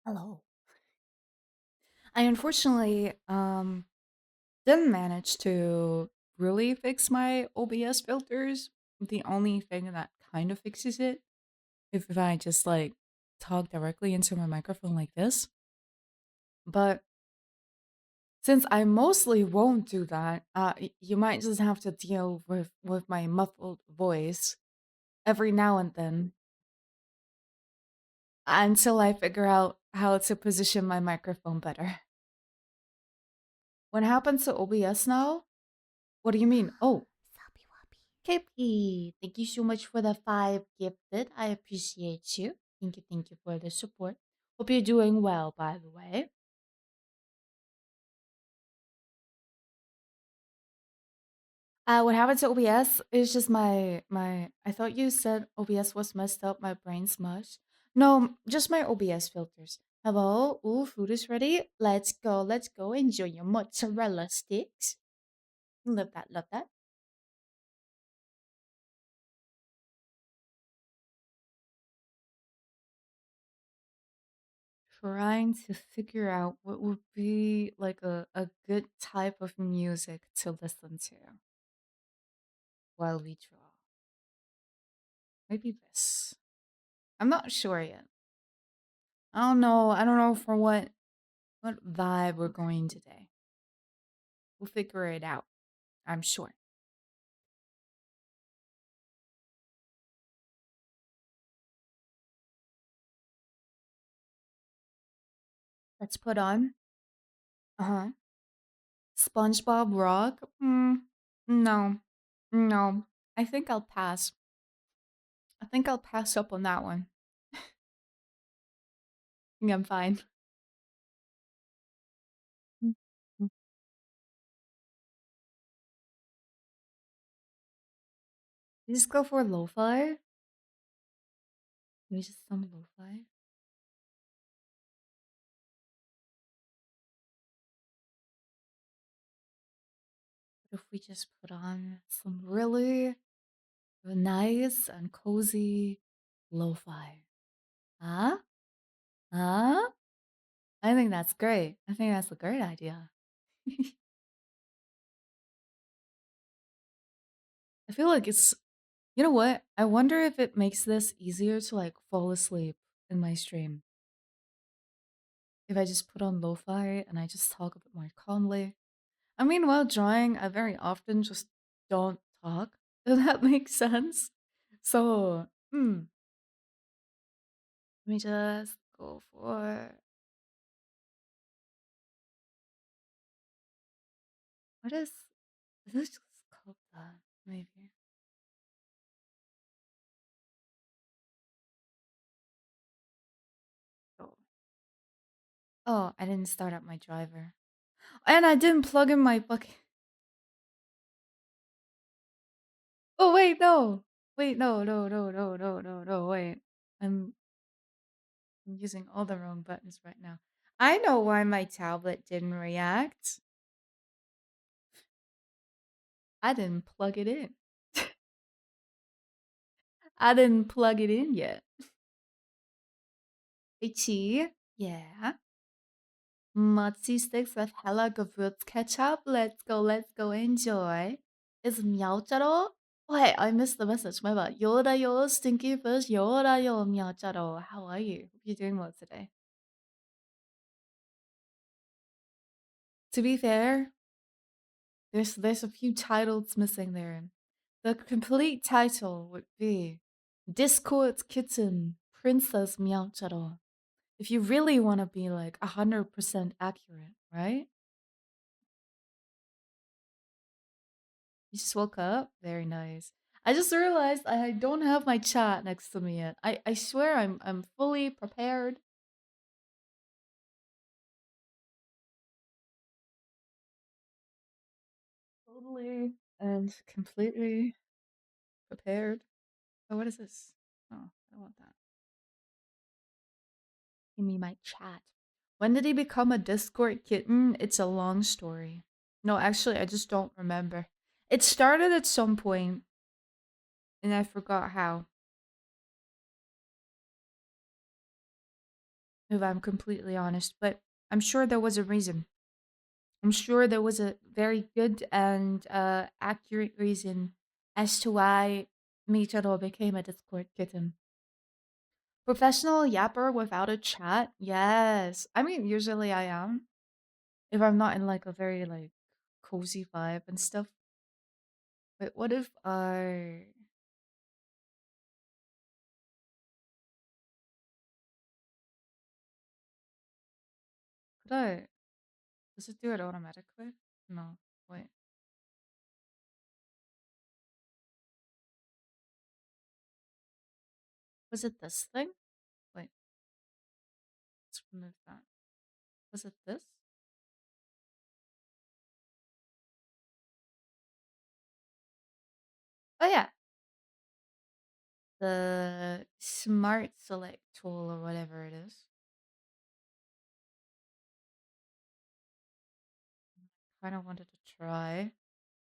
Hello. I unfortunately didn't manage to really fix my OBS filters. The only thing that kind of fixes it if I just like talk directly into my microphone like this. But since I mostly won't do that, you might just have to deal with my muffled voice every now and then until I figure out how to position my microphone better. What happens to OBS now? What do you mean? Oh, Sappy Wappy. KP, thank you so much for the five gifted. I appreciate you. Thank you for the support. Hope you're doing well, by the way. What happened to OBS is just my. I thought you said OBS was messed up. My brain's mush. No, just my OBS filters. Hello, ooh, food is ready. Let's go. Let's go. Enjoy your mozzarella sticks. Love that. Love that. Trying to figure out what would be like a good type of music to listen to while we draw. Maybe this. I'm not sure yet. I don't know. I don't know for what vibe we're going today. We'll figure it out. I'm sure. Let's put on. Uh-huh. SpongeBob Rock. No. No. I think I'll pass. I think I'll pass up on that one. I think I'm fine. Mm, mm. You just go for lo-fi? Maybe just some lo-fi? What if we just put on some really nice and cozy lo-fi? Huh? Huh? I think that's great. I think that's a great idea. I feel like it's, you know what? I wonder if it makes this easier to like fall asleep in my stream. If I just put on lo-fi and I just talk a bit more calmly. I mean, while drawing, I very often just don't talk. If that makes sense. So, let me just go for what is this just called that? Maybe. Oh. Oh, I didn't start up my driver. And I didn't plug in my fucking. Oh wait, no. Wait, no. Wait. I'm I'm using all the wrong buttons right now. I know why my tablet didn't react. I didn't plug it in. I didn't plug it in yet. Itchy. Yeah. Mochi sticks with hella Gewürz ketchup. Let's go, enjoy. Is Meowcharo? Wait, I missed the message. My bad. Yoda yo, stinky fish, Yoda yo, Meowcharo. How are you? Hope you're doing well today. To be fair, there's a few titles missing there. The complete title would be Discord's Kitten, Princess Meowcharo. If you really want to be like 100% accurate, right? You just woke up? Very nice. I just realized I don't have my chat next to me yet. I swear I'm fully prepared. Totally and completely prepared. Oh, what is this? Oh, I don't want that. Give me my chat. When did he become a Discord kitten? It's a long story. No, actually, I just don't remember. It started at some point, and I forgot how. if I'm completely honest. But I'm sure there was a reason. I'm sure there was a very good and accurate reason as to why Michiro became a Discord kitten. Professional yapper without a chat? Yes. I mean, usually I am. If I'm not in like a very like cozy vibe and stuff. But what if I could I does it do it automatically? No. Wait. Was it this thing? Wait, let's remove that. Was it this? Oh yeah. The smart select tool or whatever it is. Kinda wanted to try.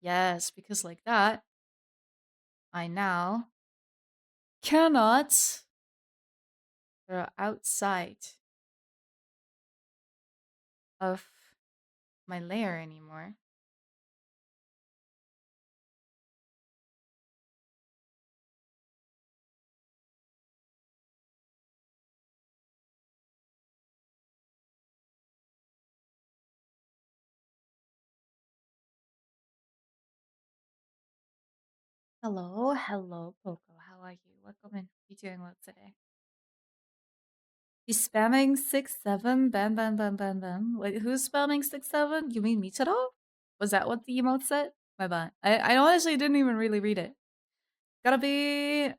Yes, because like that, I now cannot go outside of my layer anymore. Hello, hello, Poco. How are you? Welcome in. You doing well today? He's spamming 6-7. Bam, bam, bam, bam, bam. Wait, who's spamming 6-7? You mean Michiro? Was that what the emote said? My bad. I honestly didn't even really read it. Gotta be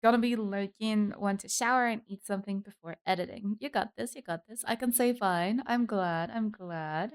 gonna be lurking, want to shower and eat something before editing. You got this, you got this. I can say fine. I'm glad, I'm glad.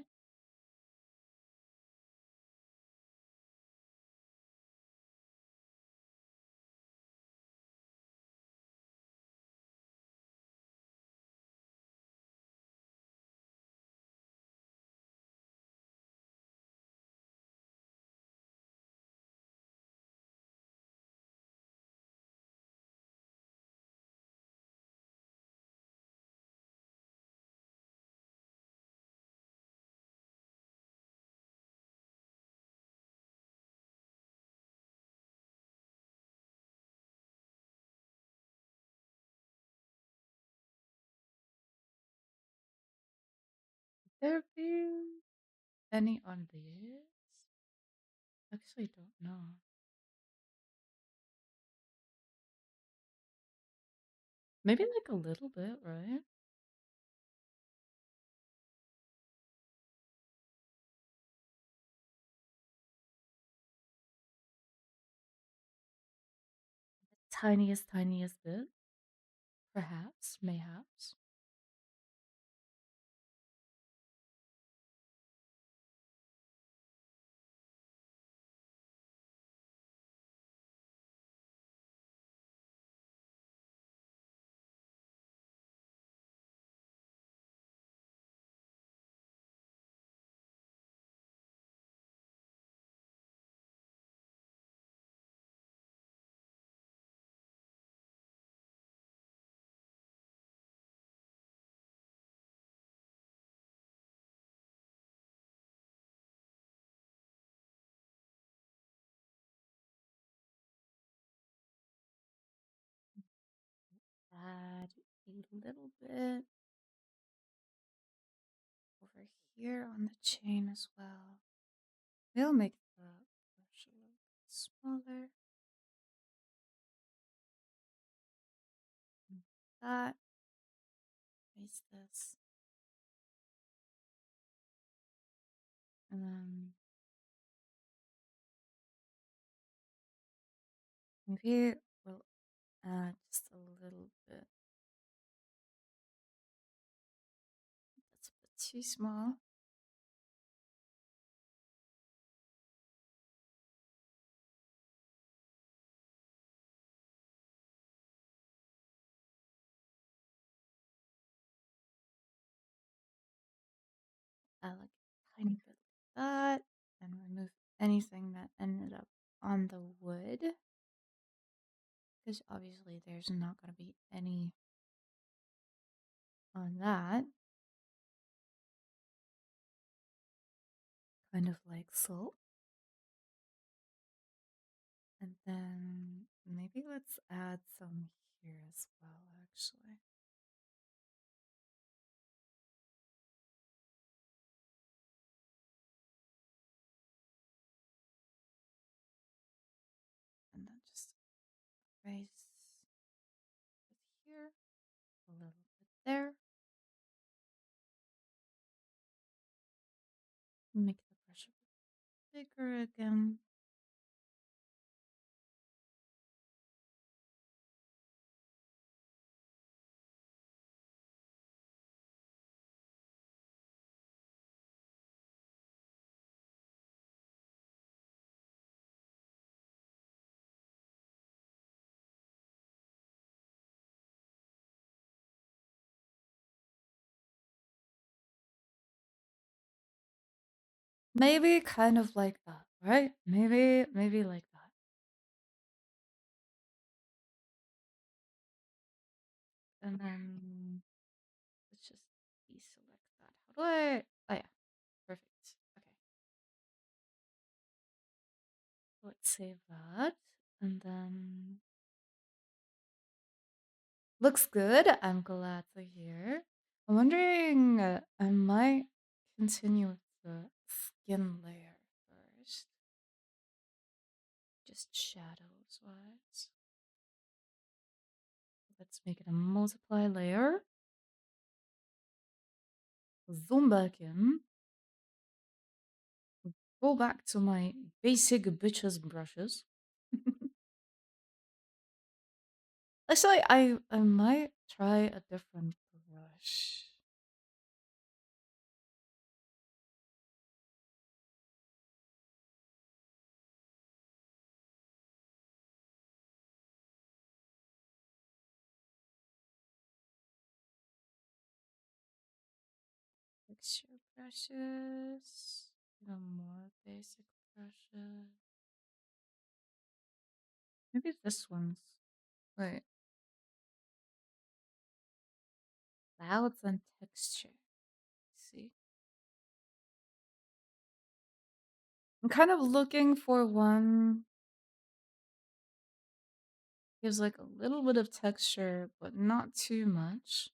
There be any on this? Actually don't know. Maybe like a little bit, right? Tiniest, tiniest bit. Perhaps, mayhaps. Add a little bit over here on the chain as well. We'll make the brush a little bit smaller. That. Raise this. And then maybe we'll add just a little bit. That's a bit too small. Add like a tiny bit of that. And remove anything that ended up on the wood. Because obviously there's not going to be any on that, kind of like so. And then maybe let's add some here as well, actually. And then just erase it here, a little bit there. Make the brush a bit bigger again. Maybe kind of like that, right? Maybe like that. And then let's just deselect that. How do I? Oh yeah, perfect. Okay, let's save that. And then looks good. I'm glad to hear. I'm wondering, I might continue with the skin layer first. Just shadows wise. Let's make it a multiply layer. Zoom back in. Go back to my basic bitches brushes. Actually, I might try a different brush. Texture brushes. Even more basic brushes. Maybe this one's. Wait. Clouds and texture. See? I'm kind of looking for one gives like a little bit of texture, but not too much.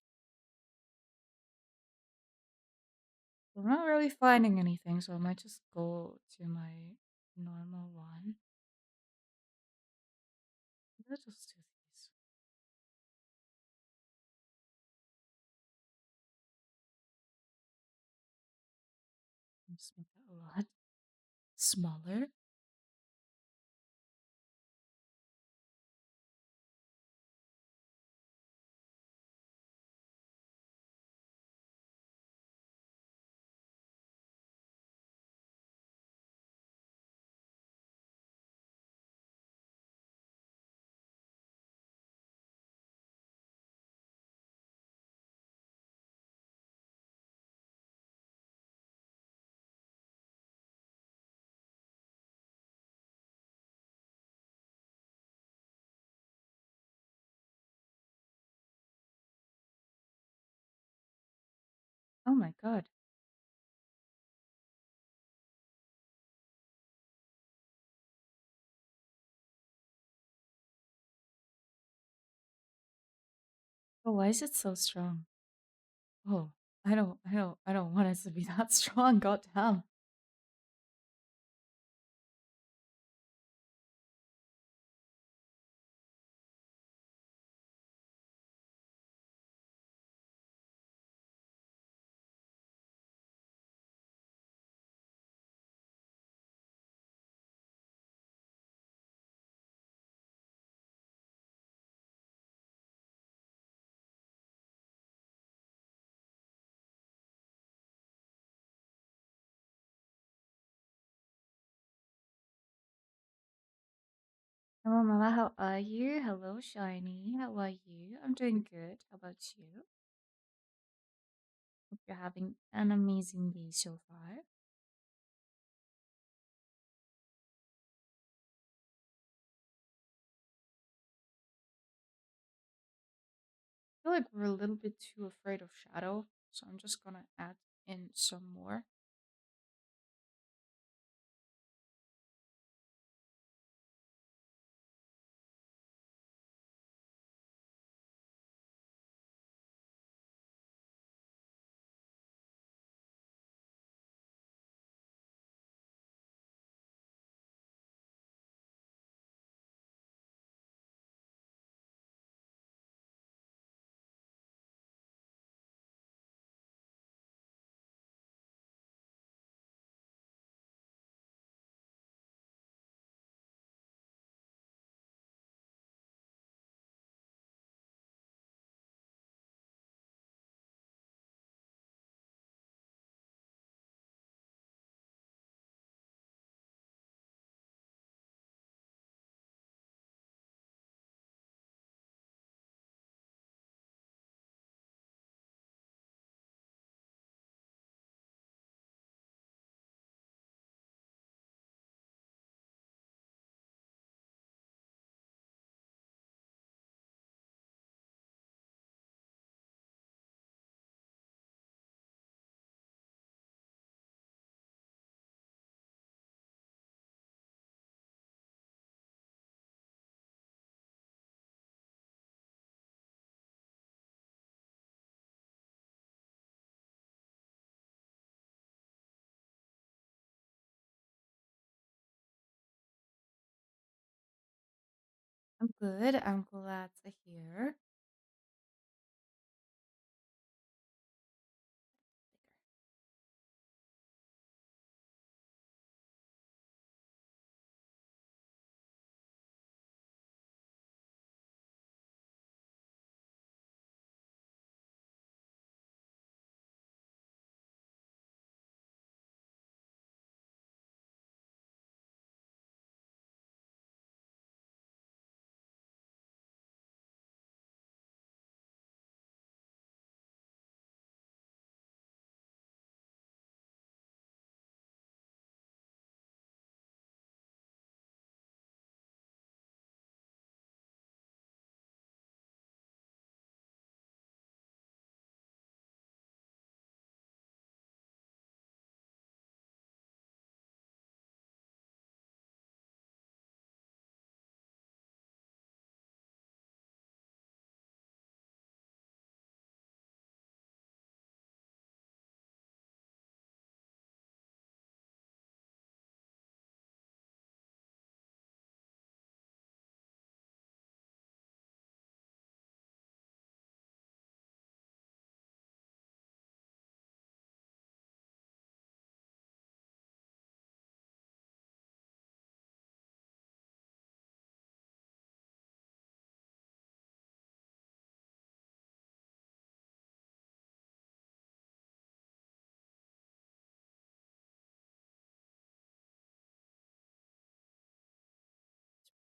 I'm not really finding anything, so I might just go to my normal one. Let's just do these. Just make that a lot smaller. Oh my god. Oh, why is it so strong? Oh, I don't want it to be that strong, goddamn. Hello, Mama. How are you? Hello, Shiny. How are you? I'm doing good. How about you? Hope you're having an amazing day so far. feel like we're a little bit too afraid of shadow, so I'm just gonna add in some more. I'm good. I'm glad to hear.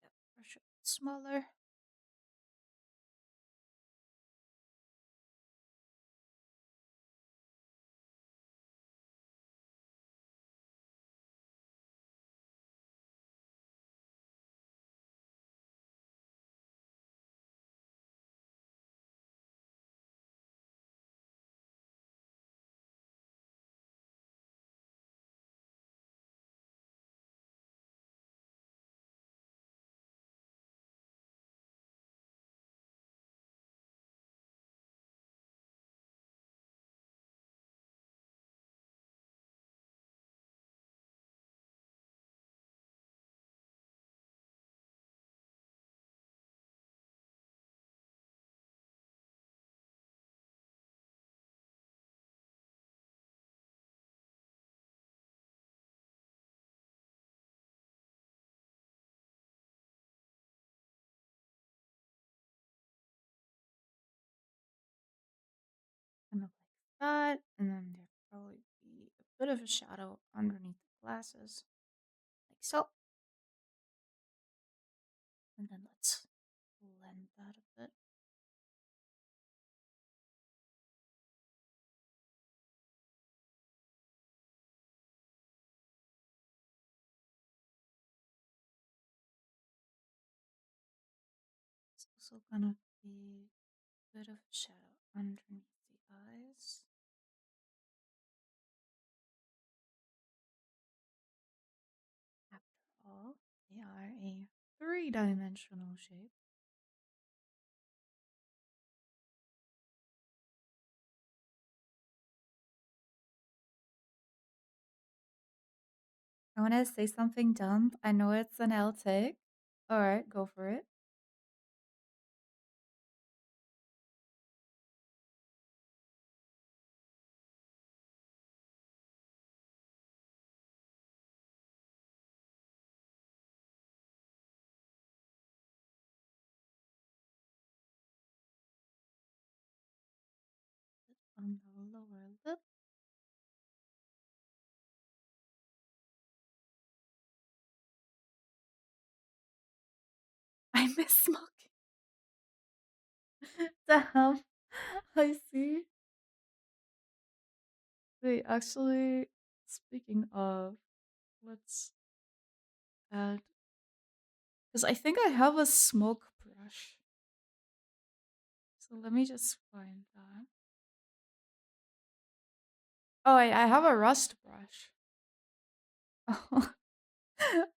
That brush a bit smaller. Kind of like that. And then there'd probably be a bit of a shadow underneath the glasses, like so. And then let's blend that a bit. It's also gonna be bit of shadow underneath the eyes. After all, they are a three-dimensional shape. I want to say something dumb. I know it's an L take. All right, go for it. On the lower lip. I miss smoking. Damn. I see. Wait, actually, speaking of, let's add. Because I think I have a smoke brush. So let me just find that. Oh, wait, I have a rust brush. Oh,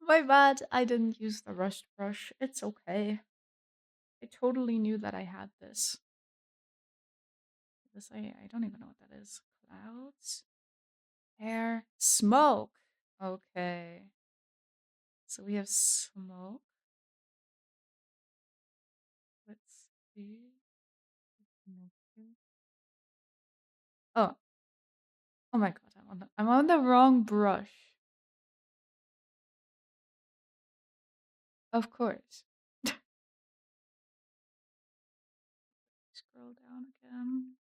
my bad. I didn't use the rust brush. It's okay. I totally knew that I had this. I don't even know what that is. Clouds, air, smoke. Okay. So we have smoke. Let's see. Oh, oh my god! I'm on the wrong brush. Of course. Scroll down again.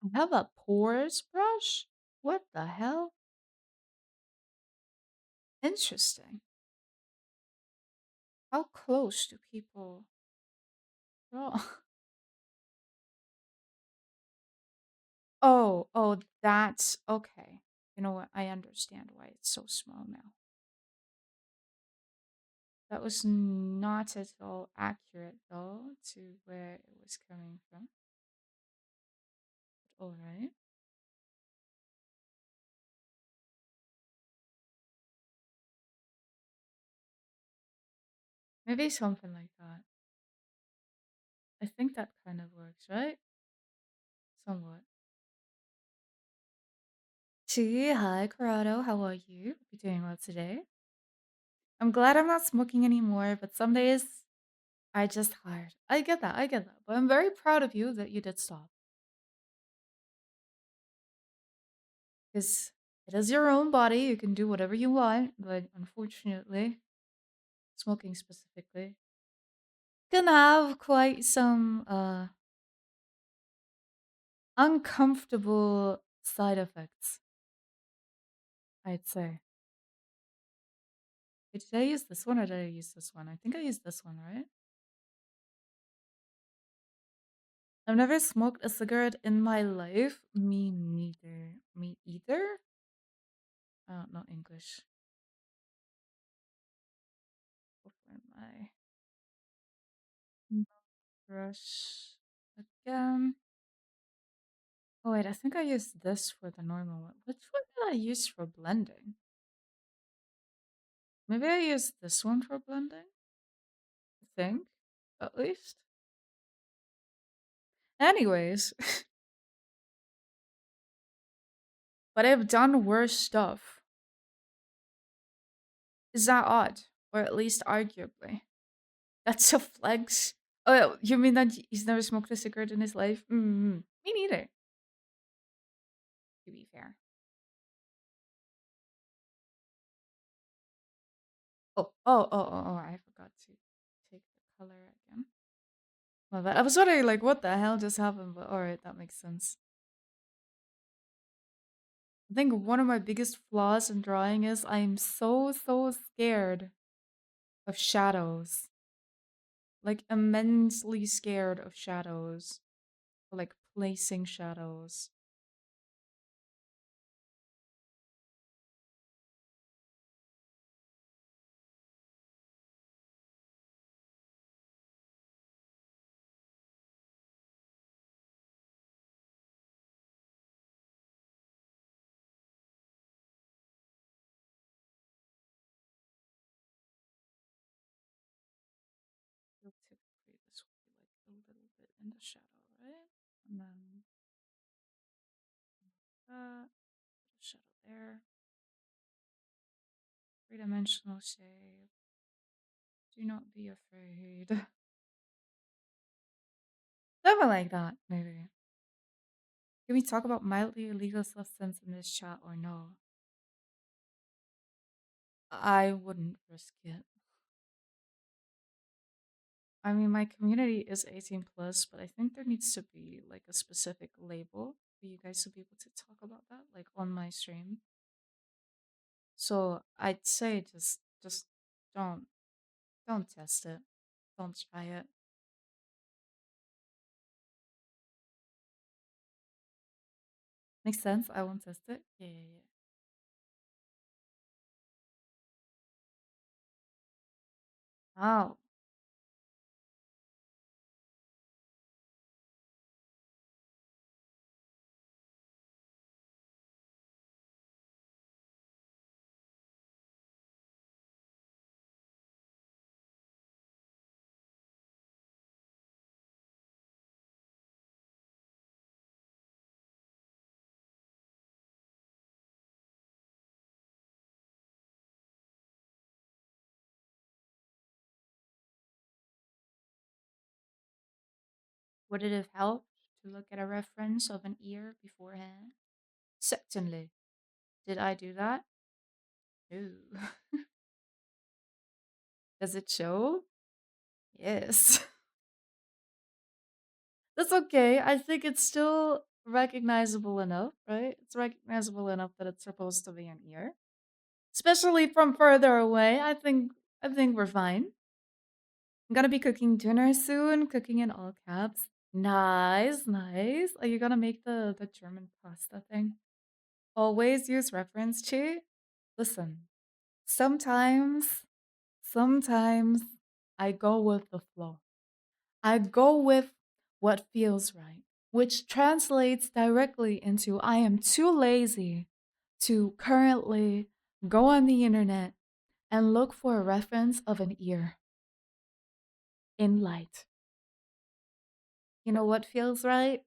I have a pores brush. What the hell? Interesting. How close do people draw? Oh, oh, that's okay. You know what? I understand why it's so small now. That was not at all accurate, though, to where it was coming from. But all right. Maybe something like that. I think that kind of works, right? Somewhat. Gee, hi, Corrado. How are you? You doing well today? I'm glad I'm not smoking anymore, but some days I just tired. I get that, I get that. But I'm very proud of you that you did stop. Because it is your own body, you can do whatever you want, but unfortunately, smoking specifically can have quite some uncomfortable side effects, I'd say. Wait, did I use this one or did I use this one? I think I used this one, right? I've never smoked a cigarette in my life. Me neither. Me either? Not English. For my brush again. Oh wait, I think I used this for the normal one. Which one did I use for blending? Maybe I used this one for blending? I think, at least. Anyways, but I've done worse stuff. Is that odd? Or at least arguably. That's a flex. Oh, you mean that he's never smoked a cigarette in his life? Mm-hmm. Me neither, to be fair. Oh, I forgot to take the color again. My bad. I was wondering, like, what the hell just happened, but alright, that makes sense. I think one of my biggest flaws in drawing is I'm so scared of shadows. Like, immensely scared of shadows. Or, like, placing shadows. And then that shadow there. Three-dimensional shape. Do not be afraid. Something like that, maybe. Can we talk about mildly illegal substance in this chat or no? I wouldn't risk it. I mean, my community is 18 plus, but I think there needs to be like a specific label for you guys to be able to talk about that, like on my stream. So I'd say just don't don't test it. Don't try it. Makes sense. I won't test it. Yeah, yeah, yeah. Oh, would it have helped to look at a reference of an ear beforehand? Certainly. Did I do that? No. Does it show? Yes. That's okay. I think it's still recognizable enough, right? It's recognizable enough that it's supposed to be an ear. Especially from further away. I think we're fine. I'm gonna be cooking dinner soon, cooking in all caps. Nice, nice. Are you gonna make the German pasta thing? Always use reference chi. Listen, sometimes sometimes I go with the flow. I go with what feels right, which translates directly into I am too lazy to currently go on the internet and look for a reference of an ear in light. You know what feels right?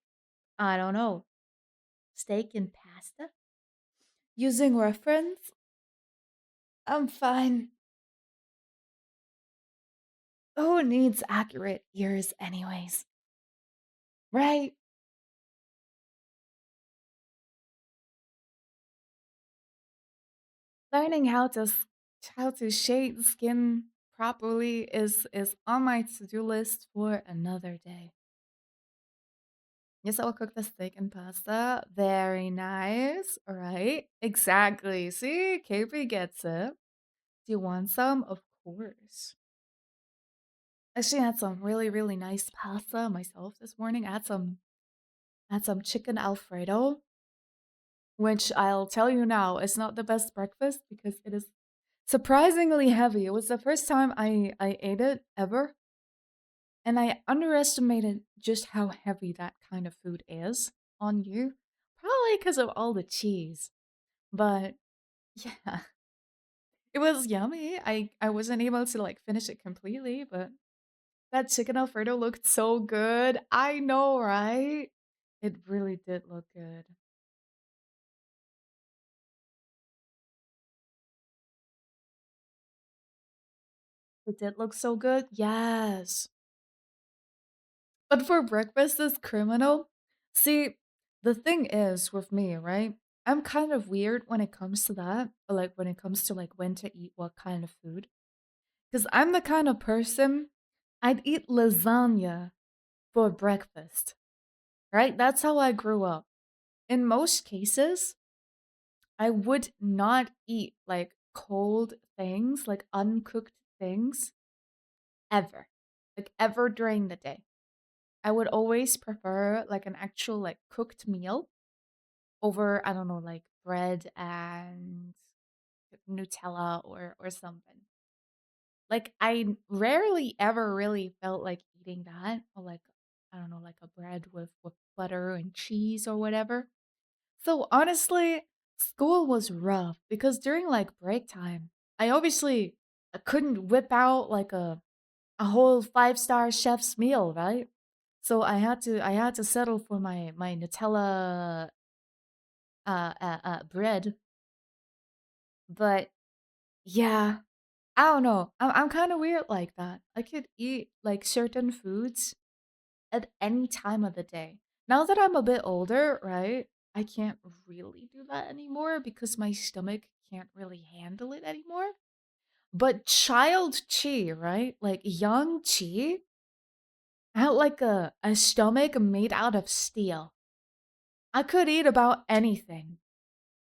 I don't know. Steak and pasta? Using reference? I'm fine. Who needs accurate ears, anyways? Right? Learning how to shade skin properly is on my to-do list for another day. Yes, I'll cook the steak and pasta. Very nice. All right. Exactly. See, KP gets it. Do you want some? Of course. I actually had some really, really nice pasta myself this morning. I had some chicken Alfredo, which I'll tell you now is not the best breakfast because it is surprisingly heavy. It was the first time I ate it ever, and I underestimated just how heavy that kind of food is on you. Probably because of all the cheese. But yeah, it was yummy. I wasn't able to like finish it completely, but that chicken Alfredo looked so good. I know, right? It really did look good. It did look so good. Yes. But for breakfast is criminal. See, the thing is with me, right? I'm kind of weird when it comes to that, or like when it comes to like when to eat what kind of food. Because I'm the kind of person I'd eat lasagna for breakfast, right? That's how I grew up. In most cases, I would not eat like cold things, like uncooked things, ever. Like ever during the day. I would always prefer like an actual like cooked meal over, I don't know, like bread and Nutella or something. Like I rarely ever really felt like eating that or like I don't know, like a bread with butter and cheese or whatever. So honestly, school was rough because during like break time, I obviously couldn't whip out like a whole 5-star chef's meal, right? So I had to settle for my Nutella bread. But yeah, I don't know. I'm kind of weird like that. I could eat like certain foods at any time of the day. Now that I'm a bit older, right? I can't really do that anymore because my stomach can't really handle it anymore. But child Chi, right? Like young Chi had like a stomach made out of steel. I could eat about anything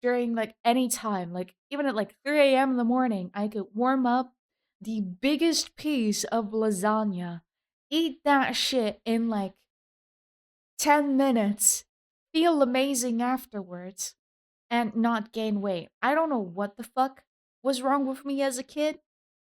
during like any time. Like even at like 3 a.m. in the morning, I could warm up the biggest piece of lasagna, eat that shit in like 10 minutes, feel amazing afterwards, and not gain weight. I don't know what the fuck was wrong with me as a kid,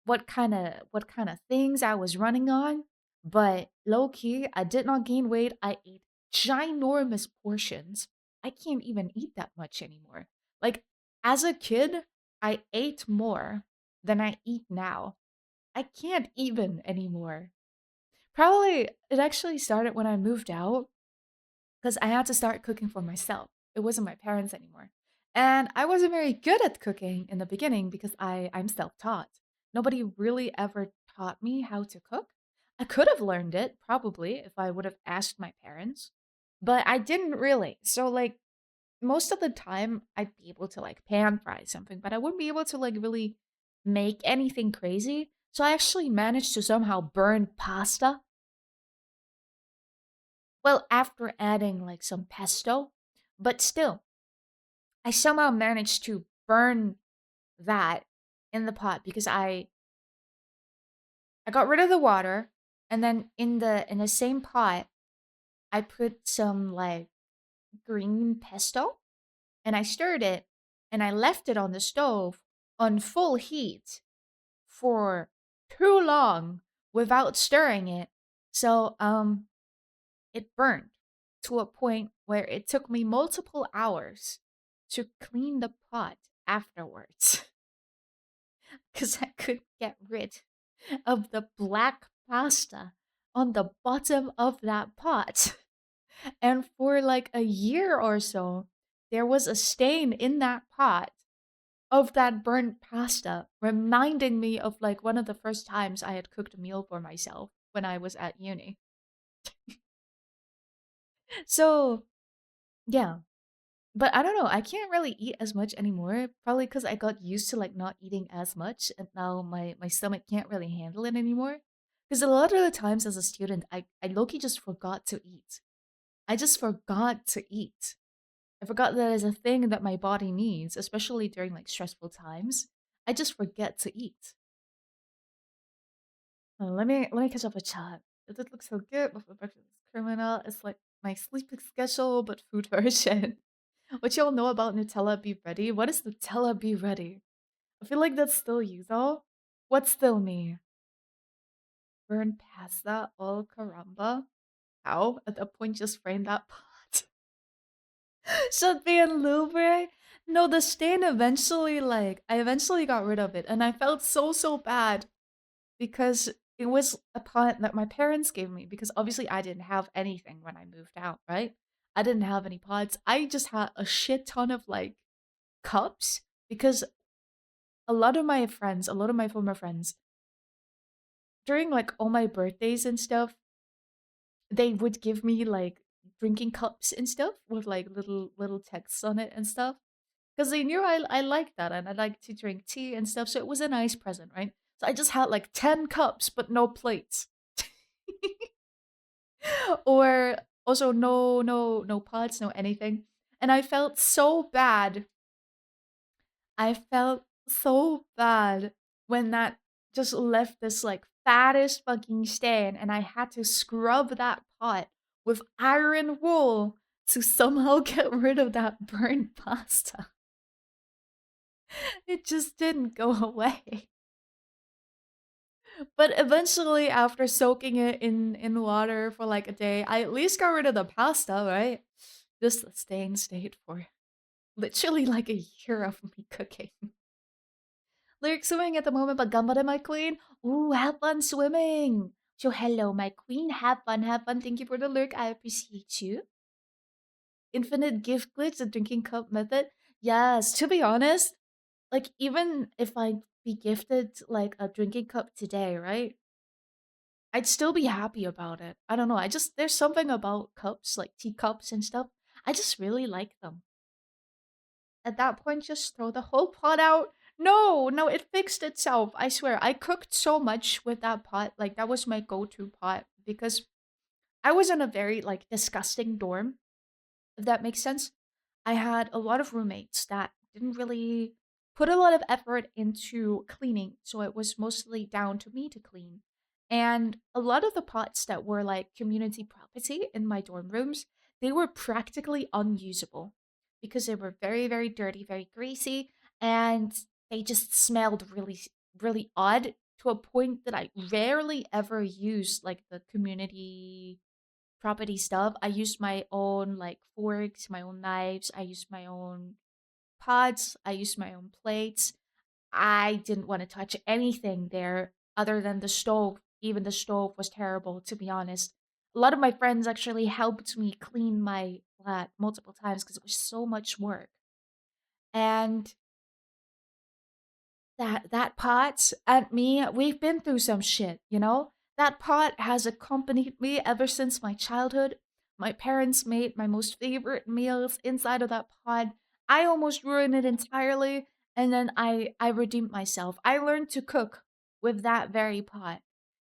what kind of things I was running on, but low key, I did not gain weight. I ate ginormous portions. I can't even eat that much anymore. Like as a kid, I ate more than I eat now. I can't even anymore. Probably it actually started when I moved out because I had to start cooking for myself. It wasn't my parents anymore. And I wasn't very good at cooking in the beginning because I'm self-taught. Nobody really ever taught me how to cook. I could have learned it probably if I would have asked my parents, but I didn't really. So like most of the time I'd be able to like pan fry something, but I wouldn't be able to like really make anything crazy. So I actually managed to somehow burn pasta, well, after adding like some pesto, but still, I somehow managed to burn that in the pot because I got rid of the water, and then in the same pot I put some like green pesto, and I stirred it, and I left it on the stove on full heat for too long without stirring it. So it burned to a point where it took me multiple hours to clean the pot afterwards because I couldn't get rid of the black pasta on the bottom of that pot. And for like a year or so, there was a stain in that pot of that burnt pasta, reminding me of like one of the first times I had cooked a meal for myself when I was at uni. So, yeah, but I don't know, I can't really eat as much anymore, probably because I got used to, like, not eating as much, and now my stomach can't really handle it anymore. Because a lot of the times as a student, I low-key just forgot to eat. I just forgot to eat. I forgot that is a thing that my body needs, especially during, like, stressful times. I just forget to eat. Let me catch up with chat. It did look so good before breakfast is criminal. It's like my sleeping schedule, but food version. What y'all know about Nutella Be Ready? What is Nutella Be Ready? I feel like that's still you though. What's still me? Burn pasta, all caramba. How? At that point, just frame that pot. Should be in Louvre. No, the stain eventually, like, I eventually got rid of it, and I felt so bad because it was a pot that my parents gave me because obviously I didn't have anything when I moved out, right? I didn't have any pots. I just had a shit ton of like cups because a lot of my former friends, during like all my birthdays and stuff, they would give me like drinking cups and stuff with like little texts on it and stuff because they knew I liked that and I like to drink tea and stuff. So it was a nice present, right? So I just had like 10 cups but no plates. Or also no pots, no anything. And I felt so bad. I felt so bad when that just left this like fattest fucking stain and I had to scrub that pot with iron wool to somehow get rid of that burnt pasta. It just didn't go away. But eventually after soaking it in water for like a day, I at least got rid of the pasta, right? Just the stain stayed for literally like a year of me cooking. Lyric swimming at the moment, but gambare my queen. Ooh, have fun swimming. So hello, my queen. Have fun, have fun. Thank you for the lurk. I appreciate you. Infinite gift glitch, the drinking cup method. Yes, to be honest, like even if I be gifted like a drinking cup today, right? I'd still be happy about it. I don't know. I just there's something about cups, like teacups and stuff. I just really like them. At that point, just throw the whole pot out. No, no, it fixed itself. I swear. I cooked so much with that pot. Like that was my go-to pot because I was in a very like disgusting dorm, if that makes sense. I had a lot of roommates that didn't really put a lot of effort into cleaning, so it was mostly down to me to clean. And a lot of the pots that were like community property in my dorm rooms, they were practically unusable because they were very, very dirty, very greasy, and they just smelled really, really odd to a point that I rarely ever used like the community property stuff. I used my own like forks, my own knives. I used my own pots. I used my own plates. I didn't want to touch anything there other than the stove. Even the stove was terrible, to be honest. A lot of my friends actually helped me clean my flat multiple times because it was so much work. And that pot and me, we've been through some shit, you know? That pot has accompanied me ever since my childhood. My parents made my most favorite meals inside of that pot. I almost ruined it entirely, and then I redeemed myself. I learned to cook with that very pot.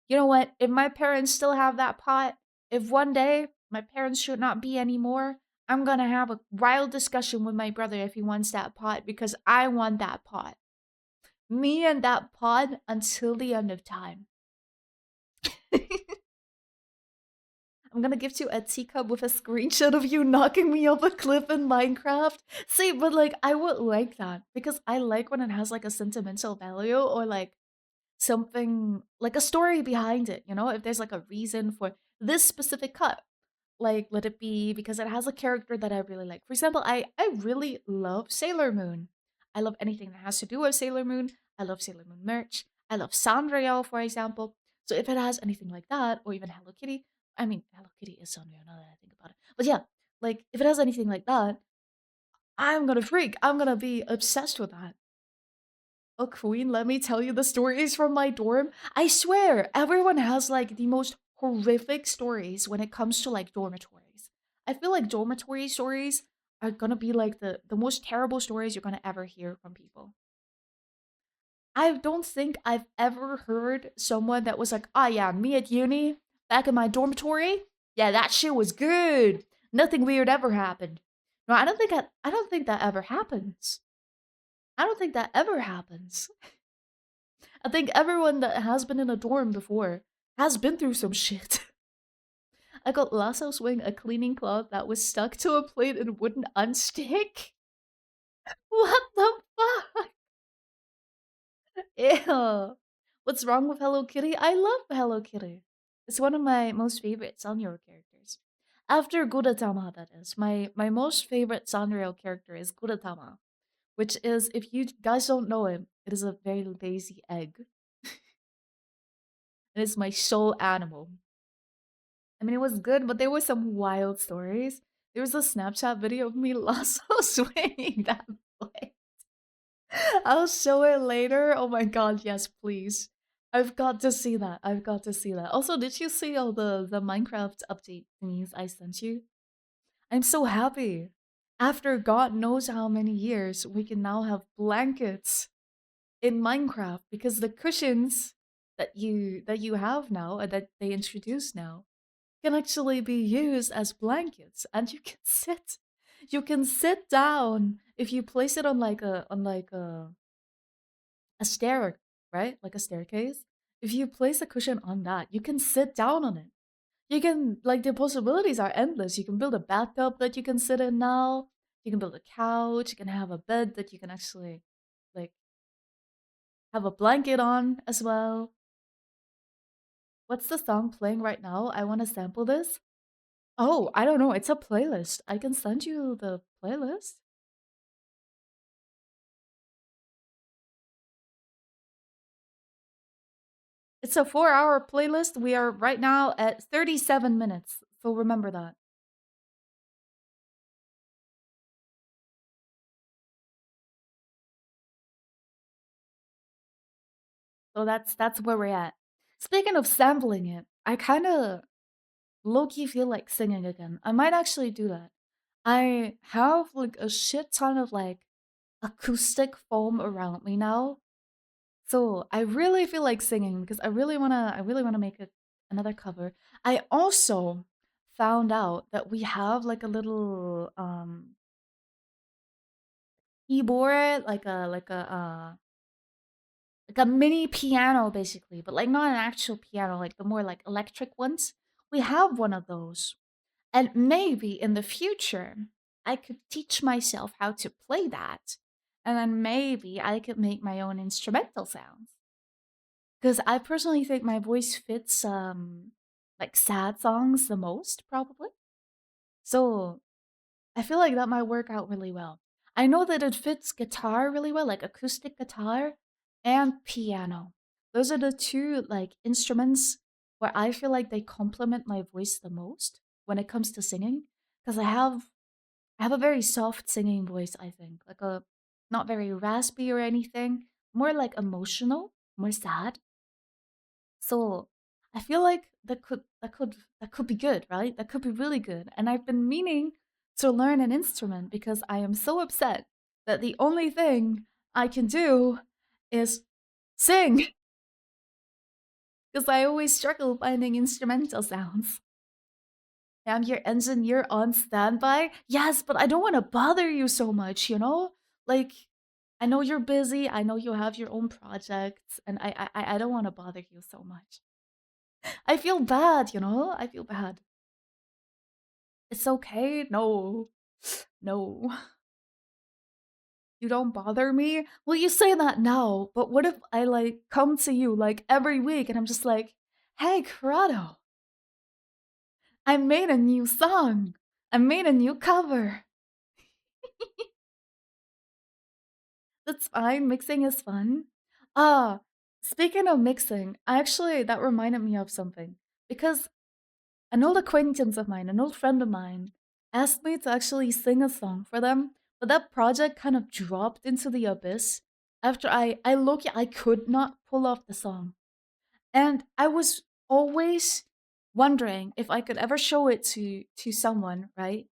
You know what? If my parents still have that pot, if one day my parents should not be anymore, I'm gonna have a wild discussion with my brother if he wants that pot because I want that pot. Me and that pod until the end of time. I'm gonna give you a teacup with a screenshot of you knocking me off a cliff in Minecraft. See, but like, I would like that because I like when it has like a sentimental value or like something like a story behind it, you know? If there's like a reason for this specific cut. Like, let it be because it has a character that I really like. For example, I really love Sailor Moon. I love anything that has to do with Sailor Moon. I love Sailor Moon merch. I love Sanrio, for example. So if it has anything like that, or even Hello Kitty, I mean Hello Kitty is Sanrio now that I think about it. But yeah, like if it has anything like that, I'm gonna freak. I'm gonna be obsessed with that. Oh, Queen, let me tell you the stories from my dorm. I swear, everyone has like the most horrific stories when it comes to like dormitories. I feel like dormitory stories are gonna be like the most terrible stories you're gonna ever hear from people. I don't think I've ever heard someone that was like, "Ah, yeah, me at uni, back in my dormitory, yeah, that shit was good. Nothing weird ever happened." No, I don't think that ever happens. I don't think that ever happens. I think everyone that has been in a dorm before has been through some shit. I got lasso swing a cleaning cloth that was stuck to a plate and wouldn't unstick. What the fuck? Ew. What's wrong with Hello Kitty? I love Hello Kitty. It's one of my most favorite Sanrio characters. After Gudetama, that is. My most favorite Sanrio character is Gudetama, which is, if you guys don't know him, it is a very lazy egg. It is my soul animal. I mean, it was good, but there were some wild stories. There was a Snapchat video of me lasso swinging that play. I'll show it later. Oh my god, yes, please. I've got to see that. I've got to see that. Also, did you see all the Minecraft update thingies I sent you? I'm so happy. After God knows how many years, we can now have blankets in Minecraft because the cushions that you have now and that they introduce now can actually be used as blankets and you can sit down if you place it on like a stair, right? Like a staircase. If you place a cushion on that, you can sit down on it. You can like the possibilities are endless. You can build a bathtub that you can sit in now. You can build a couch, you can have a bed that you can actually like have a blanket on as well. What's the song playing right now? I want to sample this. Oh, I don't know. It's a playlist. I can send you the playlist. It's a 4-hour playlist. We are right now at 37 minutes. So remember that. So that's where we're at. Speaking of sampling it, I kind of low key feel like singing again. I might actually do that. I have like a shit ton of like acoustic foam around me now. So I really feel like singing because I really wanna make another cover. I also found out that we have like a little keyboard, like a mini piano basically, but like not an actual piano, like the more like electric ones. We have one of those. And maybe in the future, I could teach myself how to play that. And then maybe I could make my own instrumental sounds. Because I personally think my voice fits like sad songs the most, probably. So I feel like that might work out really well. I know that it fits guitar really well, like acoustic guitar and piano. Those are the two like instruments where I feel like they complement my voice the most when it comes to singing. Because I have a very soft singing voice, I think. Like a not very raspy or anything, more like emotional, more sad. So I feel like that could be good, right? That could be really good. And I've been meaning to learn an instrument because I am so upset that the only thing I can do is sing because I always struggle finding instrumental sounds. I'm your engineer on standby. Yes, but I don't want to bother you so much, you know? Like I know you're busy. I know you have your own projects, and I don't want to bother you so much. I feel bad, you know? I feel bad. It's okay. No. No. You don't bother me? Well, you say that now, but what if I like come to you like every week and I'm just like, hey, Corrado, I made a new song. I made a new cover. That's fine. Mixing is fun. Ah, speaking of mixing, actually, that reminded me of something. Because an old acquaintance of mine, an old friend of mine, asked me to actually sing a song for them, but that project kind of dropped into the abyss after I look I could not pull off the song. And I was always wondering if I could ever show it to someone, right?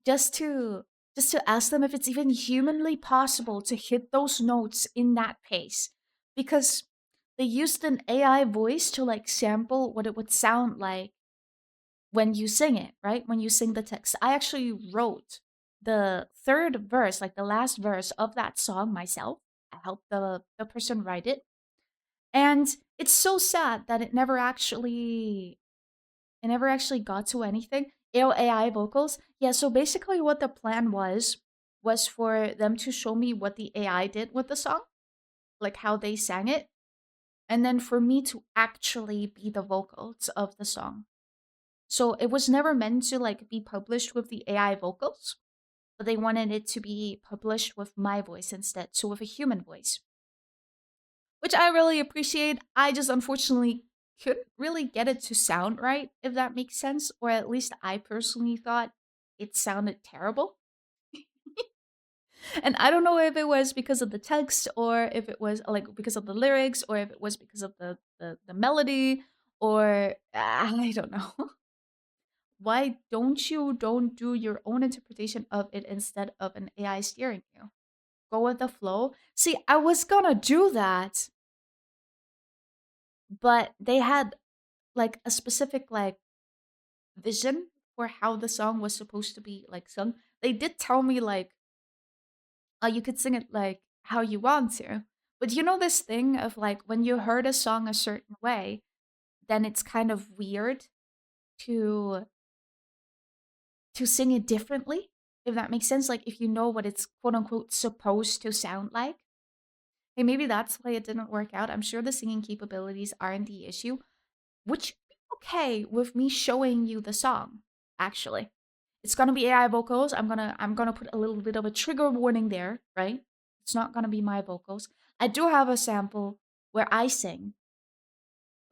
Just to just to ask them if it's even humanly possible to hit those notes in that pace. Because they used an AI voice to like sample what it would sound like when you sing it, right? When you sing the text. I actually wrote the third verse, like the last verse of that song myself. I helped the person write it. And it's so sad that it never actually got to anything. AI vocals. Yeah, so basically what the plan was for them to show me what the AI did with the song, like how they sang it, and then for me to actually be the vocals of the song. So it was never meant to like be published with the AI vocals, but they wanted it to be published with my voice instead, so with a human voice, which I really appreciate. I just unfortunately couldn't really get it to sound right, if that makes sense, or at least I personally thought it sounded terrible. And I don't know if it was because of the text or if it was like because of the lyrics or if it was because of the melody or I don't know. Why don't do your own interpretation of it instead of an AI steering you? Go with the flow. See, I was gonna do that, but they had like a specific like vision for how the song was supposed to be like sung. They did tell me like, you could sing it like how you want to. But you know this thing of like when you heard a song a certain way, then it's kind of weird to sing it differently, if that makes sense. Like if you know what it's quote unquote supposed to sound like. Hey, maybe that's why it didn't work out. I'm sure the singing capabilities aren't the issue, which be okay with me showing you the song, actually. It's gonna be AI vocals. I'm gonna put a little bit of a trigger warning there, right? It's not gonna be my vocals. I do have a sample where I sing,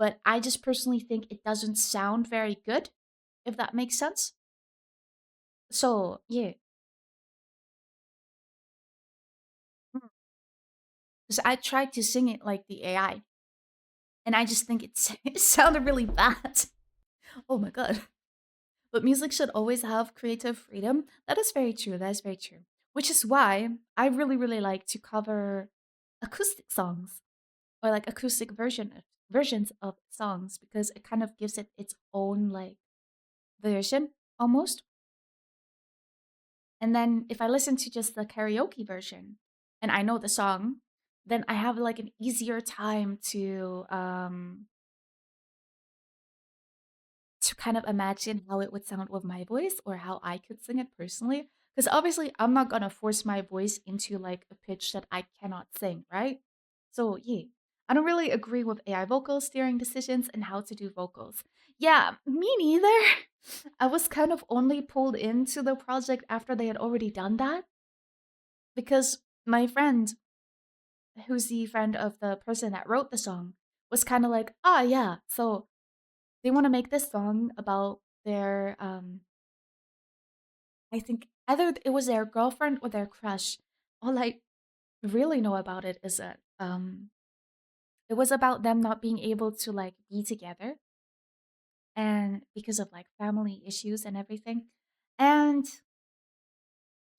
but I just personally think it doesn't sound very good, if that makes sense. So, yeah. Because I tried to sing it like the AI, and I just think it sounded really bad. Oh my god. But music should always have creative freedom. That is very true. That is very true. Which is why I really, really like to cover acoustic songs or like acoustic versions of songs because it kind of gives it its own like version almost. And then if I listen to just the karaoke version and I know the song, then I have like an easier time to kind of imagine how it would sound with my voice or how I could sing it personally. Because obviously, I'm not gonna force my voice into like a pitch that I cannot sing, right? So, yeah, I don't really agree with AI vocal steering decisions and how to do vocals. Yeah, me neither. I was kind of only pulled into the project after they had already done that because my friend, who's the friend of the person that wrote the song, was kind of like, ah, yeah, so they want to make this song about their I think either it was their girlfriend or their crush. All I really know about it is that it was about them not being able to like be together and because of like family issues and everything. And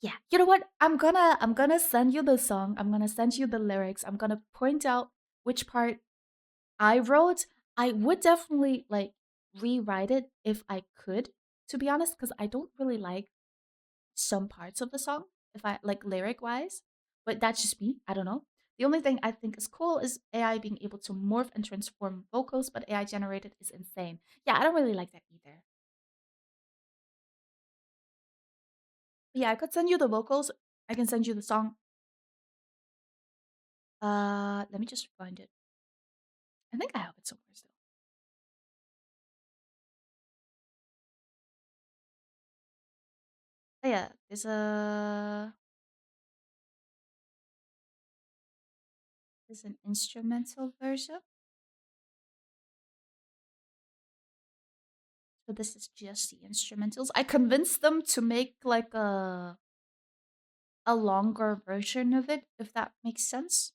yeah, you know what? I'm gonna send you the song. I'm gonna send you the lyrics. I'm gonna point out which part I wrote. I would definitely like rewrite it if I could, to be honest, because I don't really like some parts of the song, if I like lyric wise, but that's just me. I don't know. The only thing I think is cool is AI being able to morph and transform vocals, but AI generated is insane. Yeah, I don't really like that either. But yeah, I could send you the vocals. I can send you the song. Let me just find it. I think I have it somewhere still. Oh, yeah, there's an instrumental version. So this is just the instrumentals. I convinced them to make like a longer version of it, if that makes sense.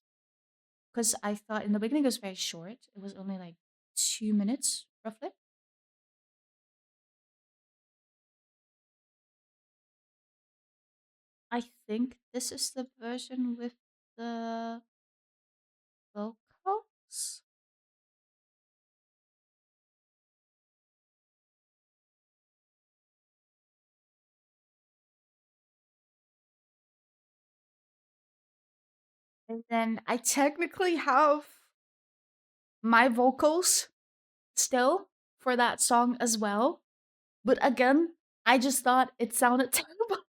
Because I thought in the beginning it was very short. It was only like 2 minutes, roughly. I think this is the version with the vocals. And then I technically have my vocals still for that song as well. But again, I just thought it sounded terrible.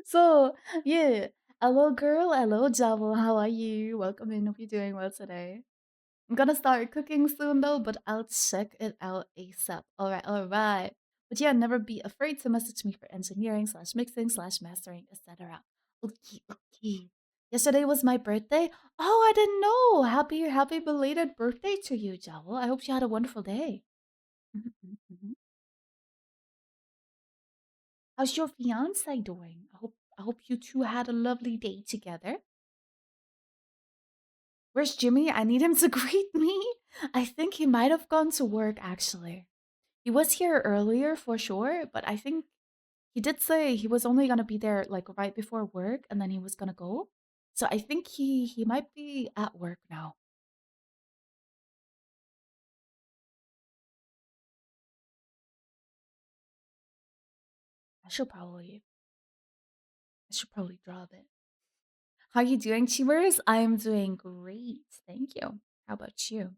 So, yeah. Hello, girl. Hello, Javo. How are you? Welcome in. Hope you're doing well today. I'm gonna start cooking soon though, but I'll check it out ASAP. Alright, alright. But yeah, never be afraid to message me for engineering slash mixing slash mastering, etc. Okay, okay. Yesterday was my birthday. Oh, I didn't know. Happy belated birthday to you, Jowl. I hope you had a wonderful day. Mhm, mhm, mhm. How's your fiance doing? I hope you two had a lovely day together. Where's Jimmy? I need him to greet me. I think he might have gone to work actually. He was here earlier for sure, but I think he did say he was only gonna be there like right before work and then he was gonna go. So I think he might be at work now. I should probably I should probably drop it. How you doing, Cheers? I am doing great. Thank you. How about you?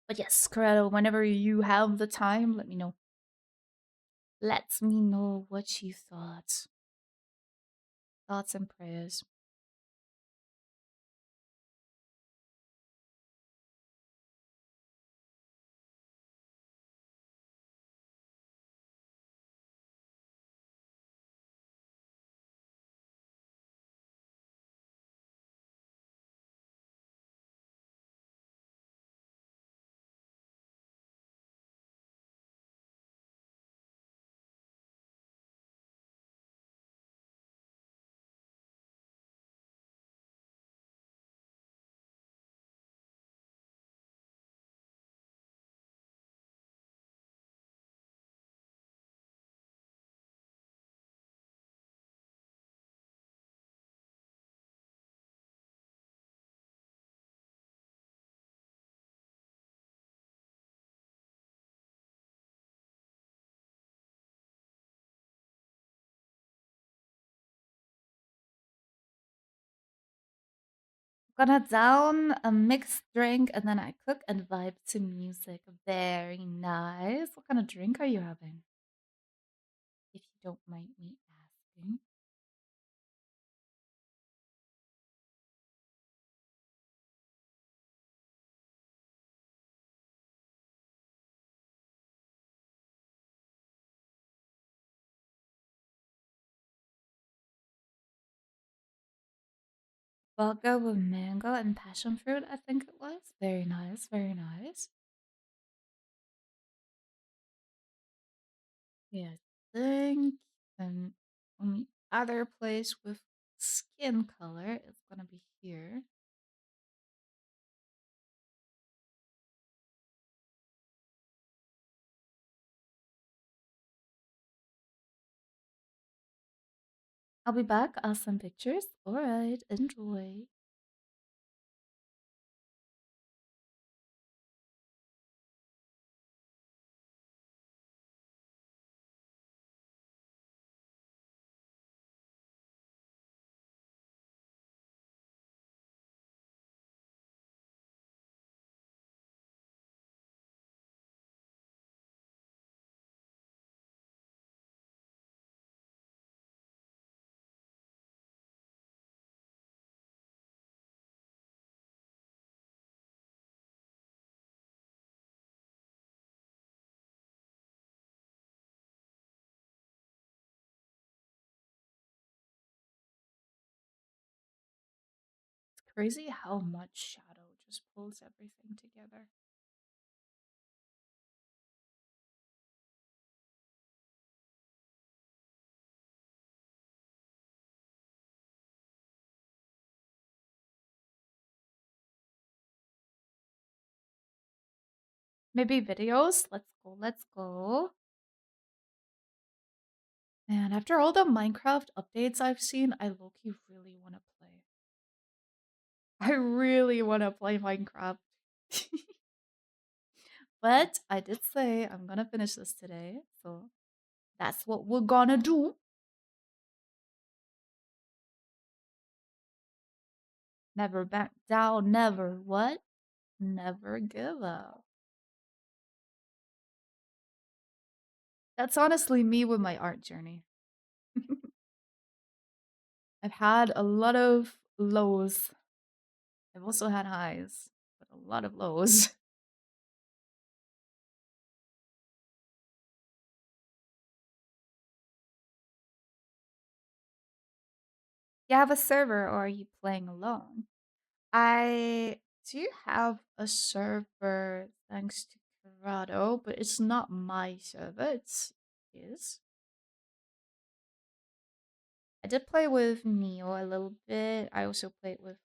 But yes, Corrado, whenever you have the time, let me know. Let me know what you thought. Thoughts and prayers. Gonna down a mixed drink and then I cook and vibe to music. Very nice. What kind of drink are you having? If you don't mind me asking. Vodka with mango and passion fruit, I think it was. Very nice, very nice. Yeah, I think then only other place with skin color is gonna be here. I'll be back. I'll send pictures. Alright, enjoy. It's crazy how much shadow just pulls everything together. Maybe videos? Let's go, let's go. Man, after all the Minecraft updates I've seen, I low-key really want to play. I really want to play Minecraft. But I did say I'm gonna finish this today, so that's what we're gonna do. Never back down, never what? Never give up. That's honestly me with my art journey. I've had a lot of lows. I've also had highs, but a lot of lows. You have a server or are you playing alone? I do have a server thanks to Corrado, but it's not my server, it's his. I did play with Neo a little bit. I also played with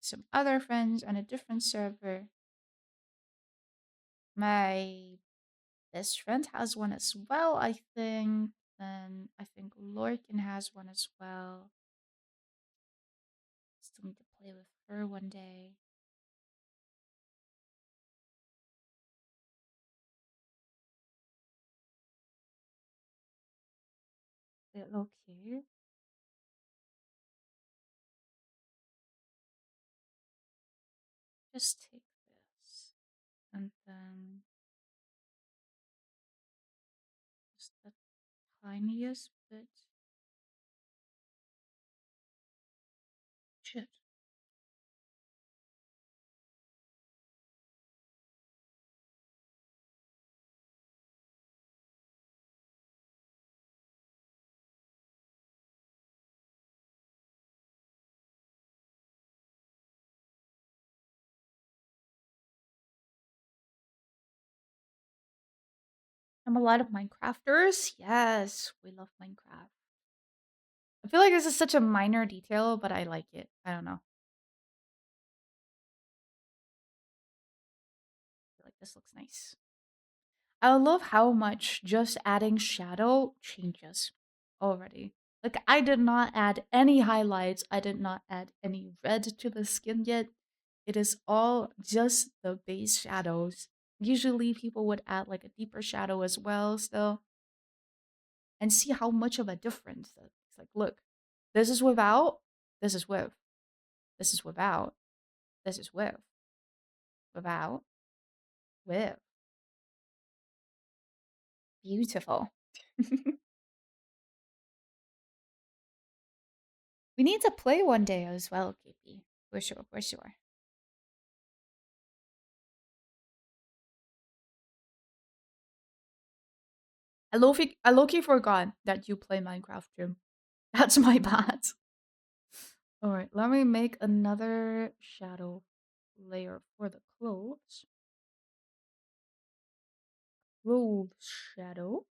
some other friends on a different server. My best friend has one as well, I think. Then I think Lorcan has one as well. Still need to play with her one day. Okay. Just take this. And then just the tiniest bit. Shit. I'm a lot of Minecrafters. Yes, we love Minecraft. I feel like this is such a minor detail, but I like it. I don't know. I feel like this looks nice. I love how much just adding shadow changes already. Like, I did not add any highlights, I did not add any red to the skin yet. It is all just the base shadows. Usually, people would add like a deeper shadow as well, still, and see how much of a difference. It's like, look, this is without, this is with, this is without. This is with, without, with. Beautiful. We need to play one day as well, KP. For sure, for sure. I low-key forgot that you play Minecraft too. That's my bad. Alright, let me make another shadow layer for the clothes. Clothes shadow.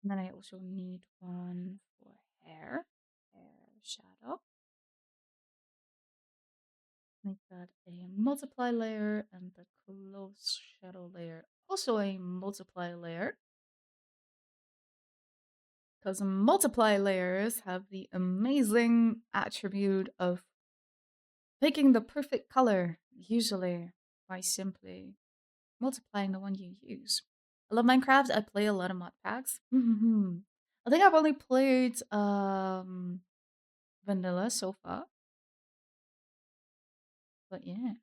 And then I also need one for hair. Hair shadow. Make that a multiply layer and the clothes shadow layer also a multiply layer. Because multiply layers have the amazing attribute of picking the perfect color, usually by simply multiplying the one you use. I love Minecraft. I play a lot of mod packs. I think I've only played vanilla so far, but yeah.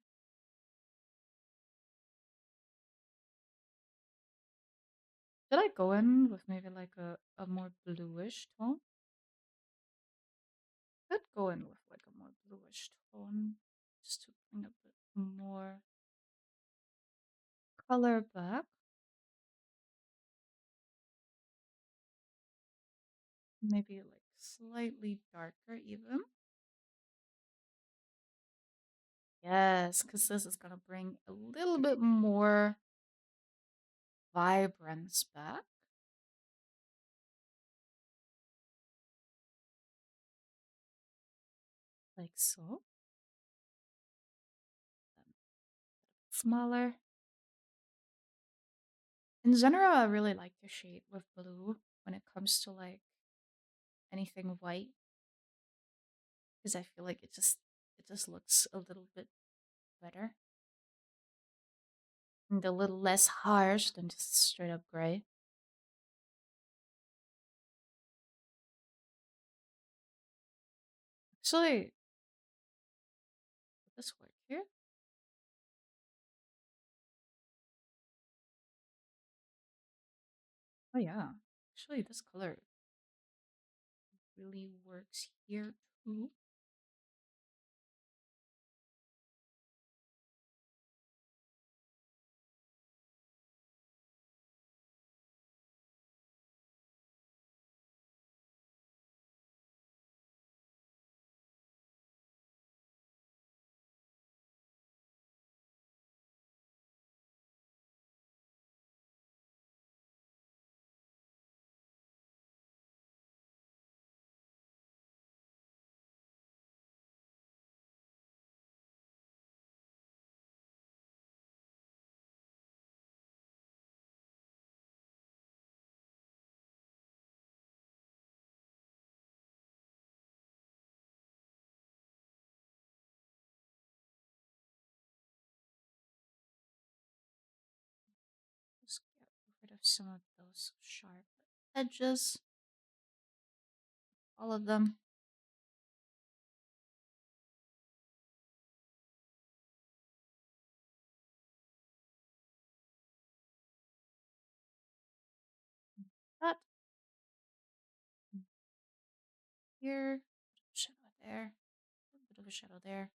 Should I go in with maybe like a more bluish tone? Could go in with like a more bluish tone just to bring a bit more color back. Maybe like slightly darker even. Yes, because this is gonna bring a little bit more vibrance back. Like so. Smaller. In general, I really like the shade with blue when it comes to like anything white because I feel like it just looks a little bit better and a little less harsh than just straight up gray. Actually, would this work here? Oh yeah. Actually, this color really works here too. Just get rid of some of those sharp edges. All of them. That here. Shadow there. A little bit of a shadow there.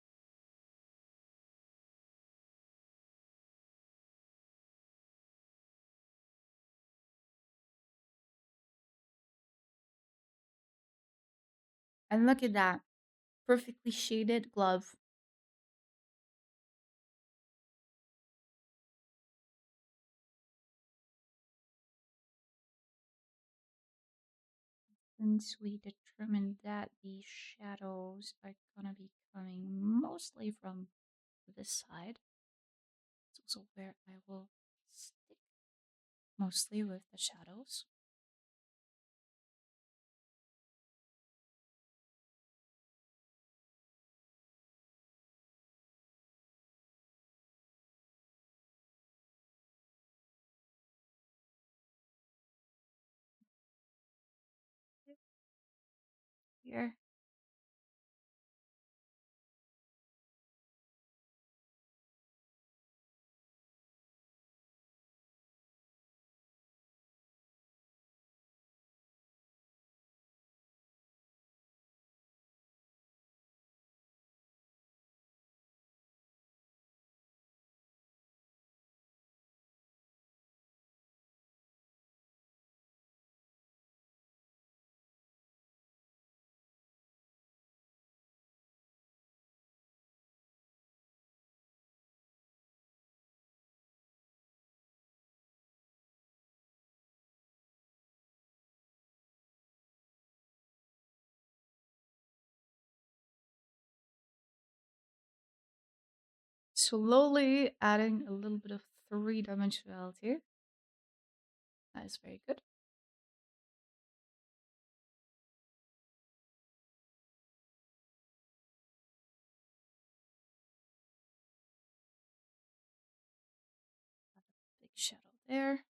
And look at that. Perfectly shaded glove. Since we determined that the shadows are gonna be coming mostly from this side, it's also where I will stick mostly with the shadows. Here. Slowly adding a little bit of three-dimensionality. That is very good. Big shadow there.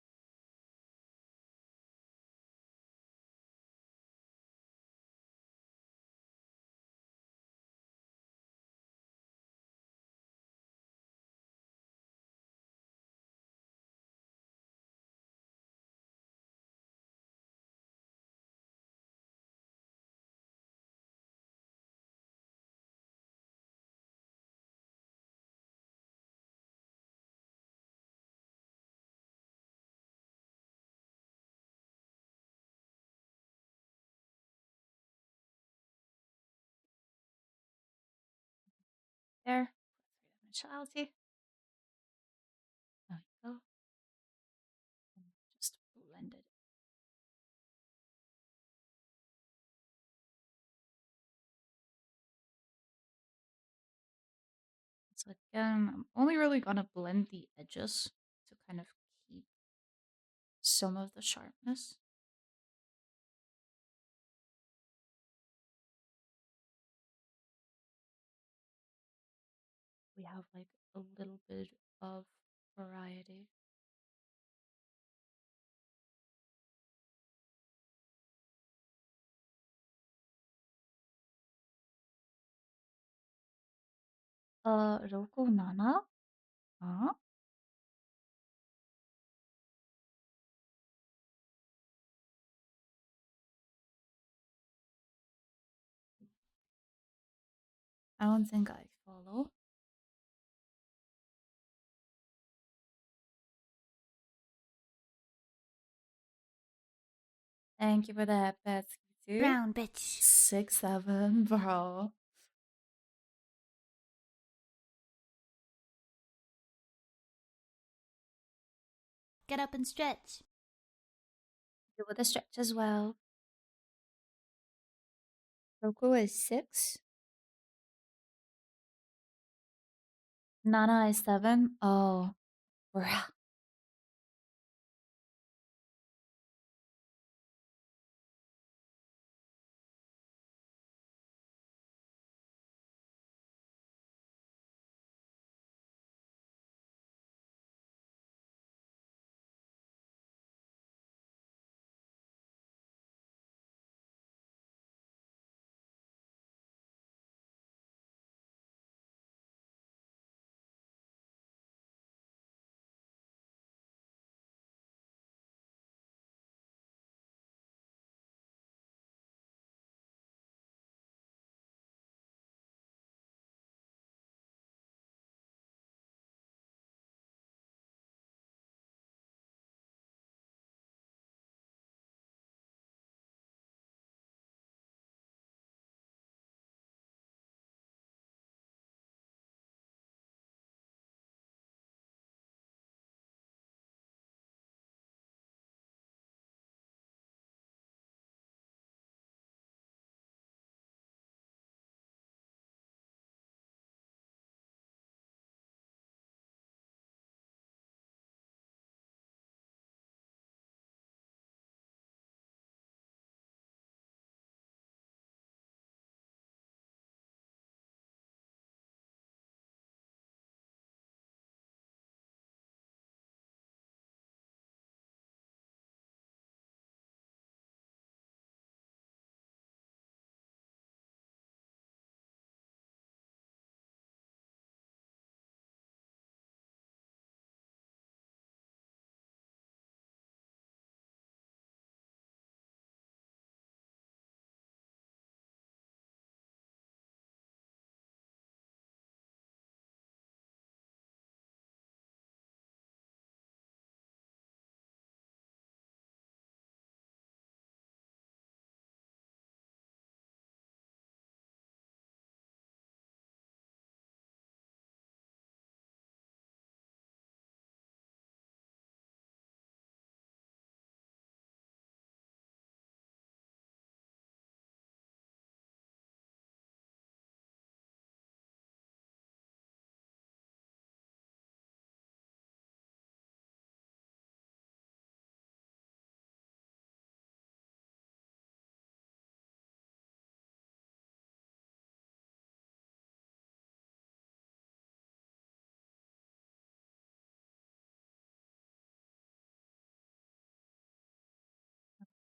There. Three-dimensionality. There we go. And just blend it. So again, I'm only really gonna blend the edges to kind of keep some of the sharpness. We have like a little bit of variety. Roku Nana? Huh? I don't think I follow. Thank you for that, Betsy. Brown bitch. 6'7", bro. Get up and stretch. Do with a stretch as well. Roku is 6. Nana is 7. Oh, bruh.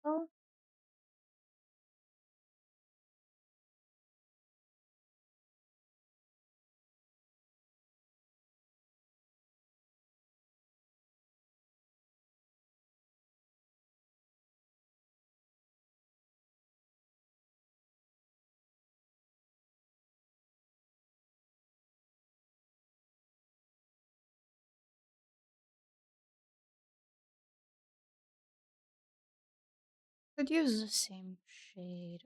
Oh, Could use the same shade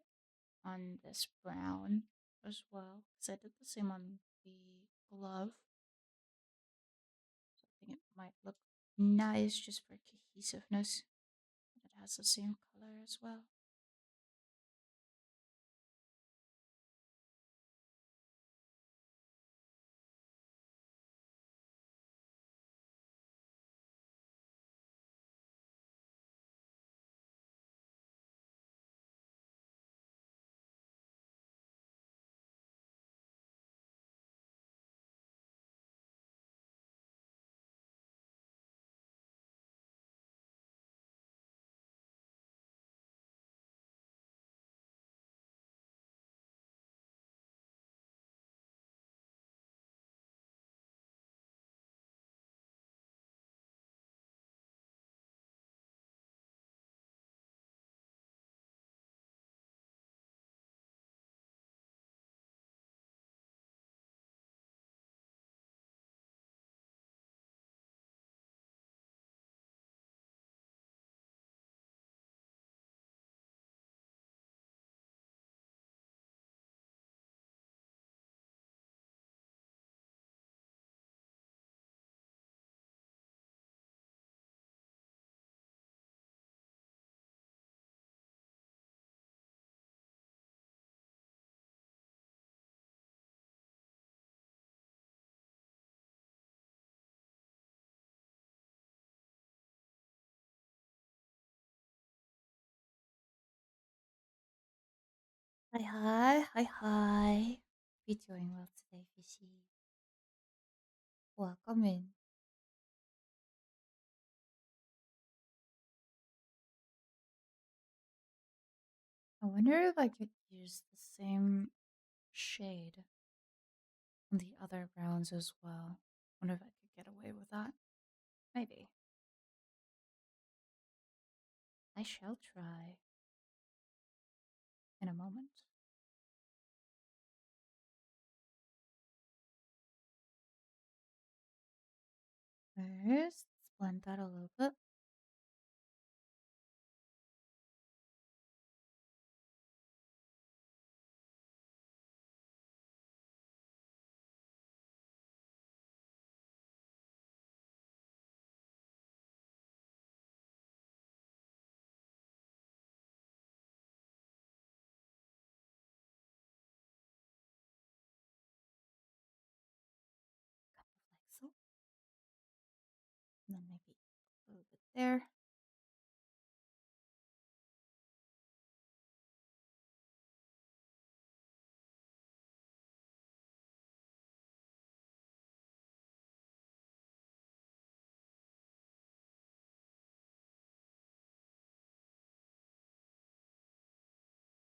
on this brown as well, because I did the same on the glove. So I think it might look nice just for cohesiveness. But it has the same color as well. Hi, hi, hi, hi. You doing well today, Fishy? Welcome in. I wonder if I could use the same shade on the other browns as well. Wonder if I could get away with that. Maybe. I shall try in a moment. First, let's blend that a little bit. Kind of like so. And then maybe a little bit there.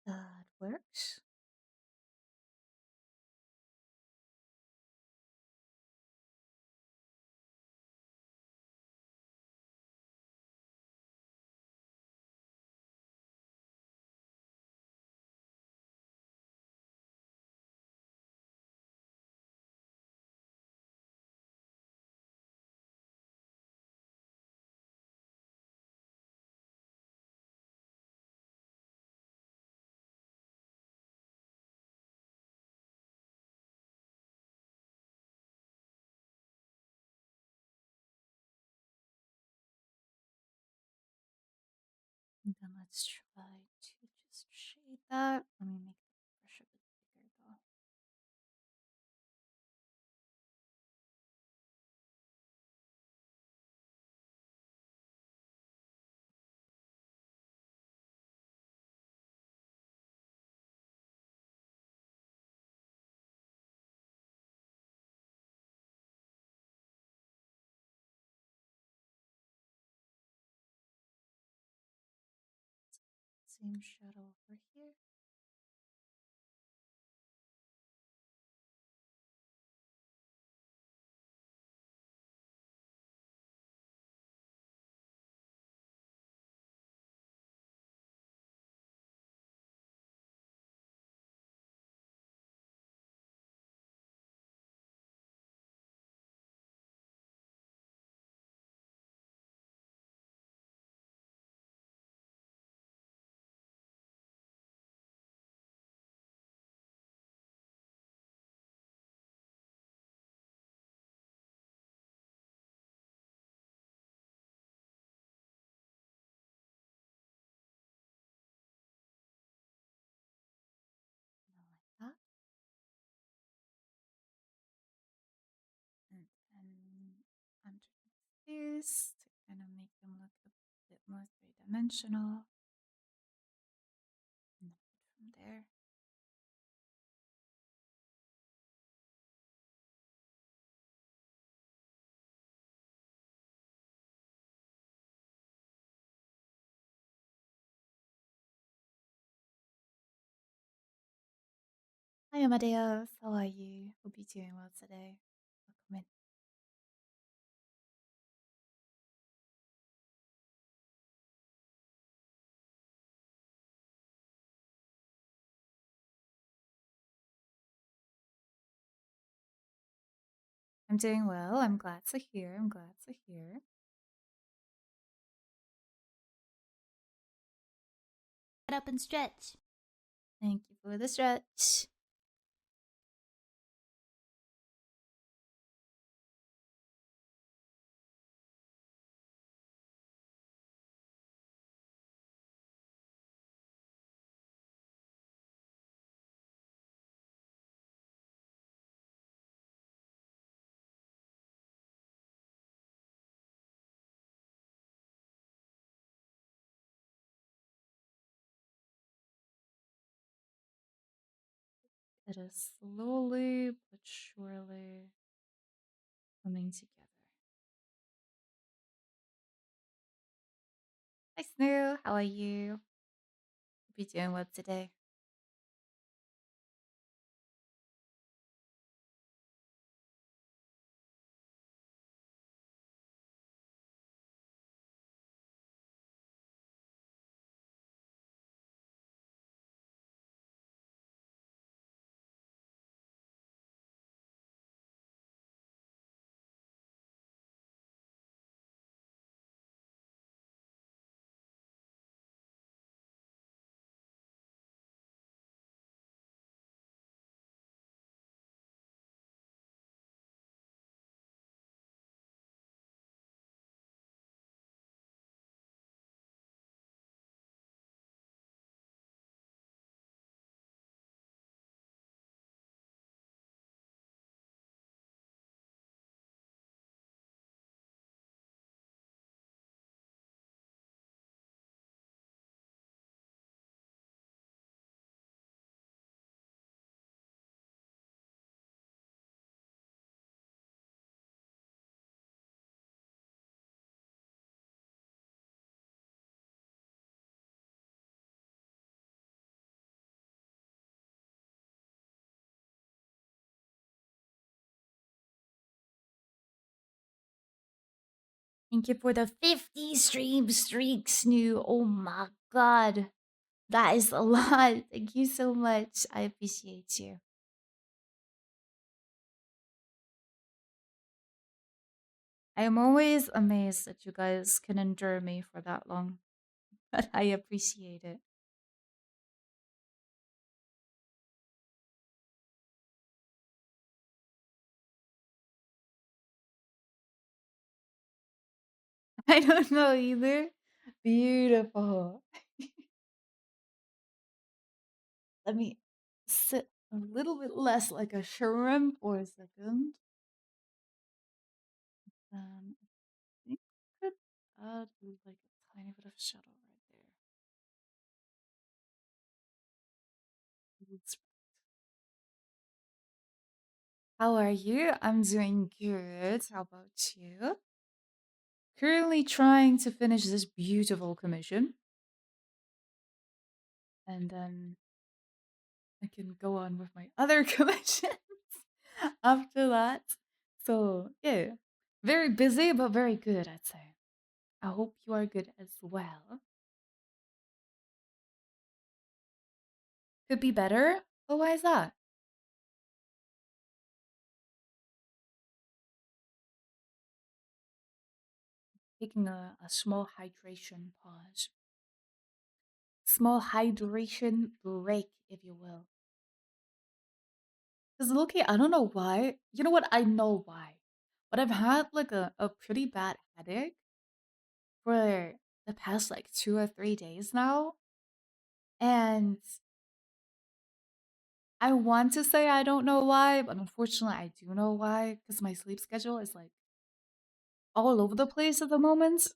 That works. And then let's try to just shade that. Let me make the brush a bit bigger though. same shadow over here. Like that. And then underneath this to kind of make them look a bit more three-dimensional. And then from there. Hi Amadeus, how are you? Hope you're doing well today. Welcome in. I'm doing well. I'm glad to hear. I'm glad to hear. Get up and stretch. Thank you for the stretch. It is slowly but surely coming together. Hi, Snoo. How are you? Hope you're doing well today. Thank you for the 50 stream streak, Snoo. Oh my god. That is a lot. Thank you so much. I appreciate you. I am always amazed that you guys can endure me for that long, but I appreciate it. I don't know either. Beautiful. Let me sit a little bit less like a shrimp for a second. I think I could add like a tiny bit of shadow right there. Let's- How are you? I'm doing good. How about you? Currently trying to finish this beautiful commission. and then I can go on with my other commissions after that. So, yeah, very busy, but very good, I'd say. I hope you are good as well. Could be better. Oh, why is that? Taking a small hydration pause. Small hydration break, if you will. Because Loki, I don't know why. You know what? I know why. But I've had like a pretty bad headache for the past like 2 or 3 days now. And I want to say I don't know why, but unfortunately I do know why. Because my sleep schedule is like all over the place at the moment.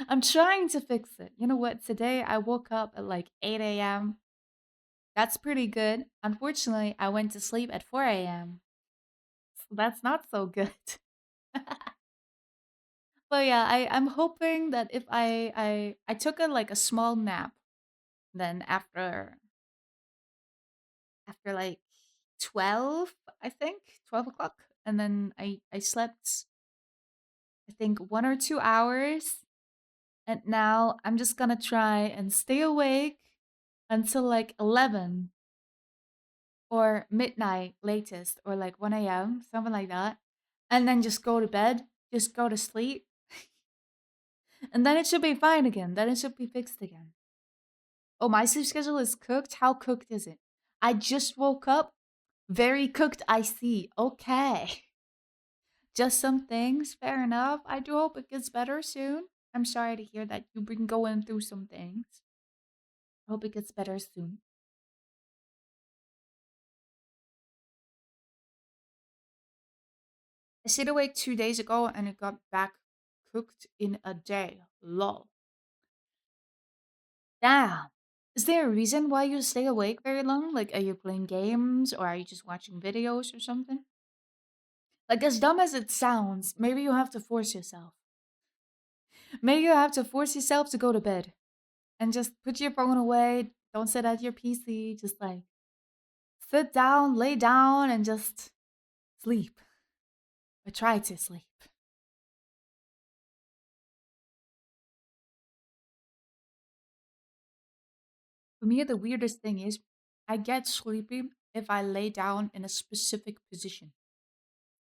I'm trying to fix it. You know what? Today I woke up at like 8 a.m. That's pretty good. Unfortunately, I went to sleep at 4 a.m. So that's not so good. But yeah, I'm hoping that if I took a like a small nap then after like 12, I think 12 o'clock, and then I slept I think 1 or 2 hours, and now I'm just gonna try and stay awake until like 11 or midnight latest, or like 1 a.m., something like that, and then just go to bed, just go to sleep, and then it should be fine again. Then it should be fixed again. Oh, my sleep schedule is cooked? How cooked is it? I just woke up. Very cooked, I see. Okay. Just some things. Fair enough. I do hope it gets better soon. I'm sorry to hear that you've been going through some things. I hope it gets better soon. I stayed awake 2 days ago and it got back cooked in a day. Lol. Damn. Is there a reason why you stay awake very long? Like, are you playing games or are you just watching videos or something? Like, as dumb as it sounds, maybe you have to force yourself. Maybe you have to force yourself to go to bed and just put your phone away. Don't sit at your PC. Just like sit down, lay down, and just sleep. Or try to sleep. For me, the weirdest thing is I get sleepy if I lay down in a specific position.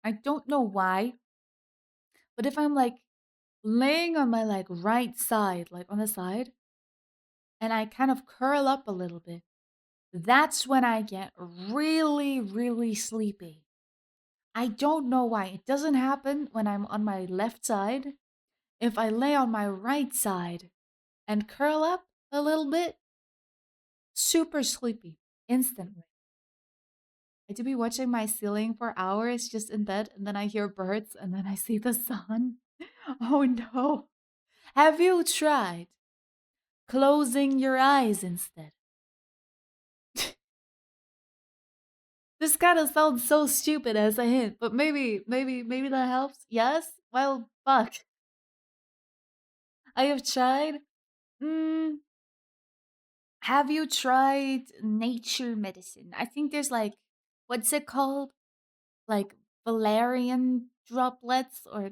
I don't know why, but if I'm like laying on my like right side, like on the side, and I kind of curl up a little bit, that's when I get really, really sleepy. I don't know why. It doesn't happen when I'm on my left side. If I lay on my right side and curl up a little bit, super sleepy instantly. I do be watching my ceiling for hours just in bed, and then I hear birds, and then I see the sun. Oh no. Have you tried closing your eyes instead? This kind of sounds so stupid as a hint, but maybe that helps. Yes? Well, fuck. I have tried. Mm, have you tried nature medicine? I think there's like, what's it called? Like valerian droplets or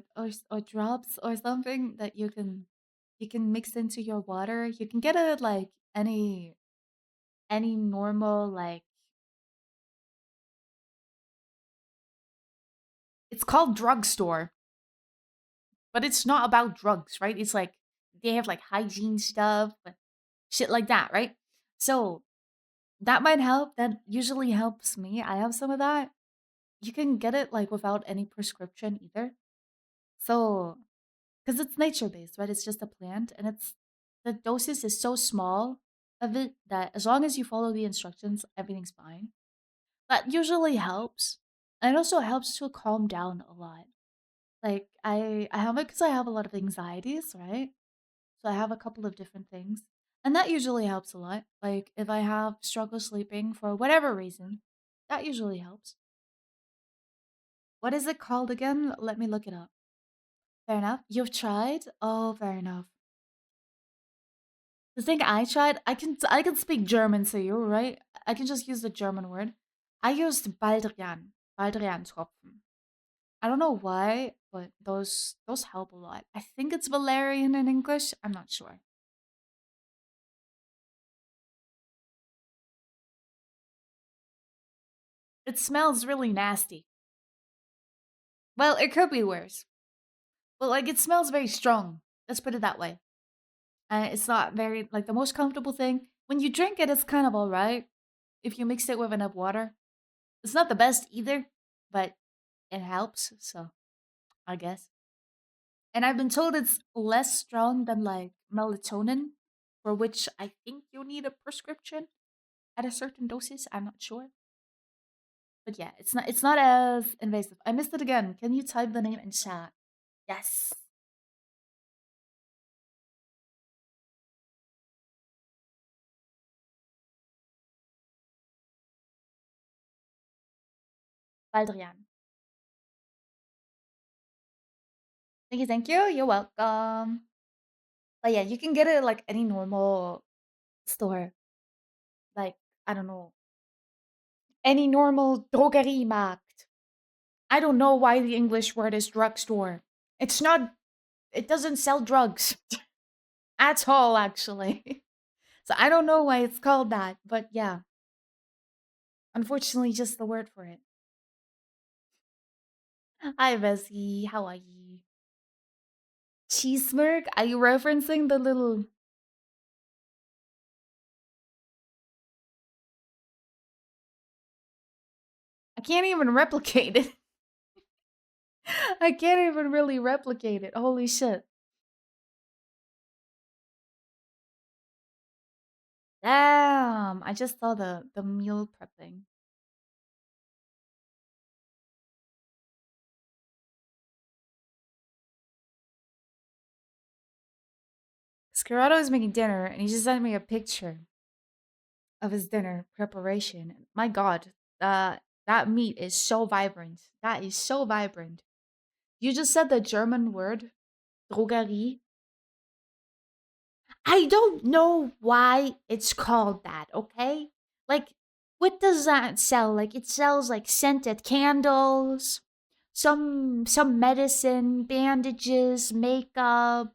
drops or something that you can mix into your water. You can get it like any normal like, it's called drugstore, but it's not about drugs, right? It's like they have like hygiene stuff, shit like that, right? So that might help. That usually helps me. I have some of that. You can get it like without any prescription either. So, because it's nature based, right? It's just a plant, and it's the doses is so small of it that as long as you follow the instructions, everything's fine. That usually helps. And it also helps to calm down a lot. Like I have it because I have a lot of anxieties, right? So I have a couple of different things. And that usually helps a lot. Like if I have struggle sleeping for whatever reason, that usually helps. What is it called again? Let me look it up. Fair enough. You've tried? Oh, fair enough. The thing I tried, I can speak German to you, right? I can just use the German word. I used Baldrian Tropfen. I don't know why, but those help a lot. I think it's Valerian in English. I'm not sure. It smells really nasty. Well, it could be worse, but like it smells very strong. Let's put it that way. And it's not very like the most comfortable thing. When you drink it, it's kind of all right if you mix it with enough water. It's not the best either, but it helps. So I guess. And I've been told it's less strong than like melatonin, for which I think you need a prescription at a certain doses. I'm not sure. But yeah, it's not as invasive. I missed it again. Can you type the name in chat? Yes. Baldrian. Thank you, thank you. You're welcome. But yeah, you can get it at like any normal store. Like, I don't know, any normal drogeriemarkt. I don't know why the English word is drugstore. It's not, it doesn't sell drugs at all, actually. So I don't know why it's called that, but yeah, unfortunately, just the word for it. Hi, Bessie. How are you? Cheese smirk? Are you referencing the little. I can't even replicate it. I can't even really replicate it. Holy shit. Damn. I just saw the meal prepping. Scarrato is making dinner and he just sent me a picture of his dinner preparation. My god, that meat is so vibrant. That is so vibrant. You just said the German word, Drogerie. I don't know why it's called that, okay? Like, what does that sell? Like, it sells like scented candles, some medicine, bandages, makeup,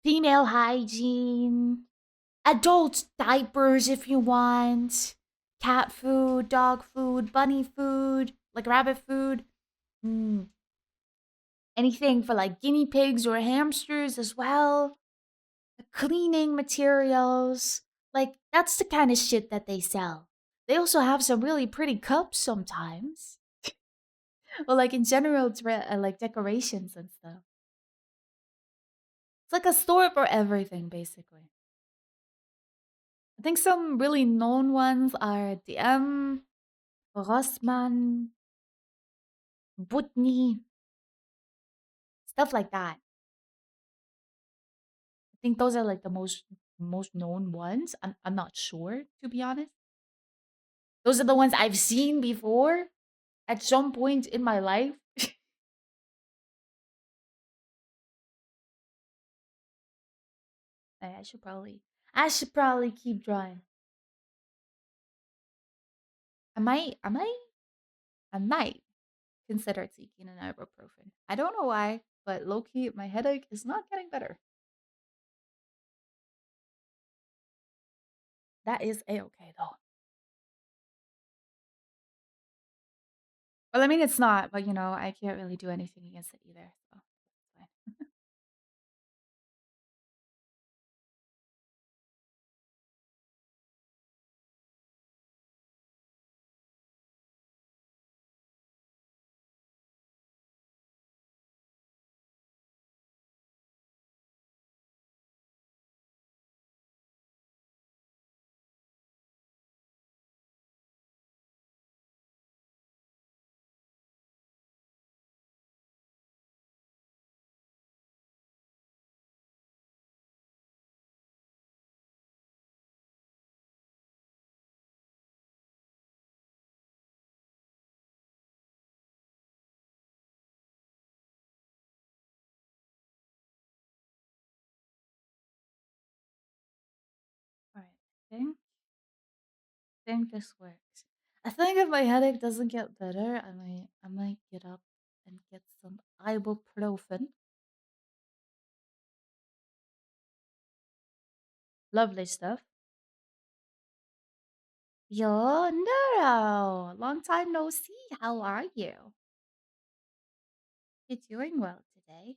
female hygiene, adult diapers if you want, cat food, dog food, bunny food, like rabbit food. Mm, anything for like guinea pigs or hamsters as well. Cleaning materials. Like, that's the kind of shit that they sell. They also have some really pretty cups sometimes. Well, like in general, like decorations and stuff. It's like a store for everything, basically. I think some really known ones are DM, Rossmann, Butni, stuff like that. I think those are like the most known ones. I'm not sure, to be honest. Those are the ones I've seen before at some point in my life. I should probably keep drawing. I might consider taking an ibuprofen. I don't know why, but low key, my headache is not getting better. That is a okay though. Well, I mean, it's not, but I can't really do anything against it either. So it's fine. think think this works. I think if my headache doesn't get better, I might get up and get some ibuprofen. Lovely stuff. Yo, Neuro! Long time no see. How are you? You're doing well today.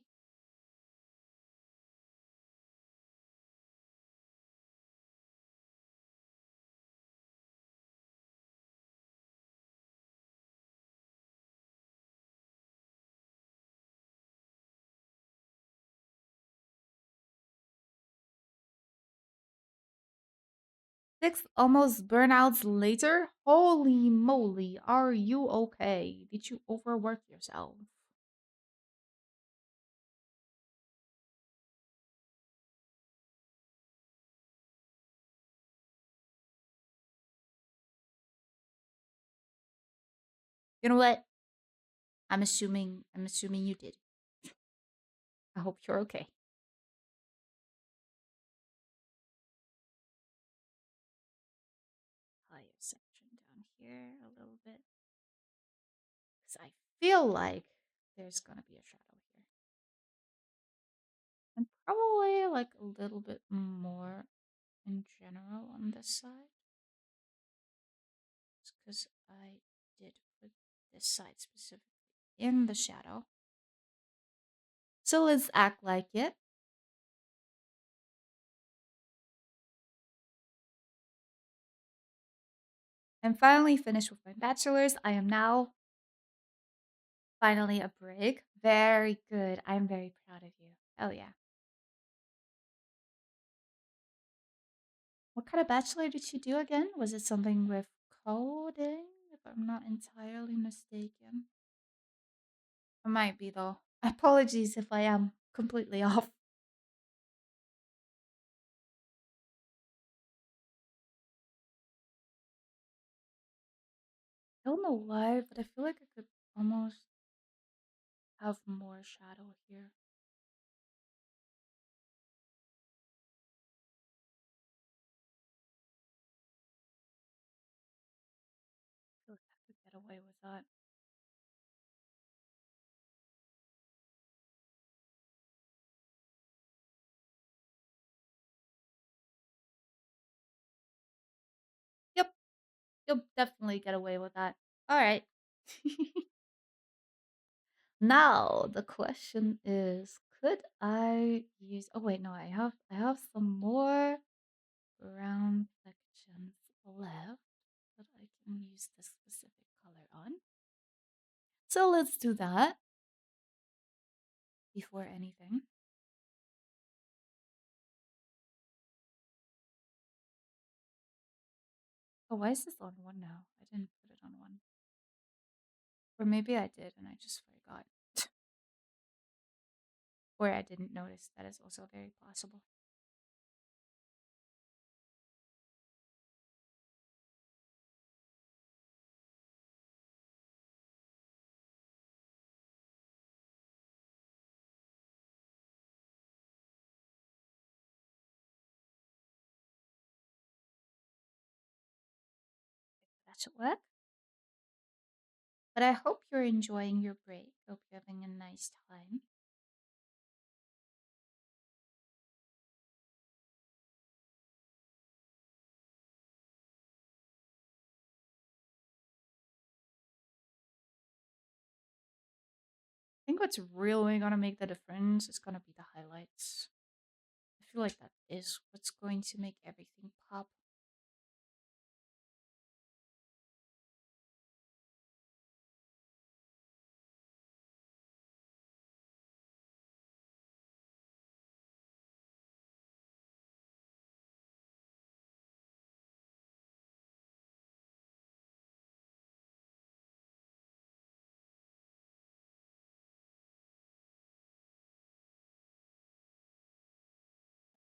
Six almost burnouts later? Holy moly, are you okay? Did you overwork yourself? You know what? I'm assuming you did. I hope you're okay. Higher section down here a little bit. Because I feel like there's gonna be a shadow here. And probably like a little bit more in general on this side. Because I did put this side specifically in the shadow. So let's act like it. I'm finally finished with my bachelor's. I am now finally a brig. Very good. I'm very proud of you. Oh yeah. What kind of bachelor did you do again? Was it something with coding, if I'm not entirely mistaken? It might be though. Apologies if I am completely off. I don't know why, but I feel like I could almost have more shadow here. I feel like I could get away with that. Yep, you'll definitely get away with that. All right. Now the question is, could I use? Oh wait, no, I have some more brown sections left that I can use this specific color on. So let's do that before anything. Oh, why is this on one now? I didn't put it on one. Or maybe I did and I just forgot. Or I didn't notice. That is also very possible. That should work. But I hope you're enjoying your break. Hope you're having a nice time. I think what's really gonna make the difference is gonna be the highlights. I feel like that is what's going to make everything pop.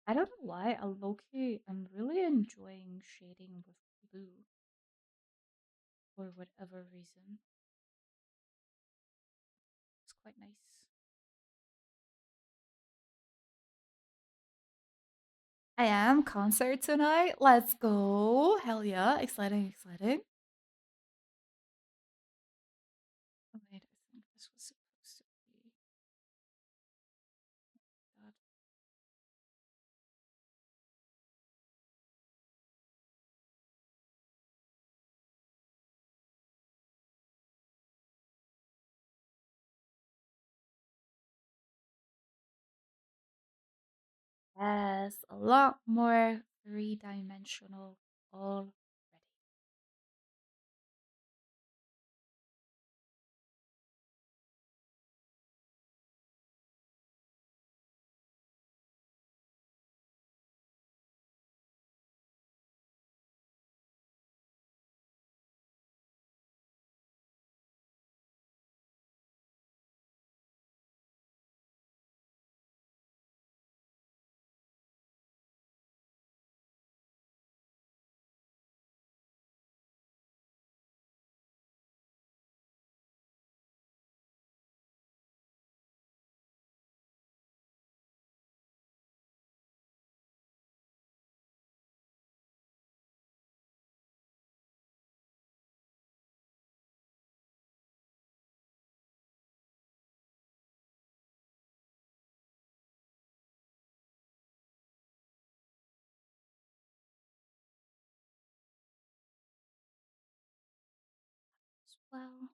I don't know why, I'm really enjoying shading with blue for whatever reason. It's quite nice. I am concert tonight. Let's go. Hell yeah. Exciting, exciting. Oh, wait, I think this was supposed to be. God. Yes, a lot more three-dimensional already. As well.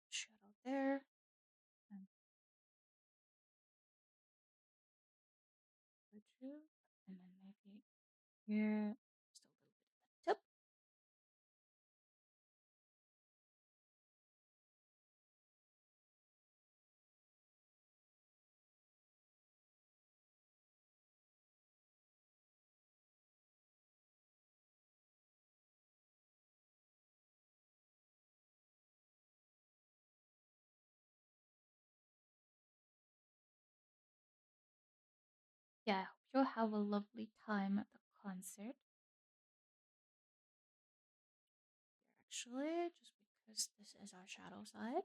Shadow there. And Virtue. And then maybe here. Just a little bit of a tip. Yeah, I hope you'll have a lovely time at the concert. Actually, just because this is our shadow side.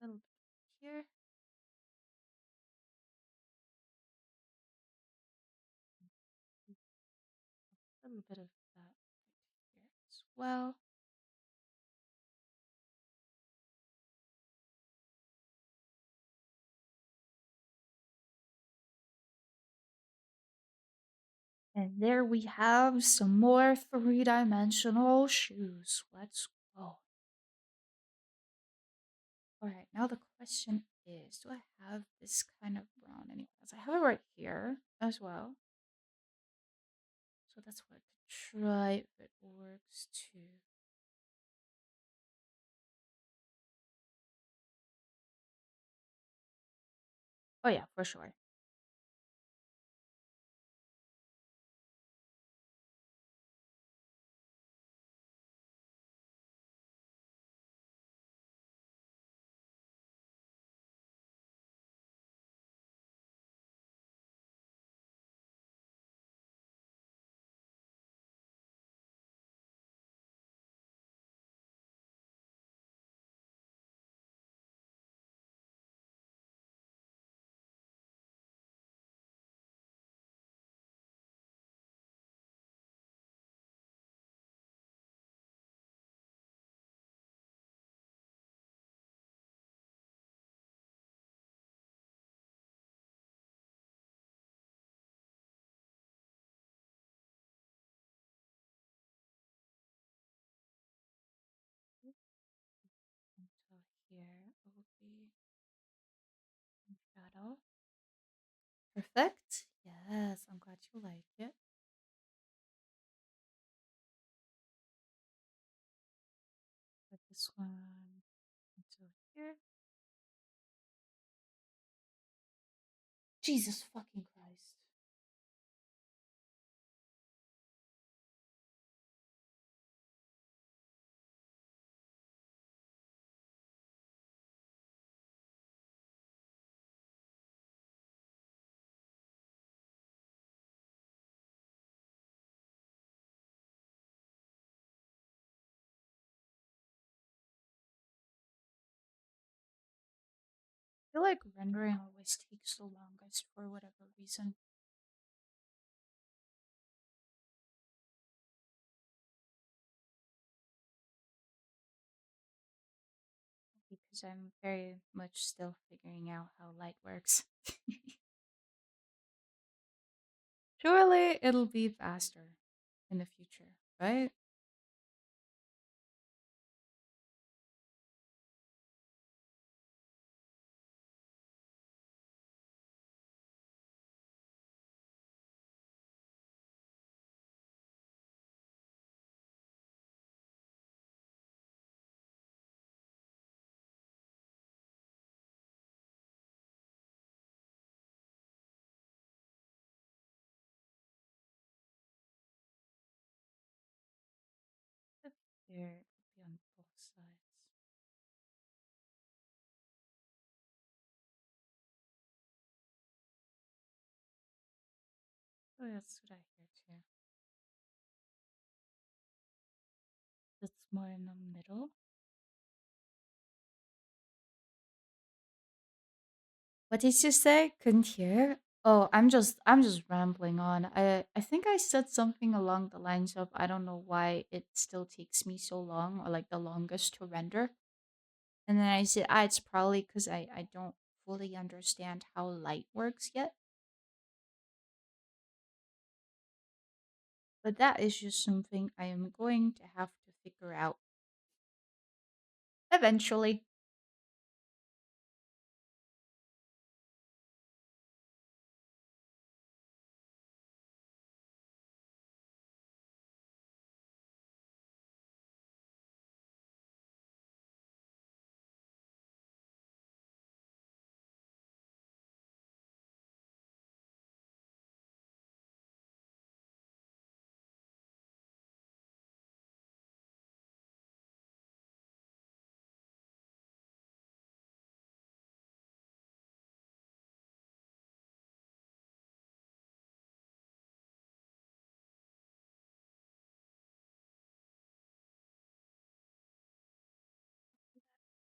A little bit here. A little bit of that right here as well. And there we have some more three-dimensional shoes. Let's go. Alright, now the question is, do I have this kind of brown anywhere else? I have it right here as well. So that's what I could try if it works too. Oh yeah, for sure. will be in shadow. Perfect. Yes, I'm glad you like it. Put this one until here. Jesus fucking Christ. I feel like rendering always takes the longest for whatever reason. Because I'm very much still figuring out how light works. Surely it'll be faster in the future, right? But here it could be on both sides. Oh, that's what I hear too. It's more in the middle. What did you say? Couldn't hear. Oh, I'm just rambling on. I think I said something along the lines of I don't know why it still takes me so long or like the longest to render. And then I said, it's probably because I don't fully understand how light works yet. But that is just something I am going to have to figure out eventually.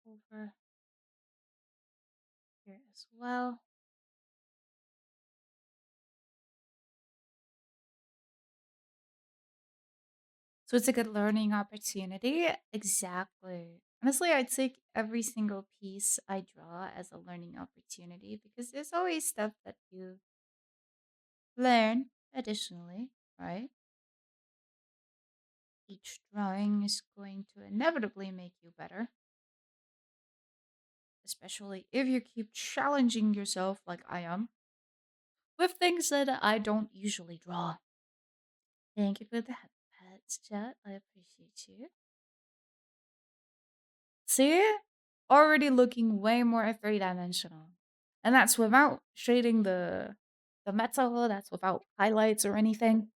Over here as well. So it's a good learning opportunity. Exactly. Honestly, I'd take every single piece I draw as a learning opportunity because there's always stuff that you learn additionally, right? Each drawing is going to inevitably make you better, especially if you keep challenging yourself like I am with things that I don't usually draw. Thank you for the pets, chat. I appreciate you. See? Already looking way more three-dimensional. And that's without shading the metal, that's without highlights or anything.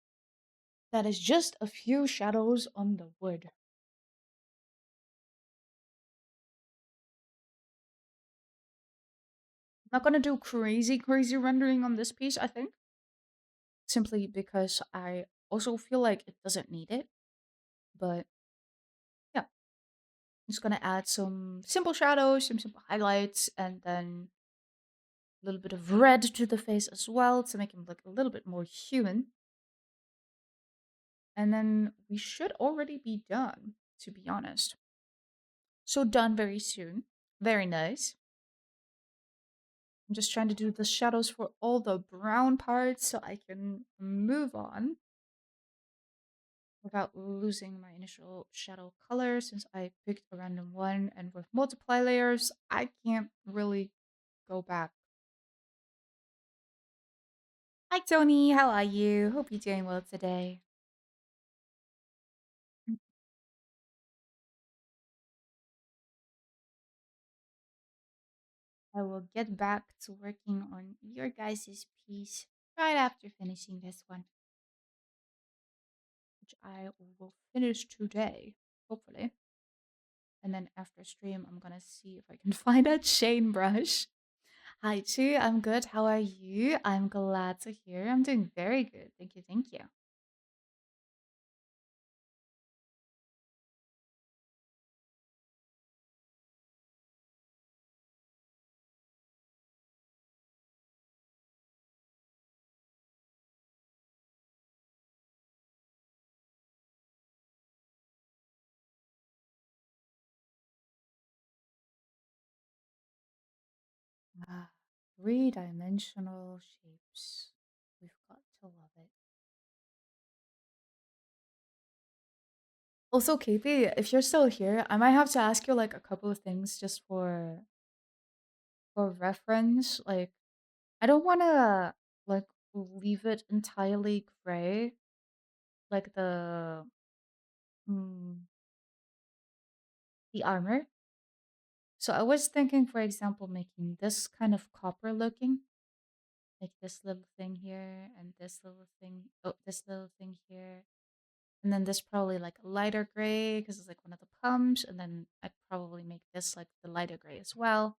That is just a few shadows on the wood. I'm not gonna do crazy rendering on this piece, I think. Simply because I also feel like it doesn't need it. But yeah, I'm just gonna add some simple shadows, some simple highlights, and then a little bit of red to the face as well to make him look a little bit more human. And then we should already be done, to be honest. So done very soon. Very nice. I'm just trying to do the shadows for all the brown parts so I can move on. without losing my initial shadow color since I picked a random one, and with multiply layers, I can't really go back. Hi Tony, how are you? Hope you're doing well today. I will get back to working on your guys' piece right after finishing this one, which I will finish today, hopefully. And then after stream, I'm gonna see if I can find that Shane brush. Hi, Chu. I'm good. How are you? I'm glad to hear. I'm doing very good. Thank you. Thank you. Ah, three-dimensional shapes. We've got to love it. Also, Katie, if you're still here, I might have to ask you like a couple of things just for reference. Like, I don't want to like leave it entirely gray, like mm, the armor. So I was thinking, for example, making this kind of copper looking, like this little thing here and this little thing, oh, this little thing here. And then this probably like a lighter gray because it's like one of the pumps. And then I'd probably make this like the lighter gray as well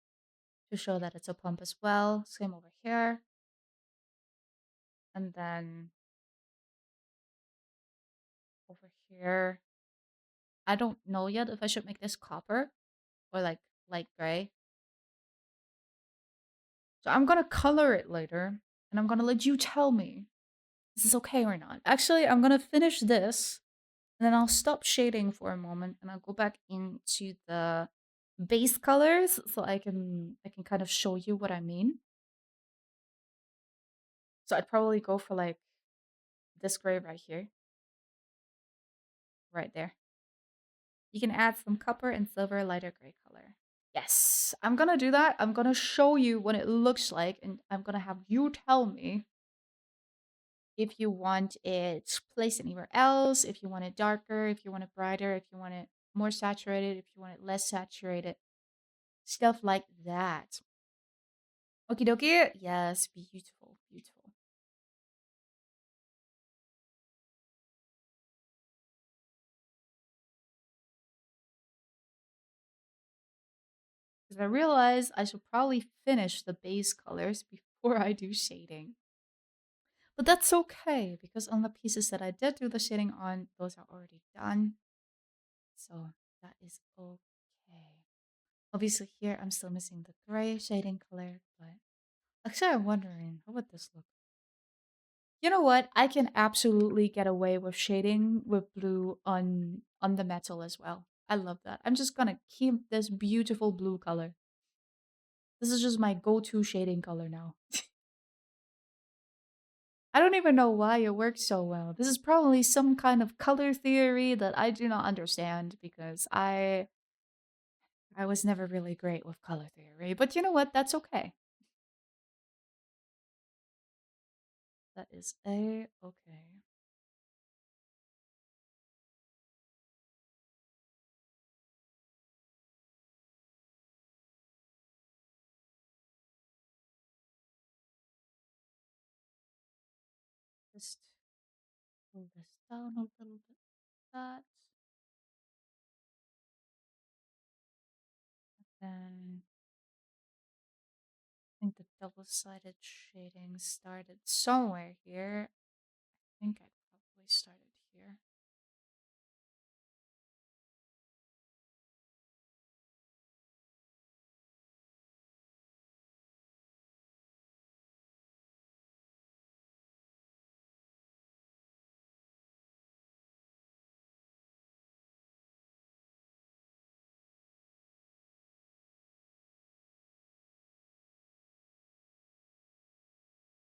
to show that it's a pump as well. Same over here. And then over here, I don't know yet if I should make this copper or like light gray. So I'm gonna color it later and I'm gonna let you tell me is this okay or not. Actually, I'm gonna finish this and then I'll stop shading for a moment and I'll go back into the base colors so I can kind of show you what I mean. So I'd probably go for like this gray right here, right there. You can add some copper and silver lighter gray color. Yes, I'm gonna do that. I'm gonna show you what it looks like and I'm gonna have you tell me if you want it placed anywhere else, if you want it darker, if you want it brighter, if you want it more saturated, if you want it less saturated, stuff like that. Okie dokie. Yes, beautiful, beautiful. Because I realized I should probably finish the base colors before I do shading. But that's okay, because on the pieces that I did do the shading on, those are already done. So that is okay. Obviously here I'm still missing the gray shading color, but actually I'm wondering, how would this look? You know what? I can absolutely get away with shading with blue on the metal as well. I love that. I'm just gonna keep this beautiful blue color. This is just my go-to shading color now. I don't even know why it works so well. This is probably some kind of color theory that I do not understand because I was never really great with color theory. But you know what? That's okay. That is a-okay. Just pull this down a little bit. That. Then I think the double-sided shading started somewhere here. I think I probably started here.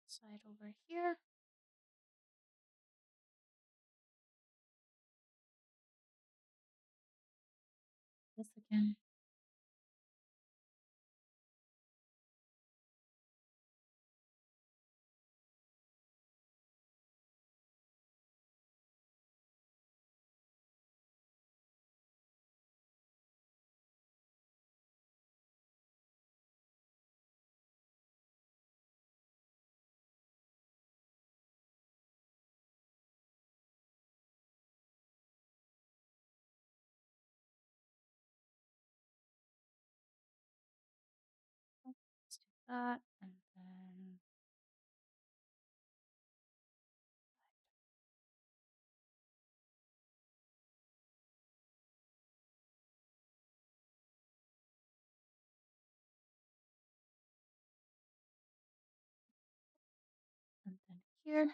Side over here. again. Let's do that, and then here.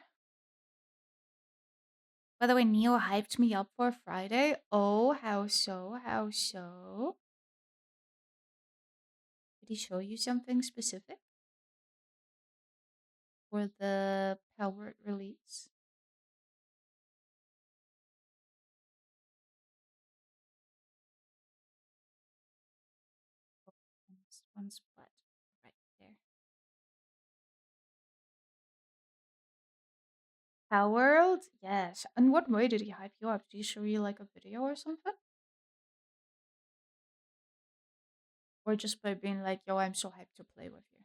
By the way, Neo hyped me up for Friday. Oh, how so? How so? Did he show you something specific for the powered release? One spot right there. Power World? Yes. And what way did he hype you up? Did he show you like a video or something? Or just by being like, yo, I'm so hyped to play with you?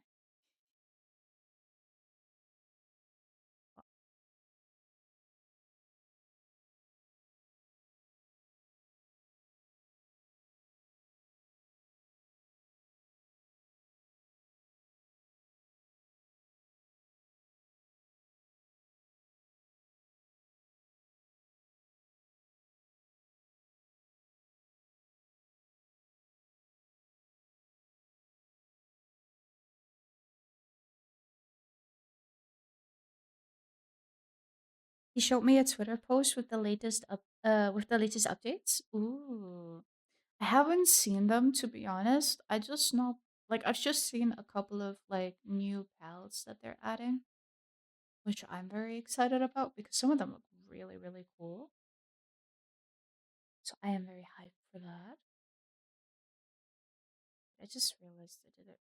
He showed me a Twitter post with the latest updates. Ooh. I haven't seen them to be honest. I just know like I've just seen a couple of like new pals that they're adding, which I'm very excited about because some of them look really, really cool. So I am very hyped for that. I just realized I did it.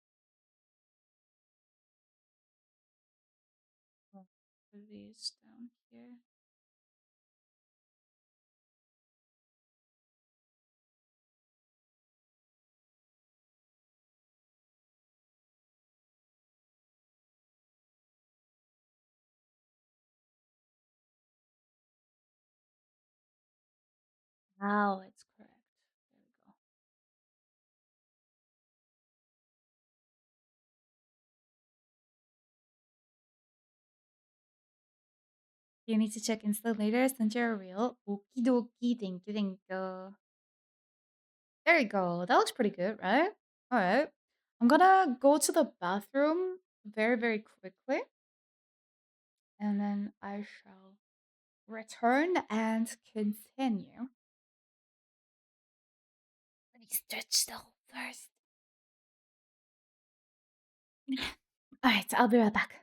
Oh, for these down here. Wow, it's correct. There we go. You need to check Insta later, send you a reel. Okie dokie, thank you, thank you. There you go. That looks pretty good, right? All right. I'm gonna go to the bathroom very, very quickly, and then I shall return and continue. Let me stretch the hole first. All right, I'll be right back.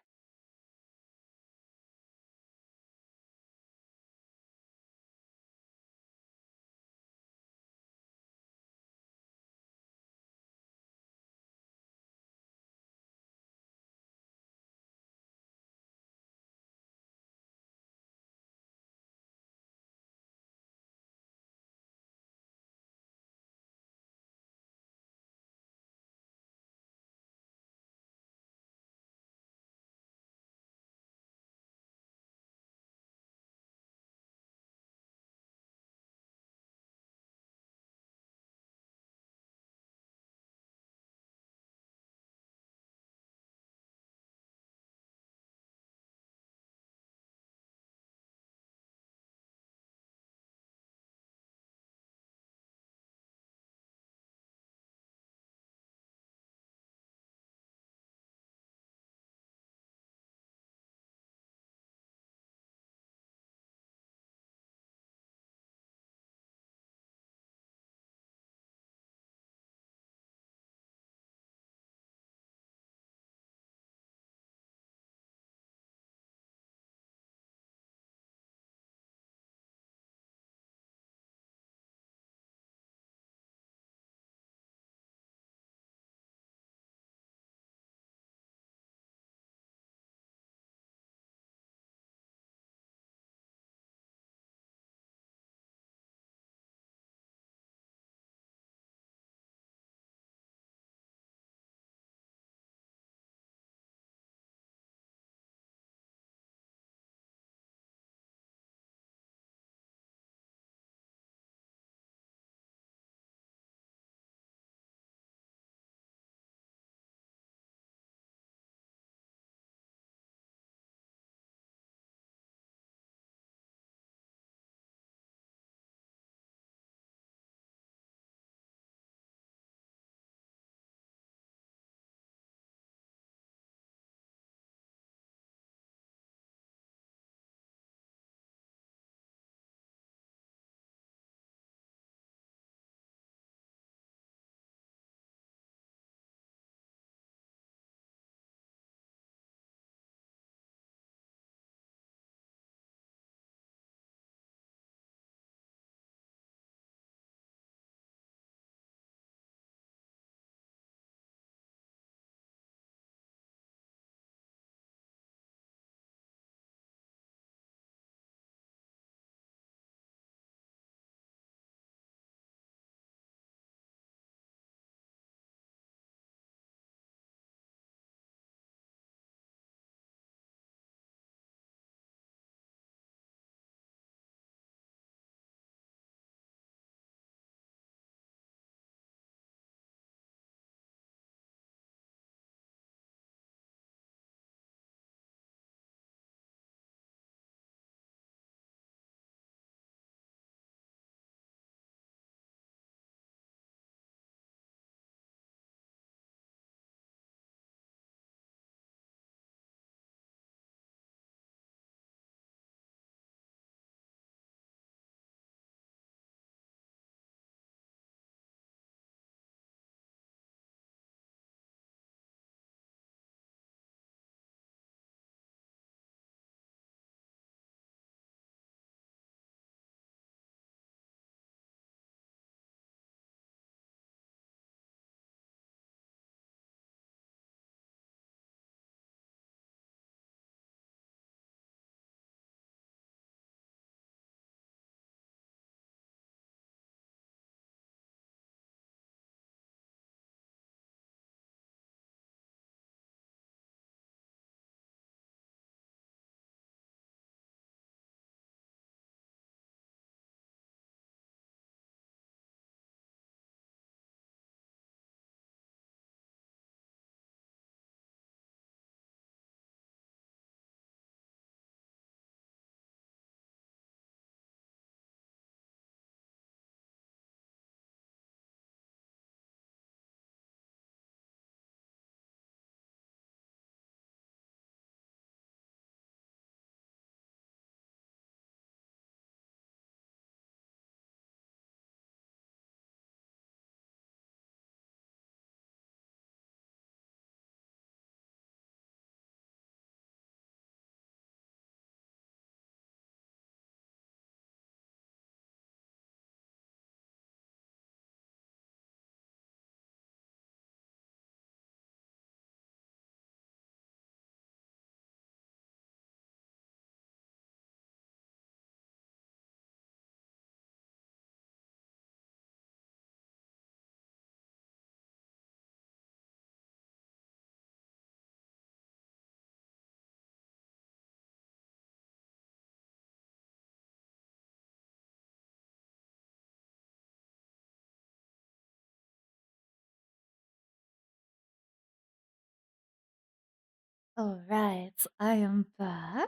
All right, I am back.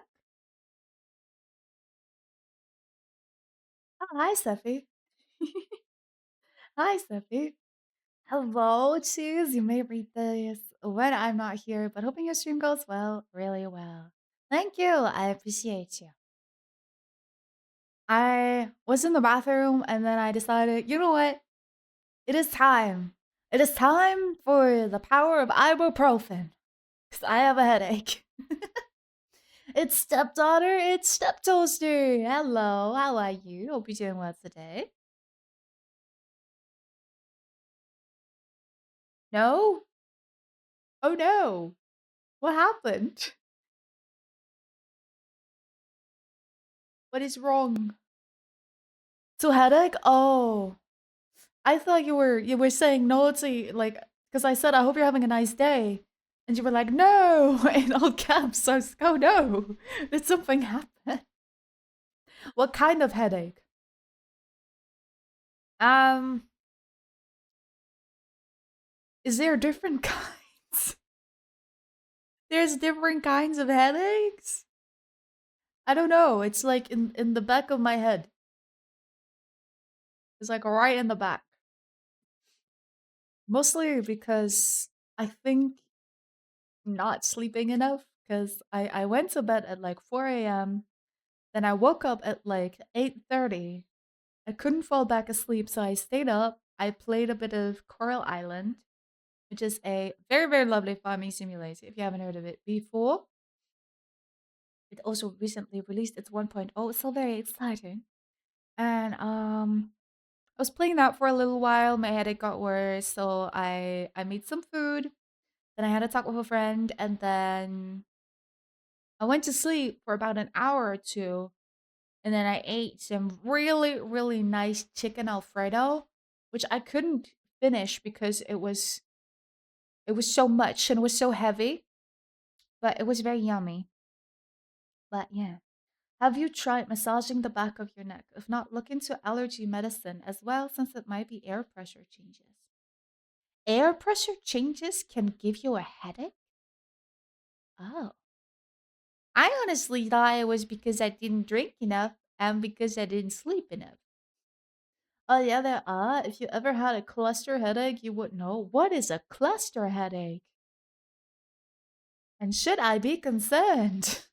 Oh, hi, Steffi. Hi, Steffi. Hello, Cheese. You may read this when I'm not here, but hoping your stream goes well, really well. Thank you. I appreciate you. I was in the bathroom and then I decided, you know what? It is time. It is time for the power of ibuprofen. Because I have a headache. It's stepdaughter, it's steptoaster. Hello, how are you? Hope you're doing well today. No? Oh no. What happened? What is wrong? To headache? Oh. I thought you were saying no to like because I said I hope you're having a nice day. And you were like, no, in all caps. So I was like, oh no, did something happen? What kind of headache? Um, is there different kinds? There's different kinds of headaches? I don't know. It's like in the back of my head. It's like right in the back. Mostly because I think not sleeping enough because I went to bed at like 4 a.m. Then I woke up at like 8:30. I couldn't fall back asleep, so I stayed up. I played a bit of Coral Island, which is a very, very lovely farming simulator if you haven't heard of it before. It also recently released its 1.0. It's still very exciting. And I was playing that for a little while. My headache got worse, so I made some food. Then I had a talk with a friend, and then I went to sleep for about an hour or two. And then I ate some really, really nice chicken Alfredo, which I couldn't finish because it was so much and it was so heavy, but it was very yummy. But yeah. Have you tried massaging the back of your neck? If not, look into allergy medicine as well, since it might be air pressure changes. Air pressure changes can give you a headache? Oh. I honestly thought it was because I didn't drink enough and because I didn't sleep enough. Oh, yeah, there are. If you ever had a cluster headache, you would know. What is a cluster headache? And should I be concerned?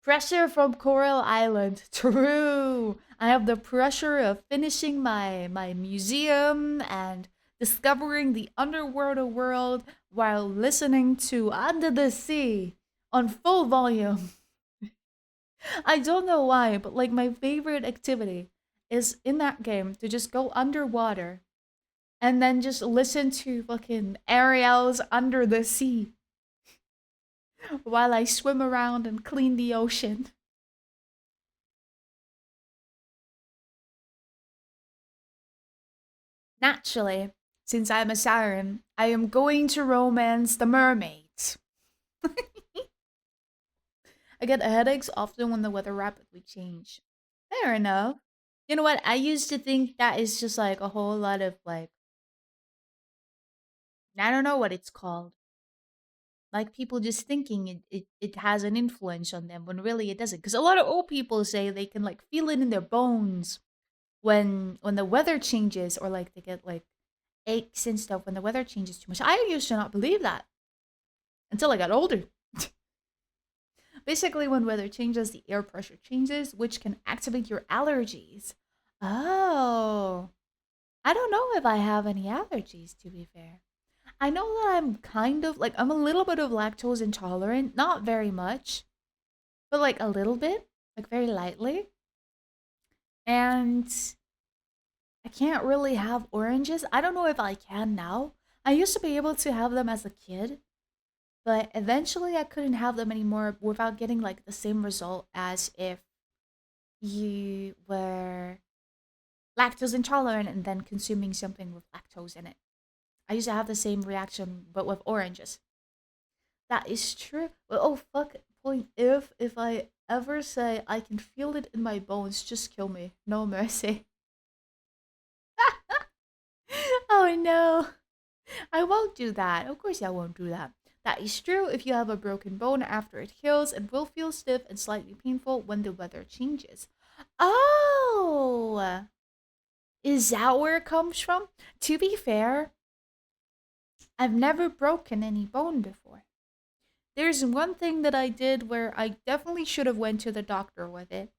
Pressure from Coral Island. True. I have the pressure of finishing my museum and discovering the underworld world while listening to Under the Sea on full volume. I don't know why, but like my favorite activity is in that game to just go underwater and then just listen to fucking Ariel's Under the Sea while I swim around and clean the ocean. Naturally, since I'm a siren, I am going to romance the mermaids. I get headaches often when the weather rapidly change. Fair enough. You know what? I used to think that is just like a whole lot of like I don't know what it's called. Like people just thinking it has an influence on them when really it doesn't. Because a lot of old people say they can like feel it in their bones when the weather changes or like they get like aches and stuff when the weather changes too much. I used to not believe that until I got older. Basically, when weather changes, the air pressure changes, which can activate your allergies. Oh, I don't know if I have any allergies, to be fair. I know that I'm kind of like, I'm a little bit of lactose intolerant, not very much, but like a little bit, like very lightly. And I can't really have oranges. I don't know if I can now. I used to be able to have them as a kid, but eventually I couldn't have them anymore without getting like the same result as if you were lactose intolerant and then consuming something with lactose in it. I used to have the same reaction but with oranges. That is true. Well, oh fuck point if I ever say I can feel it in my bones, just kill me. No mercy. Oh no. I won't do that. Of course I won't do that. That is true. If you have a broken bone after it heals, it will feel stiff and slightly painful when the weather changes. Oh, is that where it comes from? To be fair, I've never broken any bone before. There's one thing that I did where I definitely should have went to the doctor with it,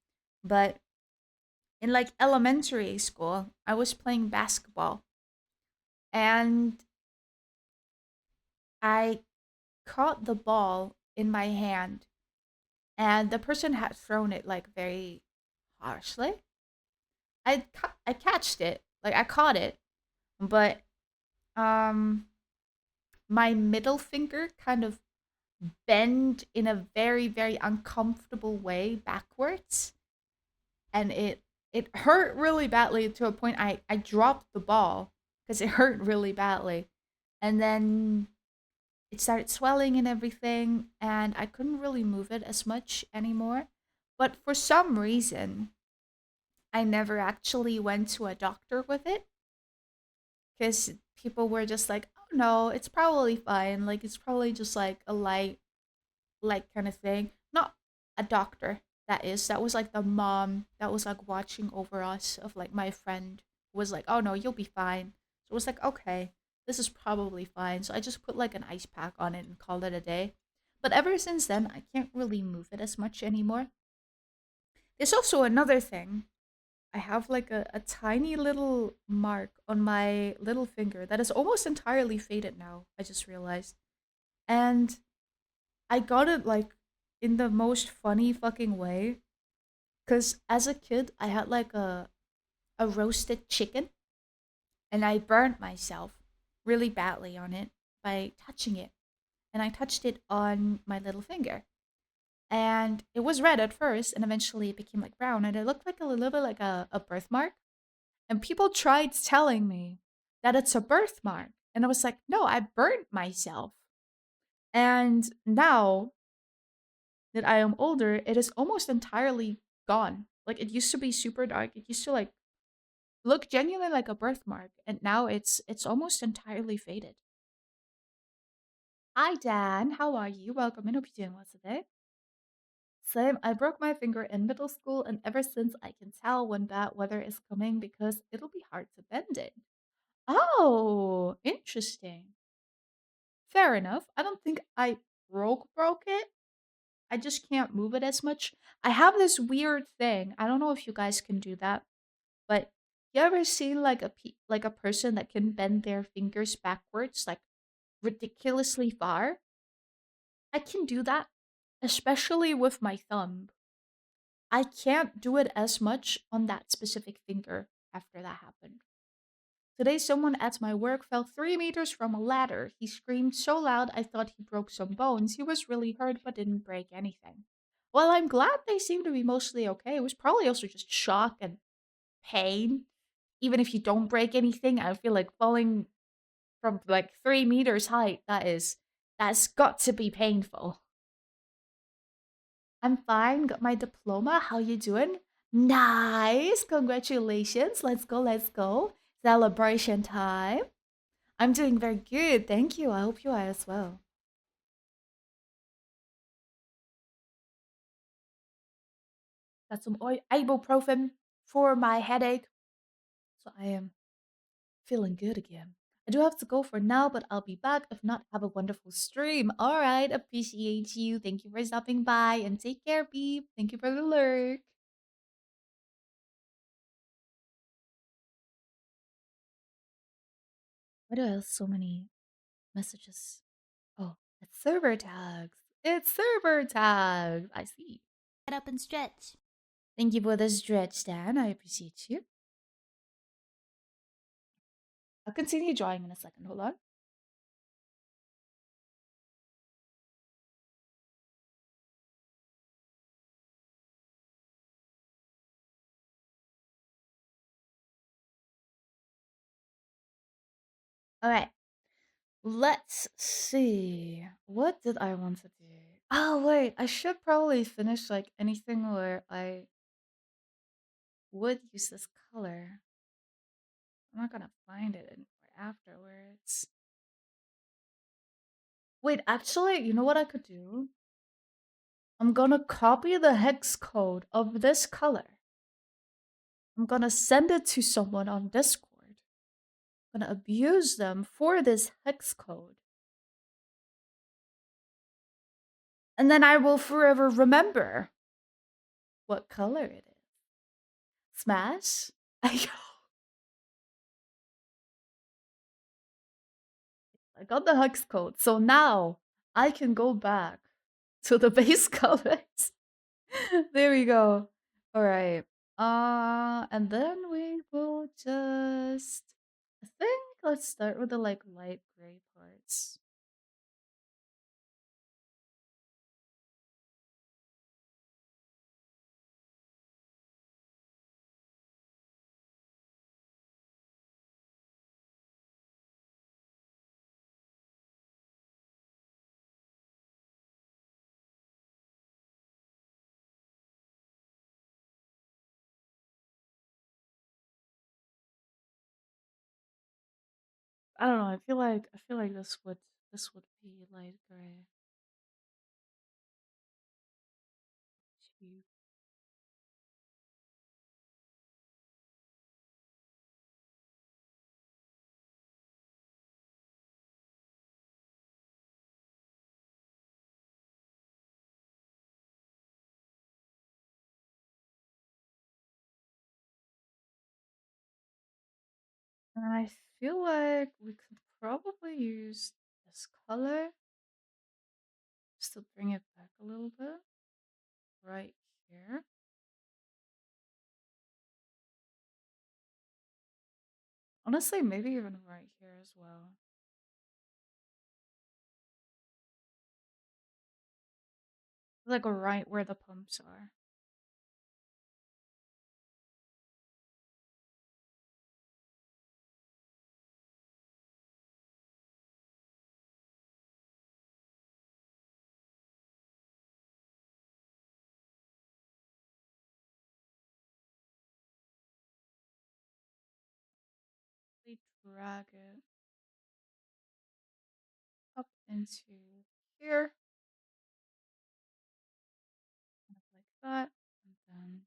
but in like elementary school, I was playing basketball and I caught the ball in my hand and the person had thrown it like very harshly. I catched it, like I caught it, but um my middle finger kind of bent in a very uncomfortable way backwards and it hurt really badly to a point I dropped the ball because it hurt really badly. And then it started swelling and everything, and I couldn't really move it as much anymore. But for some reason, I never actually went to a doctor with it because people were just like, oh no, it's probably fine. Like, it's probably just like a light kind of thing. Not a doctor, that is. That was like the mom that was like watching over us, of like my friend was like, oh no, you'll be fine. So it was like, okay, this is probably fine. So I just put like an ice pack on it and called it a day. But ever since then, I can't really move it as much anymore. There's also another thing. I have like a tiny little mark on my little finger that is almost entirely faded now. I just realized. And I got it like in the most funny fucking way. Cause as a kid, I had like a roasted chicken, and I burned myself really badly on it by touching it, and I touched it on my little finger, and it was red at first, and eventually it became like brown, and it looked like a little bit like a birthmark. And people tried telling me that it's a birthmark, and I was like, no, I burnt myself. And now that I am older, it is almost entirely gone. Like it used to be super dark. It used to like look genuinely like a birthmark, and now it's almost entirely faded. Hi Dan, how are you? Welcome in. Hope you're doing well today. Same. I broke my finger in middle school, and ever since I can tell when bad weather is coming because it'll be hard to bend it. Oh, interesting. Fair enough. I don't think I broke it. I just can't move it as much. I have this weird thing. I don't know if you guys can do that, but you ever seen like like a person that can bend their fingers backwards like ridiculously far? I can do that, especially with my thumb. I can't do it as much on that specific finger after that happened. Today, someone at my work fell 3 meters from a ladder. He screamed so loud I thought he broke some bones. He was really hurt but didn't break anything. Well, I'm glad they seem to be mostly okay. It was probably also just shock and pain. Even if you don't break anything, I feel like falling from like 3 meters height, that's got to be painful. I'm fine, got my diploma. How you doing? Nice. Congratulations. Let's go, let's go. Celebration time. I'm doing very good. Thank you. I hope you are as well. Got some ibuprofen for my headache. So I am feeling good again. I do have to go for now, but I'll be back. If not, have a wonderful stream. All right. Appreciate you. Thank you for stopping by and take care, Beep. Thank you for the lurk. Why do I have so many messages? Oh, it's server tags. It's server tags. I see. Get up and stretch. Thank you for the stretch, Dan. I appreciate you. I'll continue drawing in a second. Hold on. All right. Let's see. What did I want to do? Oh, wait. I should probably finish like anything where I would use this color. I'm not gonna find it anywhere afterwards. Wait, actually, you know what I could do? I'm gonna copy the hex code of this color. I'm gonna send it to someone on Discord. I'm gonna abuse them for this hex code. And then I will forever remember what color it is. Smash? I got the hex code. So now I can go back to the base colors. There we go. All right. And then we will just I think let's start with the like light gray parts. I don't know. I feel like this would be light gray. Cheap. And I feel like we could probably use this color just to bring it back a little bit right here. Honestly, maybe even right here as well. Like right where the pumps are. We drag it up into here, kind of like that, and then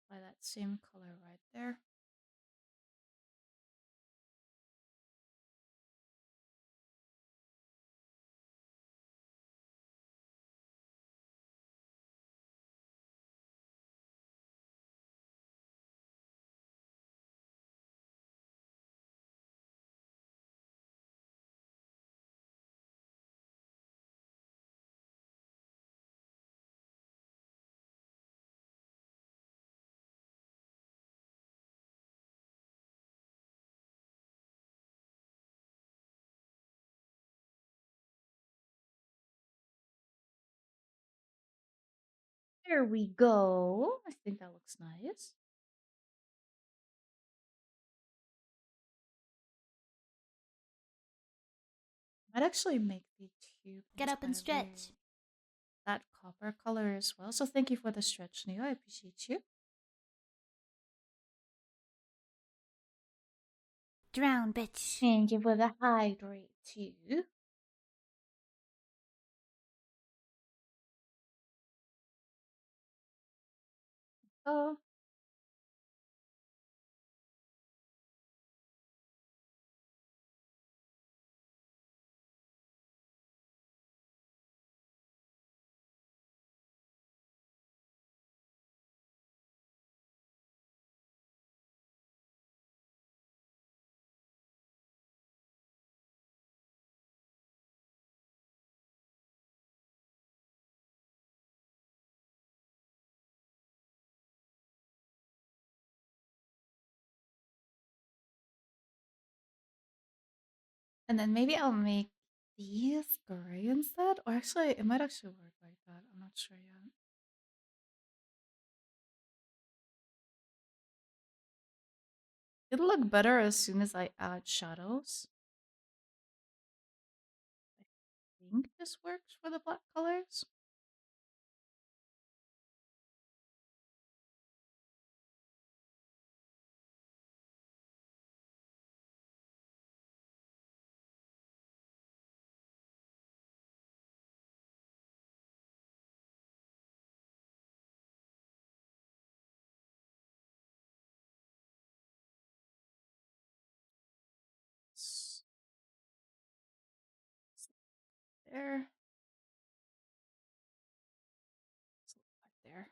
apply that same color right there. There we go. I think that looks nice. Might actually make the tube Get up and stretch. that copper color as well. So thank you for the stretch, Neo. I appreciate you. Drown, bitch. Thank you for the hydrate too. Oh, and then maybe I'll make these gray instead. Or actually, it might actually work like that. I'm not sure yet. It'll look better as soon as I add shadows. I think this works for the black colors. there. It's right there.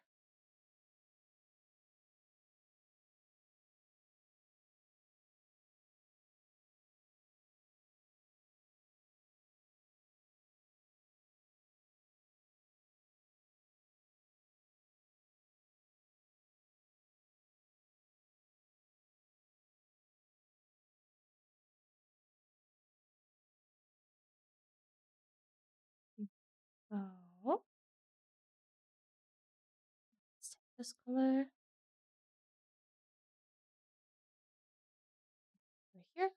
So let's take this color right here.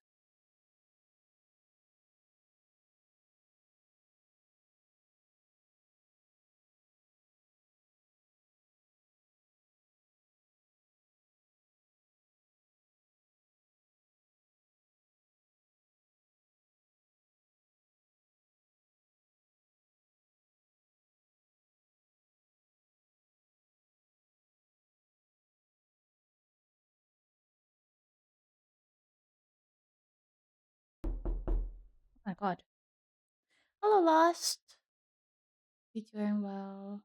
Oh my god. Hello, Lost. You doing well?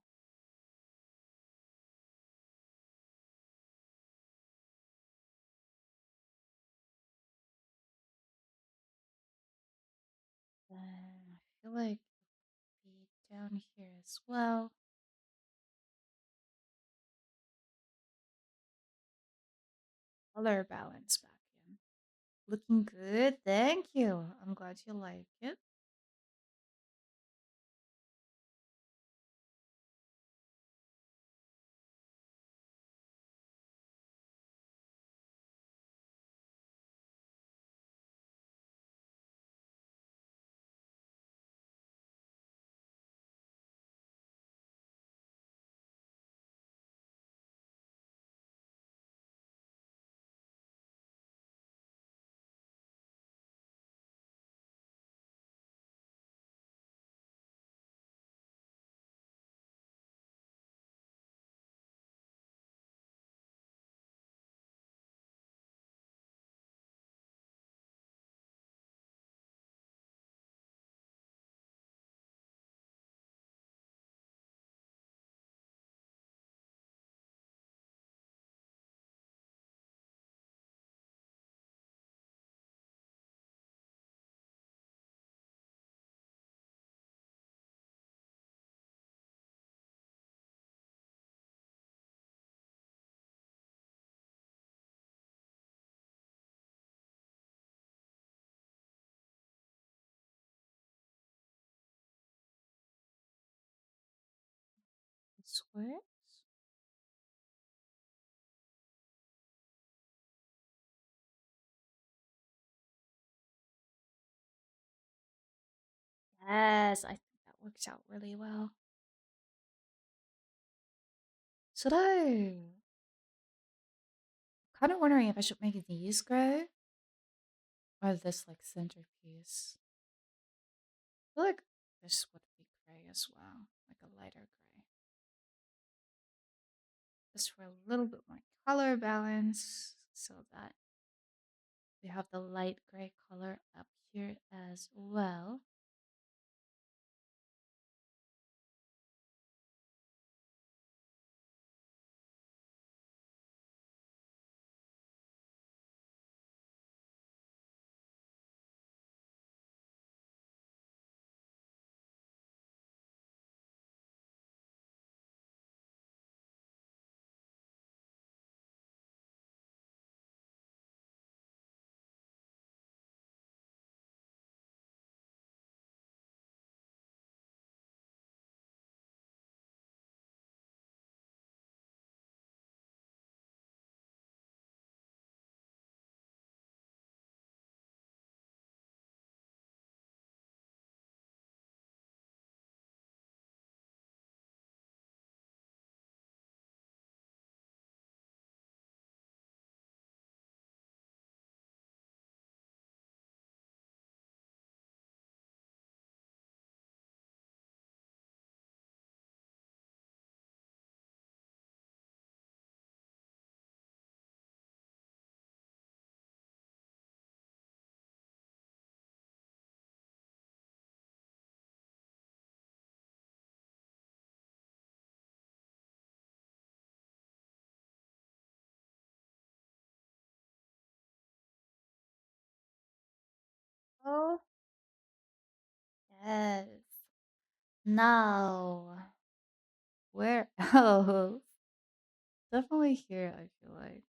Then I feel like be down here as well. Color balance back in. Looking good. Thank you. I'm glad you like it. This works. Yes, I think that works out really well. Should I? Kind of wondering if I should make these gray or this like centerpiece. I feel like this would be gray as well, like a lighter gray. Just for a little bit more color balance so that we have the light gray color up here as well. Yes. Now, where else? Definitely here, I feel like.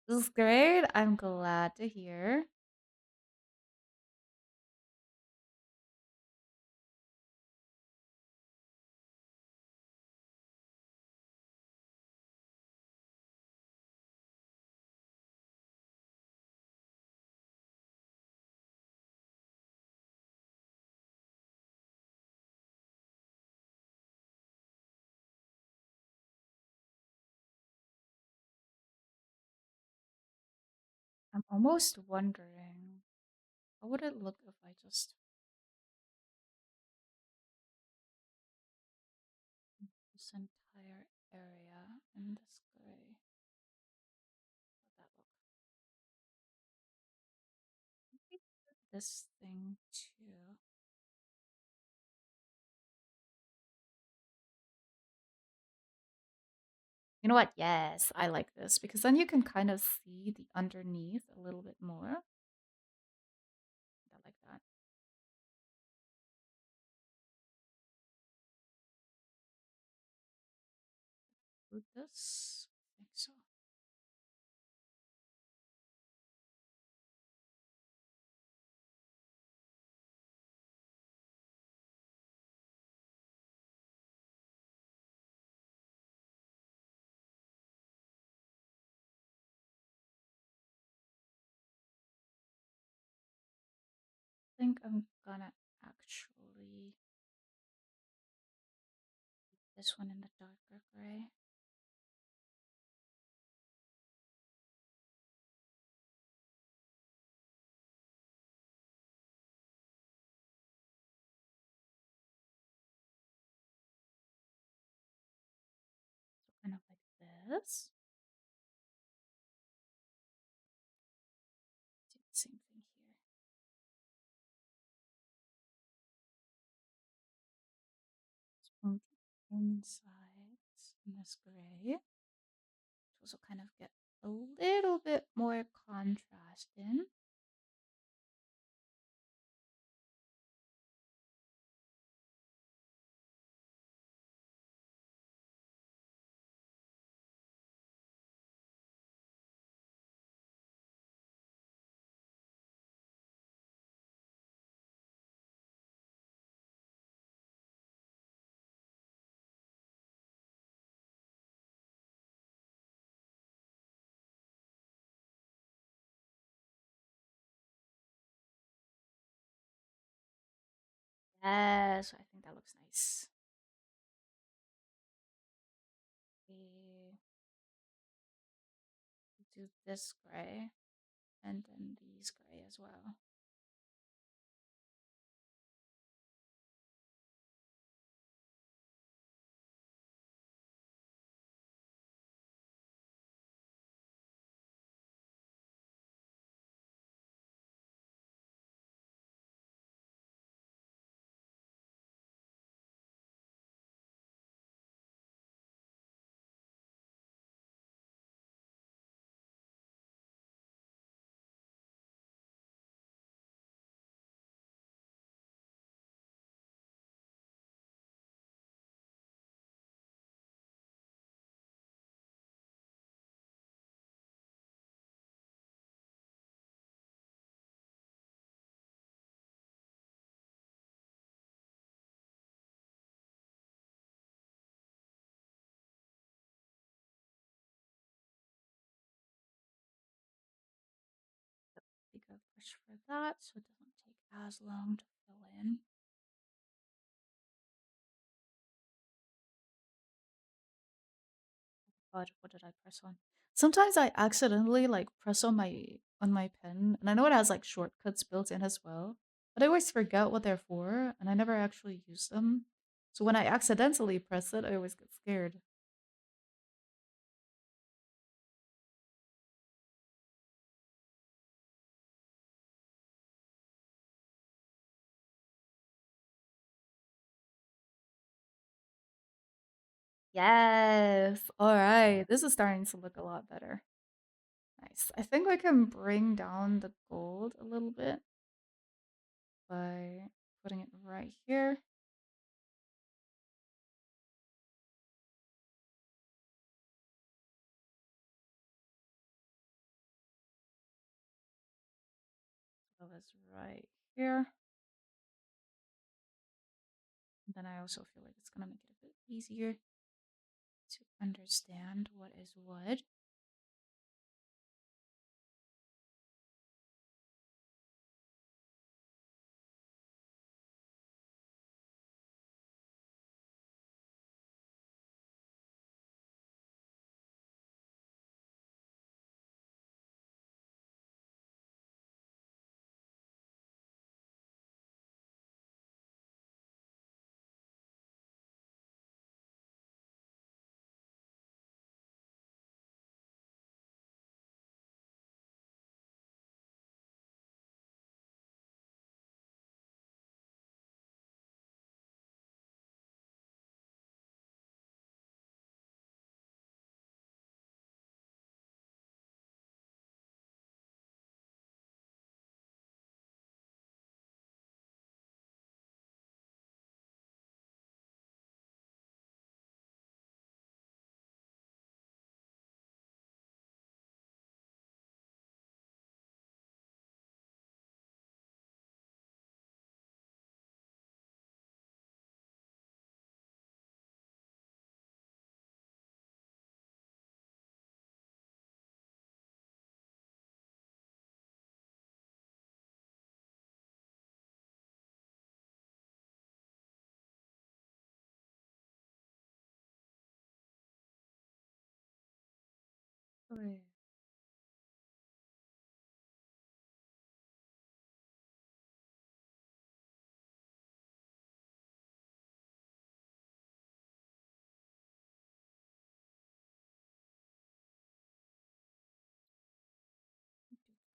This is great. I'm glad to hear. I'm almost wondering, how would it look if I just this entire area in this gray? How'd that look? Maybe this thing too. You know what? Yes, I like this because then you can kind of see the underneath a little bit more. I like that. With this, I think so. I think I'm gonna actually put this one in the darker gray. So kind of like this. Do the same thing here. Smooth the sides in this gray. To also kind of get a little bit more contrast in. Yes, I think that looks nice. We do this gray and then these gray as well. Take a brush for that so it doesn't take as long to fill in. God, what did I press on? Sometimes I accidentally like press on my pen, and I know it has like shortcuts built in as well, but I always forget what they're for, and I never actually use them. So when I accidentally press it, I always get scared. Yes. All right. This is starting to look a lot better. Nice. I think we can bring down the gold a little bit by putting it right here. So that's right here. And then I also feel like it's gonna make it a bit easier to understand what is what. Okay. Do that.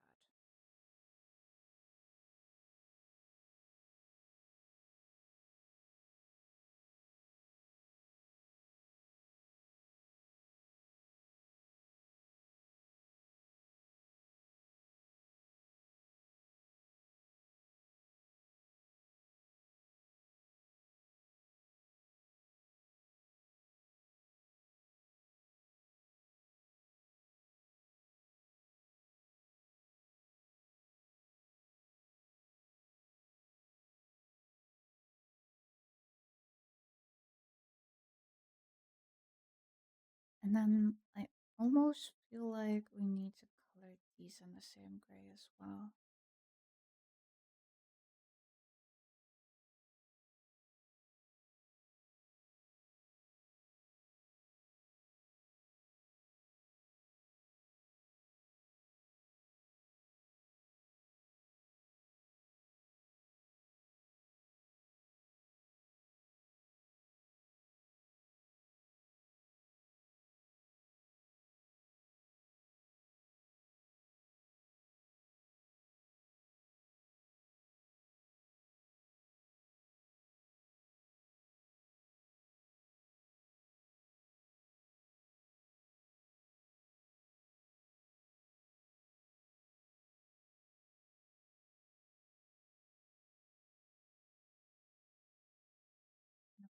And then I almost feel like we need to color these in the same gray as well.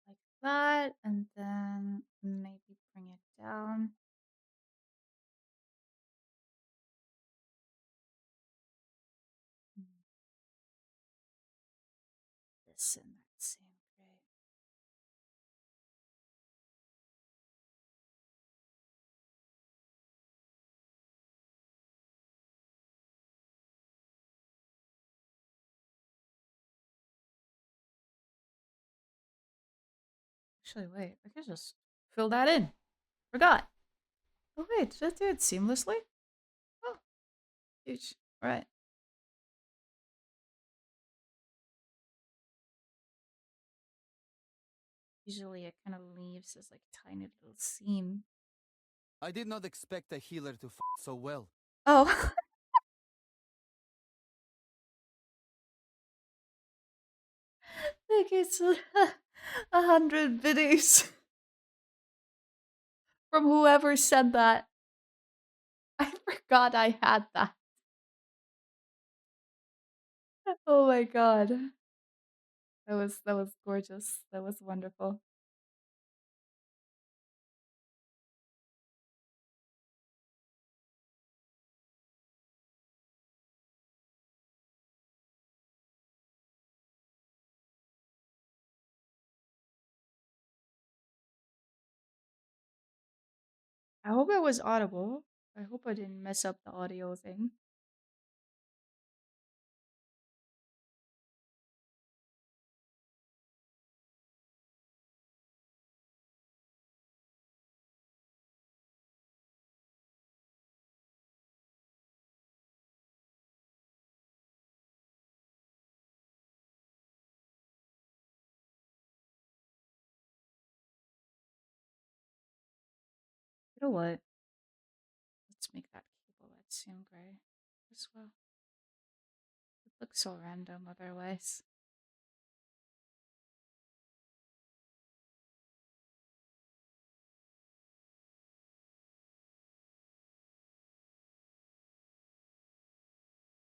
Like that, and then maybe bring it down. Mm, this in that same gray. Actually, wait, I could just fill that in. Forgot. Oh wait, did I do it seamlessly? Oh, huge. Right. Usually it kind of leaves this like tiny little seam. I did not expect a healer to so well. Oh. Like it's 100 biddies from whoever said that. I forgot I had that. Oh my god. That was gorgeous. That was wonderful. I hope it was audible. I hope I didn't mess up the audio thing. You know what? Let's make that cable Elysium gray as well. It looks so random otherwise.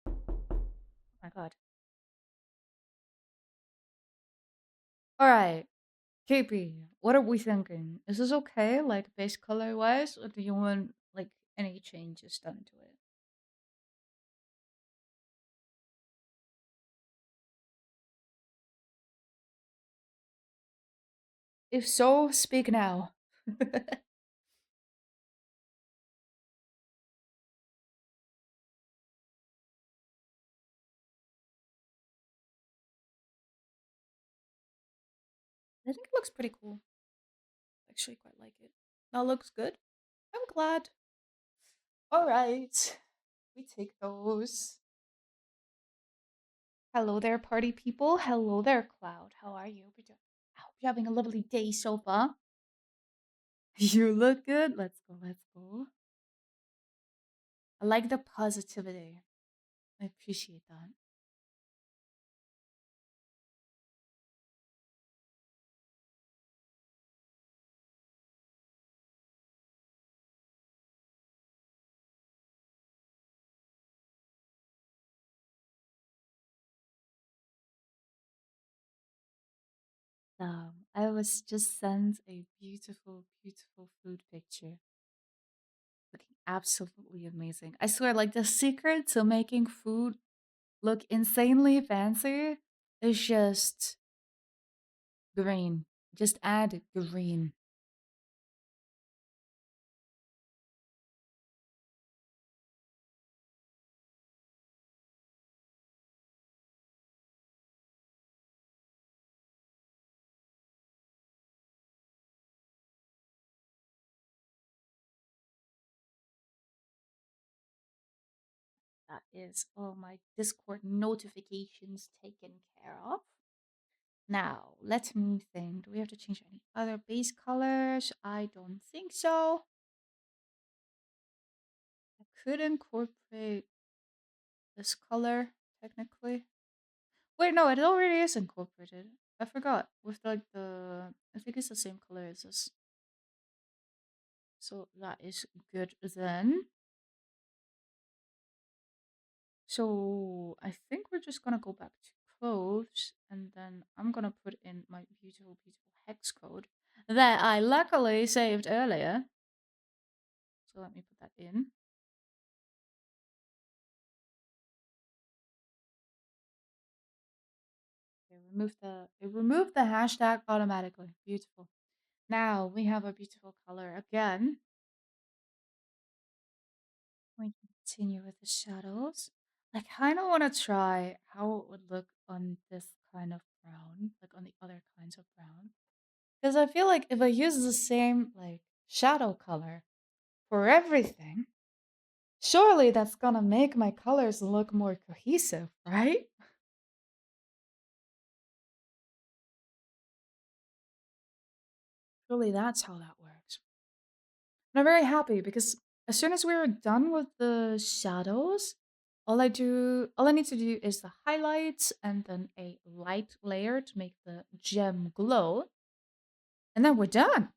Oh my god. Alright. KP, what are we thinking? Is this okay, like base color wise, or do you want like any changes done to it? If so, speak now. I think it looks pretty cool. I actually quite like it. That looks good. I'm glad. Alright. We take those. Hello there, party people. Hello there, Cloud. How are you? I hope you're having a lovely day so far. You look good. Let's go, let's go. I like the positivity. I appreciate that. I was just sent a beautiful, beautiful food picture. Looking absolutely amazing. I swear, like the secret to making food look insanely fancy is just green. Just add green. That is all my Discord notifications taken care of. Now, let me think. Do we have to change any other base colors? I don't think so. I could incorporate this color, technically. Wait, no, it already is incorporated. I forgot. With like the... I think it's the same color as this. So that is good then. So I think we're just gonna go back to clothes, and then I'm gonna put in my beautiful, beautiful hex code that I luckily saved earlier. So let me put that in. Okay, it removed the hashtag automatically. Beautiful. Now we have a beautiful color again. We continue with the shadows. I kind of want to try how it would look on this kind of brown, like on the other kinds of brown. Because I feel like if I use the same like shadow color for everything, surely that's gonna make my colors look more cohesive, right? Surely that's how that works. And I'm very happy because as soon as we're done with the shadows, all I need to do is the highlights and then a light layer to make the gem glow. And then we're done.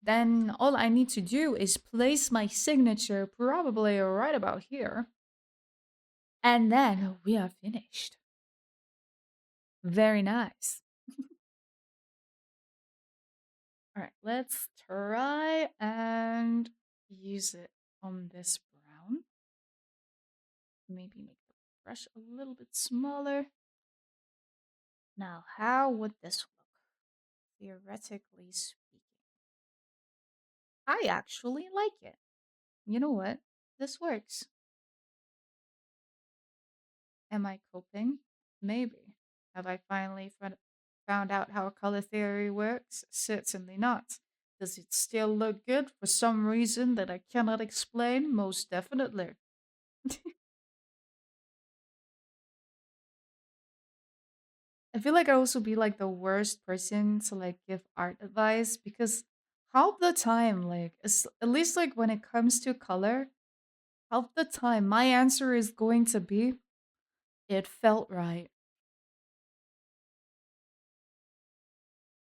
Then all I need to do is place my signature probably right about here. And then we are finished. Very nice. All right, let's try and use it on this brown. Maybe make the brush a little bit smaller. Now, how would this look, theoretically speaking? I actually like it. You know what? This works. Am I coping? Maybe. Have I finally found out how color theory works? Certainly not. Does it still look good for some reason that I cannot explain? Most definitely. I feel like I also be like the worst person to like give art advice because half the time, like at least like when it comes to color, half the time my answer is going to be it felt right.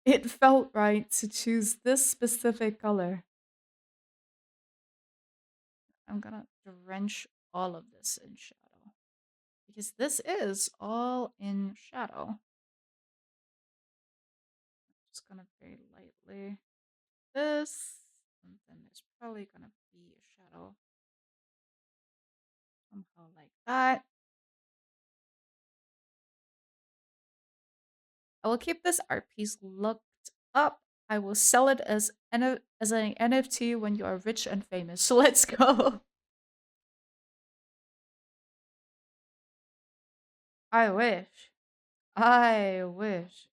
It felt right to choose this specific color. I'm gonna drench all of this in shadow because this is all in shadow. Just gonna very lightly this, and then there's probably gonna be a shadow somehow like that. I will keep this art piece looked up. I will sell it as an NFT when you are rich and famous. So let's go. I wish. I wish.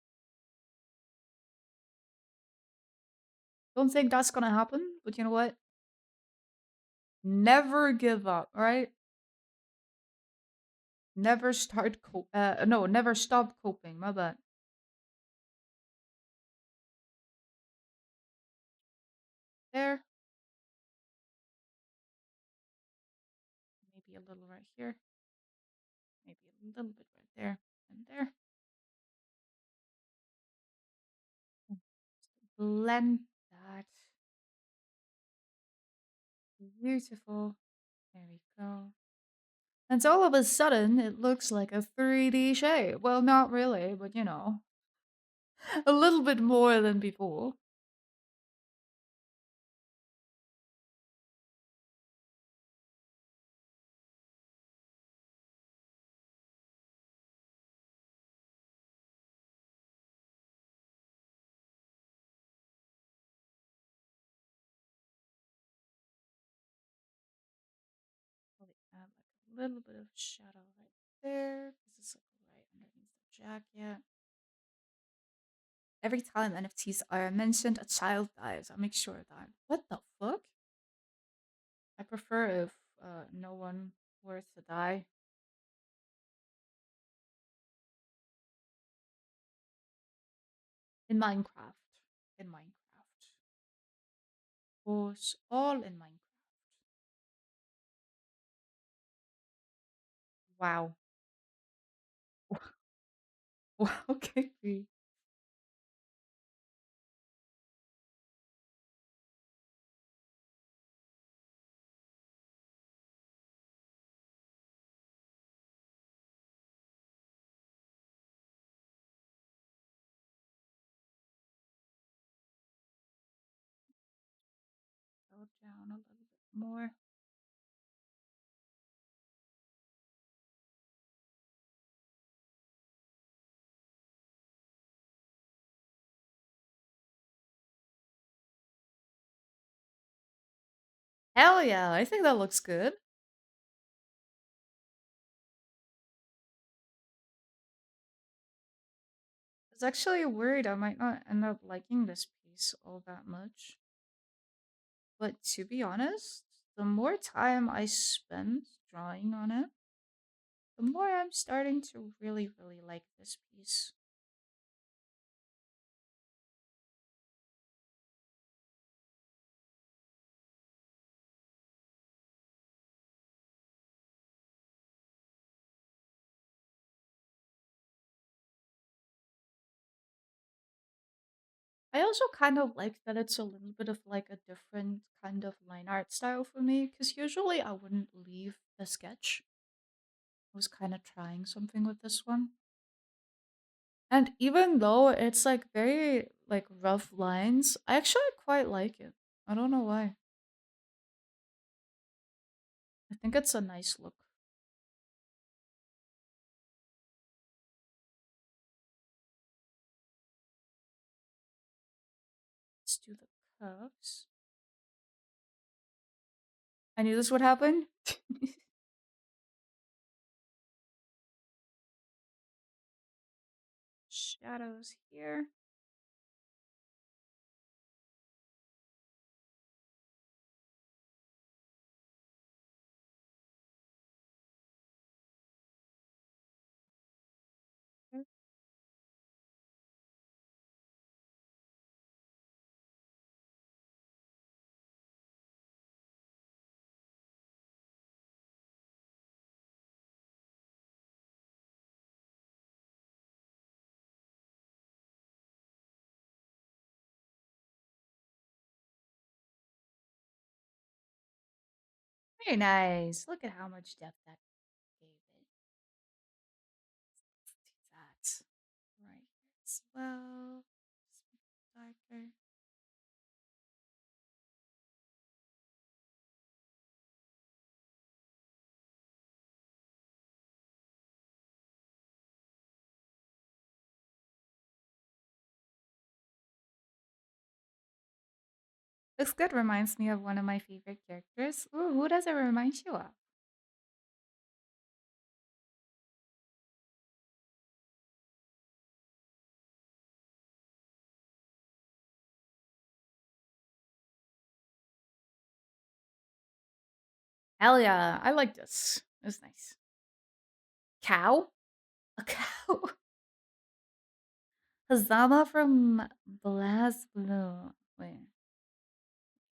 Don't think that's gonna happen, but you know what? Never give up, right? Never start no, never stop coping, my bad. There. Maybe a little right here. Maybe a little bit right there and there. Blend that. Beautiful. There we go. And so all of a sudden, it looks like a 3D shape. Well, not really, but you know, a little bit more than before. Probably add like a little bit of shadow right there, because it's like right underneath the jacket. Every time NFTs are mentioned, a child dies. I'll make sure of that. What the fuck? I prefer if no one were to die. In Minecraft. In Minecraft. Of course, all in Minecraft. Wow. Wow, okay. Go down a little bit more. Hell yeah, I think that looks good. I was actually worried I might not end up liking this piece all that much. But to be honest, the more time I spend drawing on it, the more I'm starting to really, really like this piece. I also kind of like that it's a little bit of like a different kind of line art style for me, because usually I wouldn't leave the sketch. I was kind of trying something with this one. And even though it's like very like rough lines, I actually quite like it. I don't know why. I think it's a nice look. Let's do the curves. I knew this would happen. Shadows here. Very nice. Look at how much depth that gave it. Let's do that right here as well. Just make it darker. Looks good. Reminds me of one of my favorite characters. Ooh, who does it remind you of? Hell yeah, I like this. It's nice. Cow? A cow? Hazama from Blast Blue. Wait,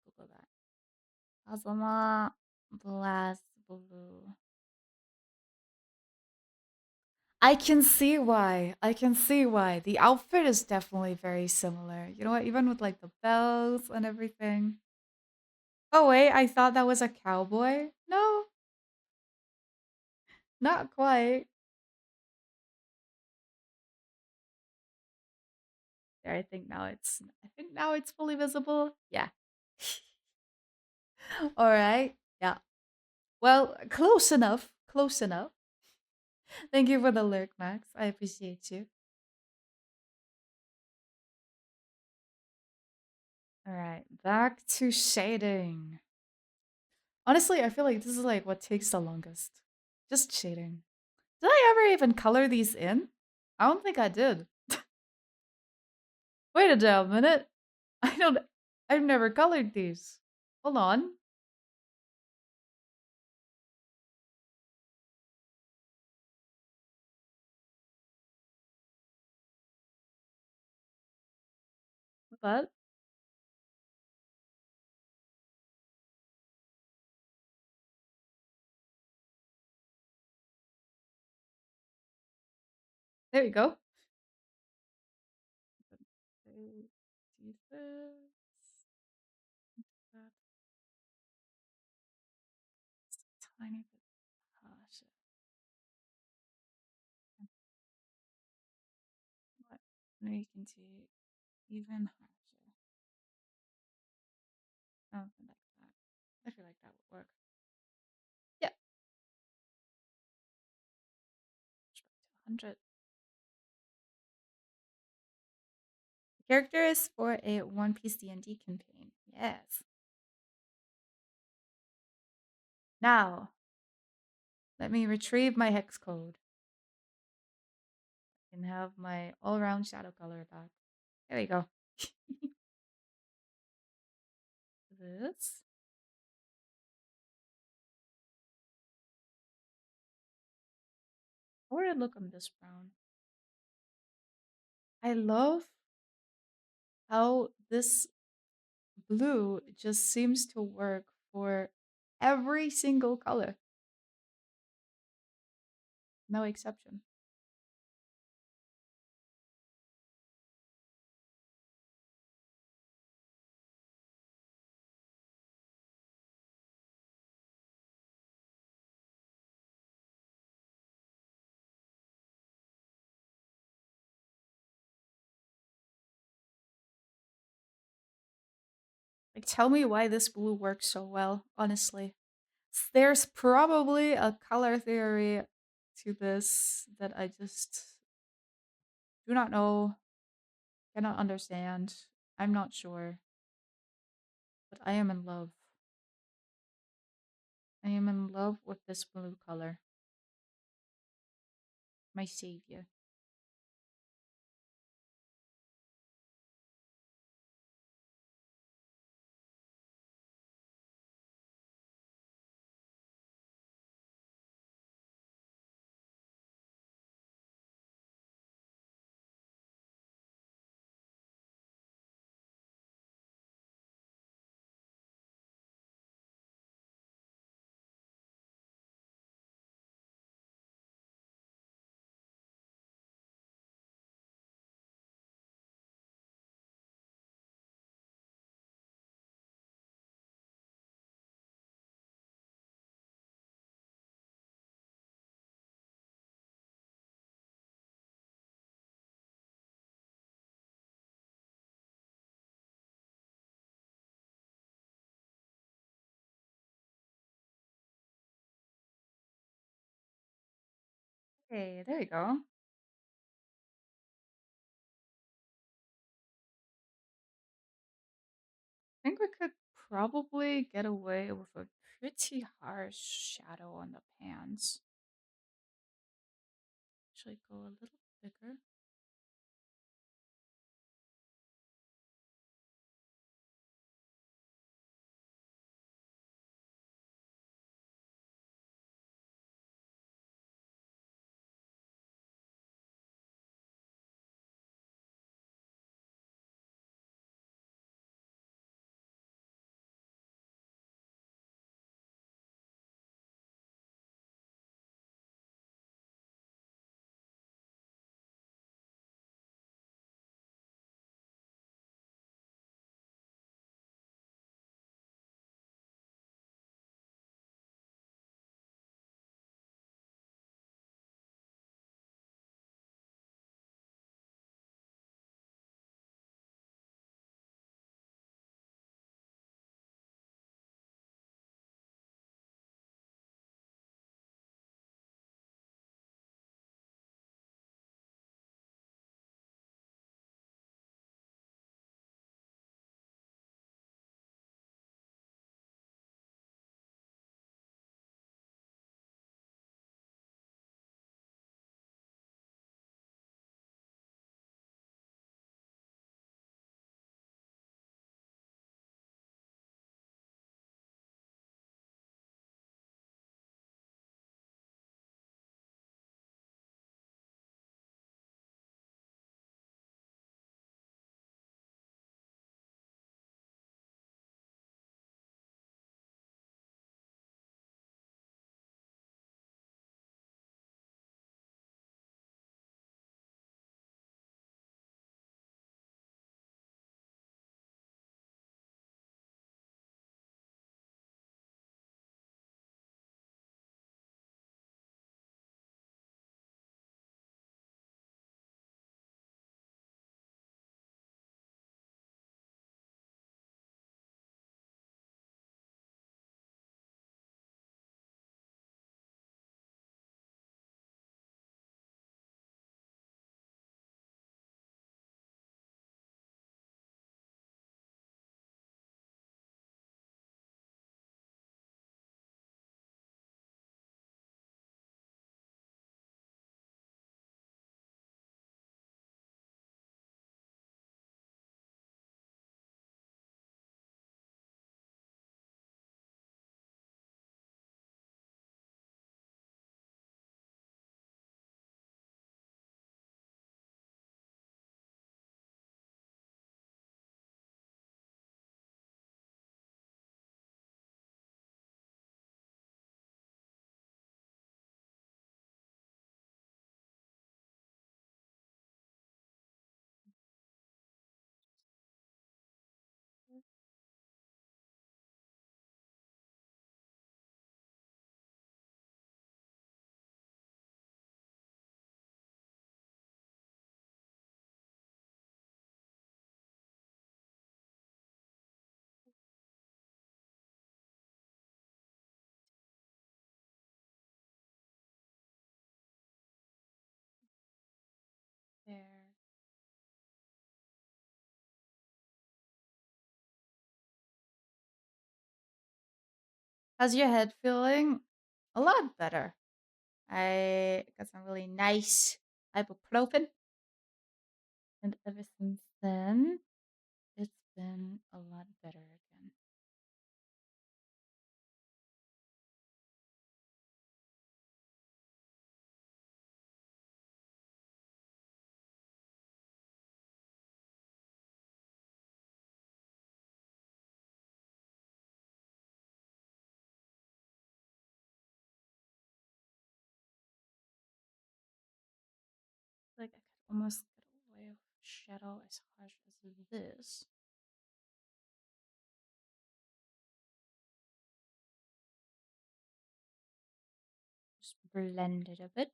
Google that. Hazama Blast Blue. I can see why. I can see why. The outfit is definitely very similar. You know what? Even with like the bells and everything. Oh wait, I thought that was a cowboy. No, not quite. There, I think now it's fully visible. Yeah. All right. Yeah. Well, close enough. Close enough. Thank you for the lurk, Max. I appreciate you. All right, back to shading. Honestly, I feel like this is like what takes the longest. Just shading. Did I ever even color these in? I don't think I did. Wait a damn minute. I don't. I've never colored these. Hold on. But there we go. Do this. That tiny bit. Oh shit. What? No, you can do even harsher. Something like that. I feel like that would work. Yeah. Push back to 100. The character is for a One Piece D&D campaign. Yes. Now, let me retrieve my hex code and have my all-around shadow color back. There we go. This. How would it look on this brown? I love how this blue just seems to work for every single color. No exception. Like, tell me why this blue works so well, honestly. There's probably a color theory to this that I just do not know, cannot understand. I'm not sure, but I am in love. I am in love with this blue color. My savior. Okay, there you go. I think we could probably get away with a pretty harsh shadow on the pants. Actually, go a little bigger. How's your head feeling? A lot better. I got some really nice ibuprofen, and ever since then, it's been a lot better again. Like I could almost get away with shadow as harsh as this. Just blend it a bit.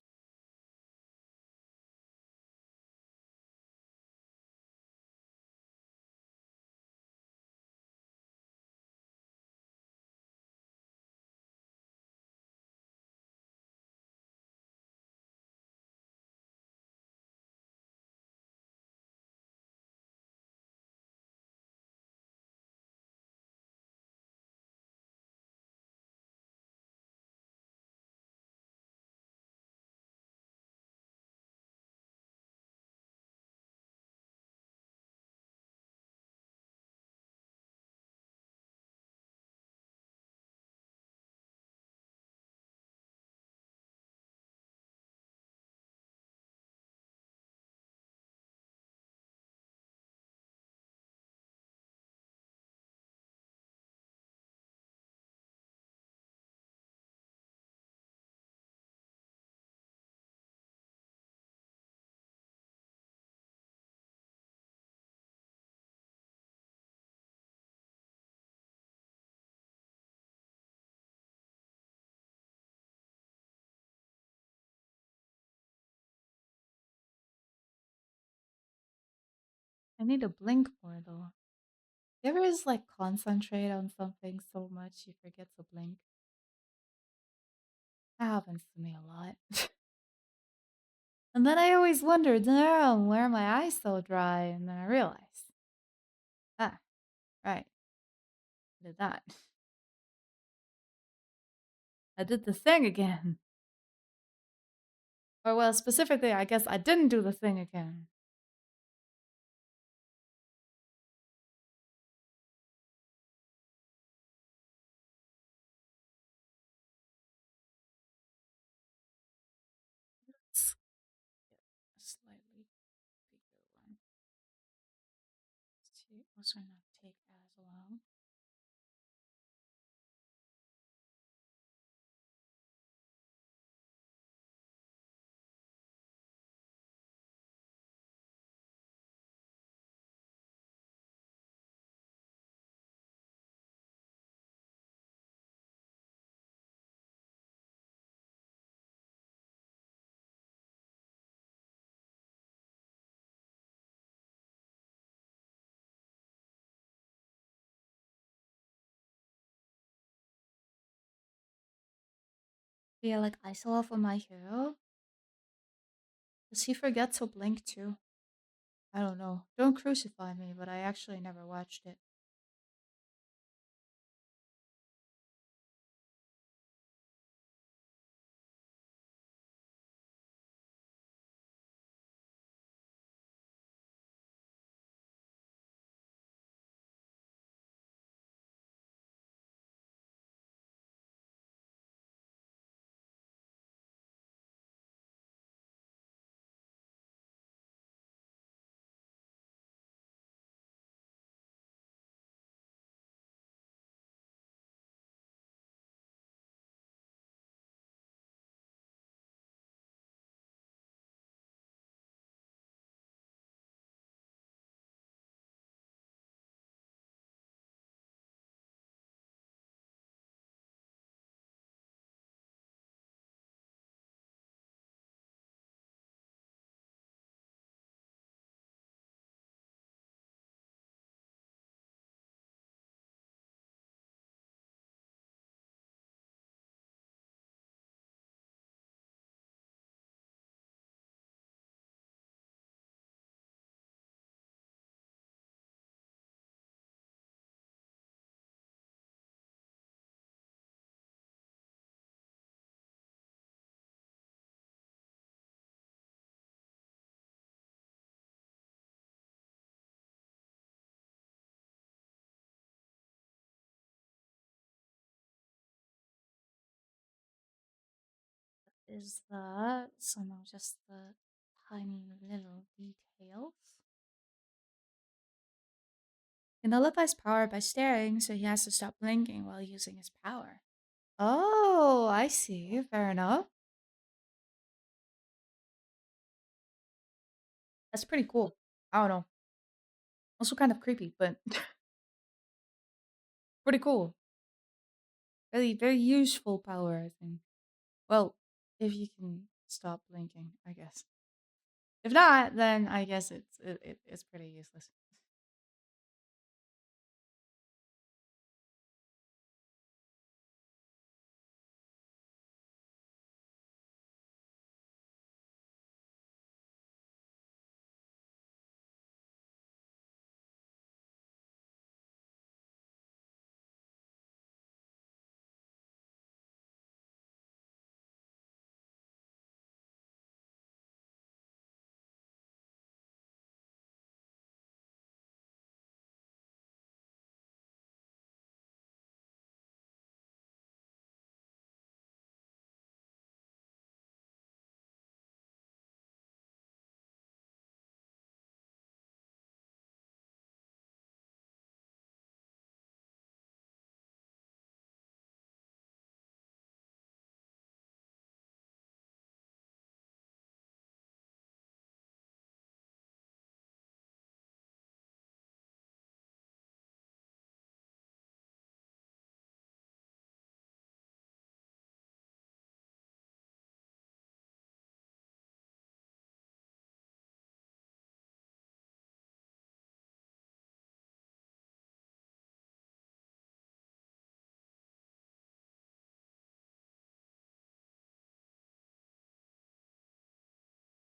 I need to blink more though. You ever just like concentrate on something so much you forget to blink? That happens to me a lot. And then I always wonder, damn, why are my eyes so dry? And then I realize, ah, right, I did that. I did the thing again. Or well, specifically, I guess I didn't do the thing again. Let's get a slightly bigger one to also not take as long. Yeah, like I saw for my hero. Does he forget to blink too? I don't know. Don't crucify me, but I actually never watched it. is that. So now just the tiny little details. He nullifies power by staring, so he has to stop blinking while using his power. Oh, I see. Fair enough. That's pretty cool. I don't know. Also kind of creepy, but pretty cool. Very, very useful power, I think. Well, if you can stop blinking, I guess. If not, then I guess it's pretty useless.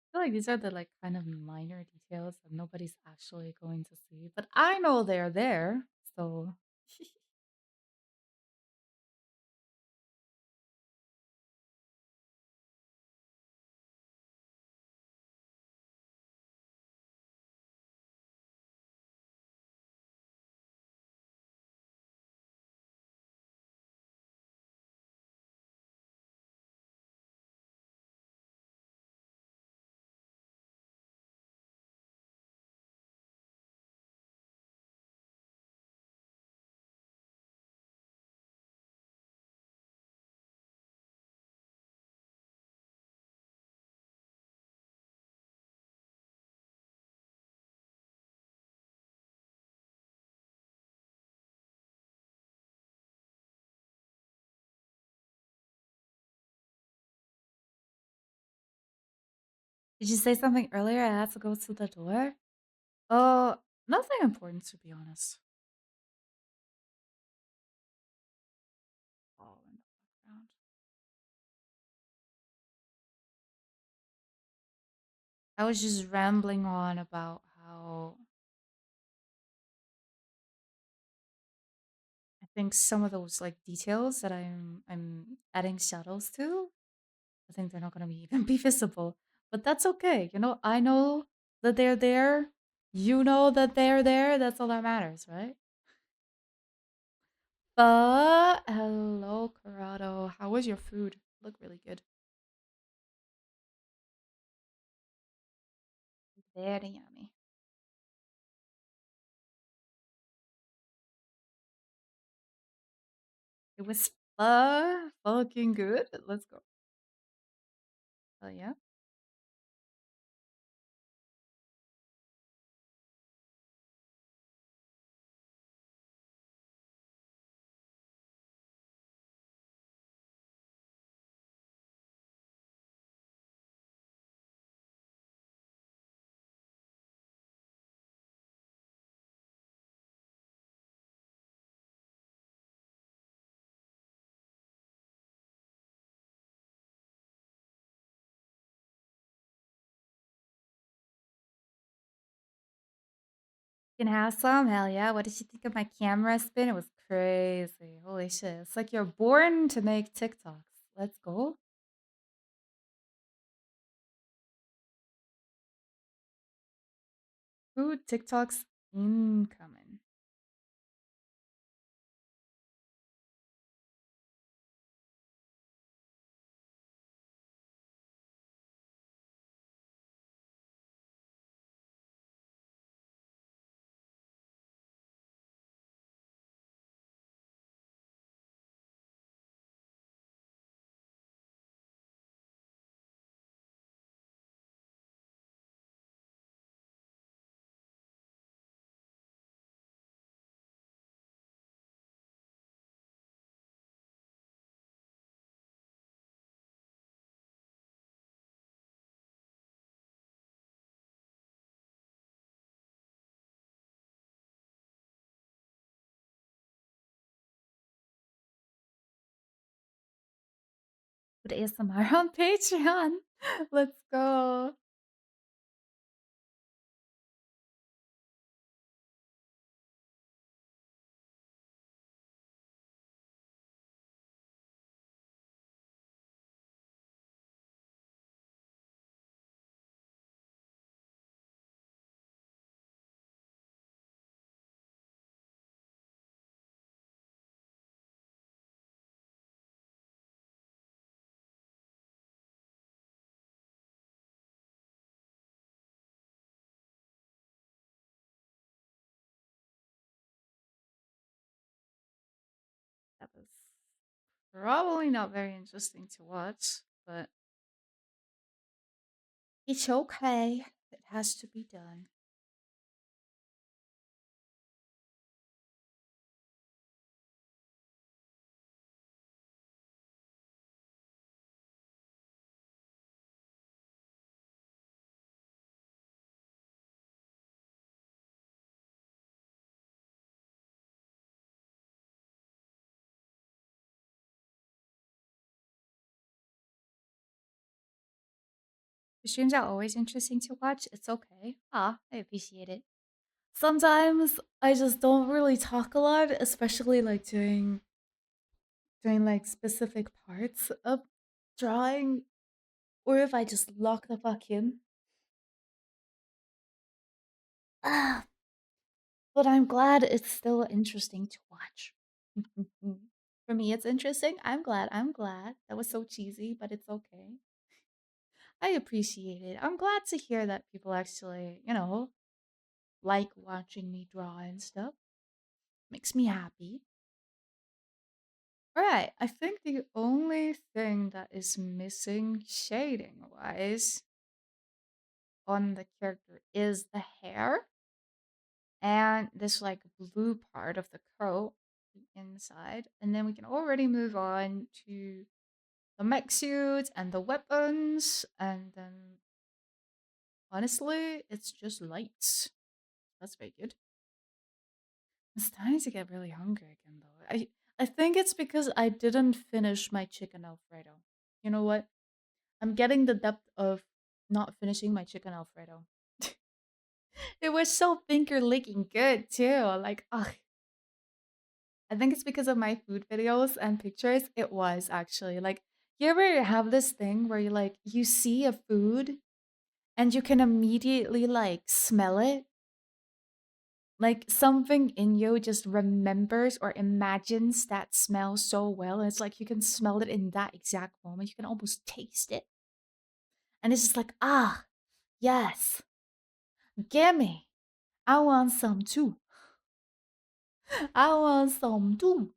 I feel like these are the like kind of minor details that nobody's actually going to see, but I know they're there, so did you say something earlier? I had to go to the door. Oh, nothing important to be honest. Oh, in the background. I was just rambling on about how I think some of those like details that I'm adding shadows to, I think they're not gonna be even be visible. But that's okay. You know, I know that they're there. You know that they're there. That's all that matters, right? But hello, Corrado. How was your food? Look really good. Very yummy. It was fucking good. Let's go. Oh yeah. Can have some? Hell yeah. What did you think of my camera spin? It was crazy. Holy shit. It's like you're born to make TikToks. Let's go. Food TikToks incoming. with ASMR on Patreon. Let's go. That was probably not very interesting to watch, but it's okay. It has to be done. The streams are always interesting to watch. It's okay. Ah, I appreciate it. Sometimes I just don't really talk a lot, especially like during like specific parts of drawing, or if I just lock the fuck in. Ah, but I'm glad it's still interesting to watch. For me, it's interesting. I'm glad. I'm glad. That was so cheesy, but it's okay. I appreciate it. I'm glad to hear that people actually, like watching me draw and stuff. Makes me happy. Alright, I think the only thing that is missing shading wise on the character is the hair and this like blue part of the coat, the inside. And then we can already move on to the mech suits and the weapons. And then honestly, it's just lights. That's very good. I'm starting to get really hungry again though. I think it's because I didn't finish my chicken Alfredo. You know what? I'm getting the depth of not finishing my chicken Alfredo. It was so finger licking good too. Like, ugh. I think it's because of my food videos and pictures. It was actually like, you ever have this thing where you see a food and you can immediately like smell it? Like something in you just remembers or imagines that smell so well. And it's like you can smell it in that exact moment. You can almost taste it. And it's just like, ah, yes, gimme. I want some too. I want some too.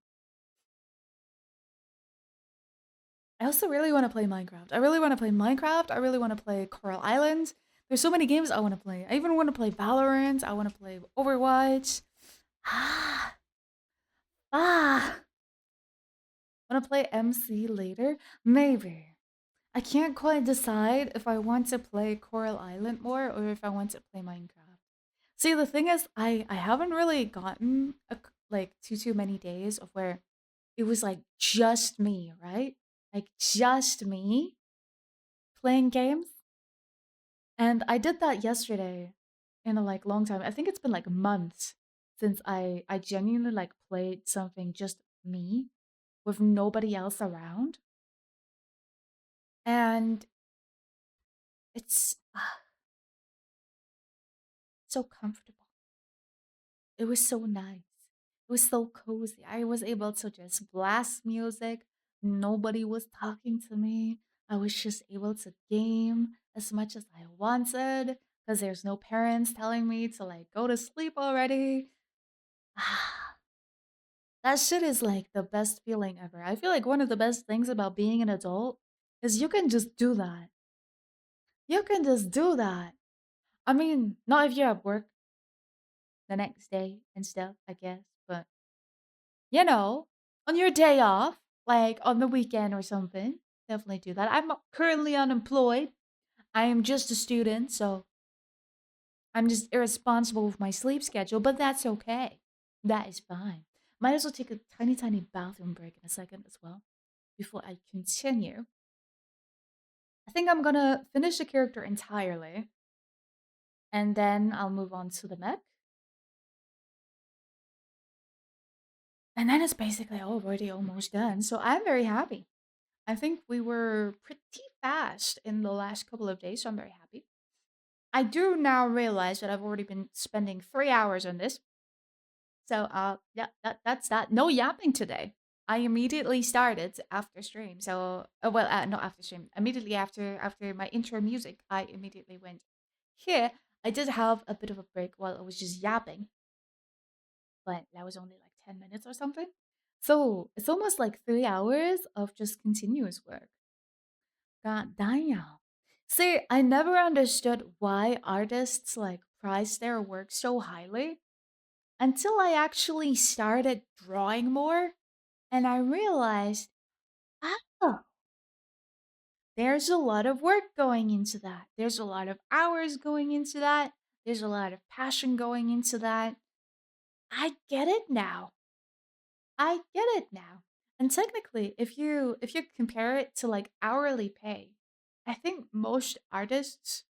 I also really want to play Minecraft. I really want to play Minecraft. I really want to play Coral Island. There's so many games I want to play. I even want to play Valorant. I want to play Overwatch. Ah, ah. Want to play MC later? Maybe. I can't quite decide if I want to play Coral Island more or if I want to play Minecraft. See, the thing is, I haven't really gotten like too many days of where it was like just me, right? Like just me playing games. And I did that yesterday in a like long time. I think it's been like months since I genuinely like played something just me with nobody else around. And it's so comfortable. It was so nice. It was so cozy. I was able to just blast music. Nobody was talking to me. I was just able to game as much as I wanted because there's no parents telling me to like go to sleep already. That shit is like the best feeling ever. I feel like one of the best things about being an adult is you can just do that. You can just do that. I mean, not if you're at work the next day and stuff, I guess, but on your day off, like on the weekend or something, definitely do that. I'm currently unemployed. I am just a student, so I'm just irresponsible with my sleep schedule, but that's okay. That is fine. Might as well take a tiny bathroom break in a second as well before I continue. I think I'm gonna finish the character entirely, and then I'll move on to the mech. And then it's basically already almost done. So I'm very happy. I think we were pretty fast in the last couple of days, so I'm very happy. I do now realize that I've already been spending 3 hours on this. So yeah, that's that. No yapping today. I immediately started after stream. So well, not after stream. Immediately after my intro music, I immediately went here. I did have a bit of a break while I was just yapping, but that was only like 10 minutes or something. So it's almost like 3 hours of just continuous work. God damn. See, I never understood why artists like price their work so highly until I actually started drawing more and I realized, oh, there's a lot of work going into that. There's a lot of hours going into that. There's a lot of passion going into that. I get it now. I get it now. And technically, if you compare it to like hourly pay, I think most artists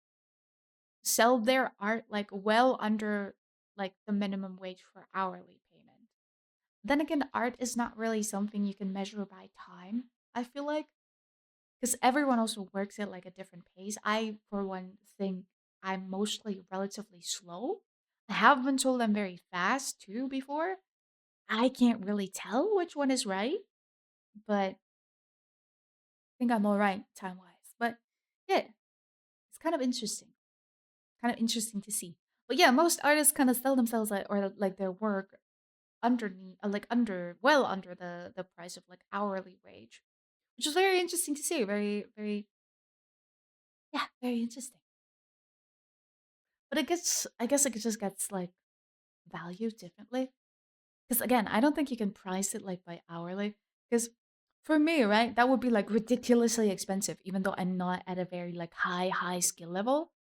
sell their art like well under like the minimum wage for hourly payment. Then again, art is not really something you can measure by time, I feel like, because everyone also works at like a different pace. I, for one, think I'm mostly relatively slow. I have been told I'm very fast too before. I can't really tell which one is right, but I think I'm all right time wise. But yeah, it's kind of interesting. Kind of interesting to see. But yeah, most artists kind of sell themselves like, or like their work underneath, like under, well under the price of like hourly wage, which is very interesting to see. Very, very, yeah, very interesting. But I guess it just gets like valued differently. Because again, I don't think you can price it like by hourly. Because for me, right, that would be like ridiculously expensive, even though I'm not at a very like high skill level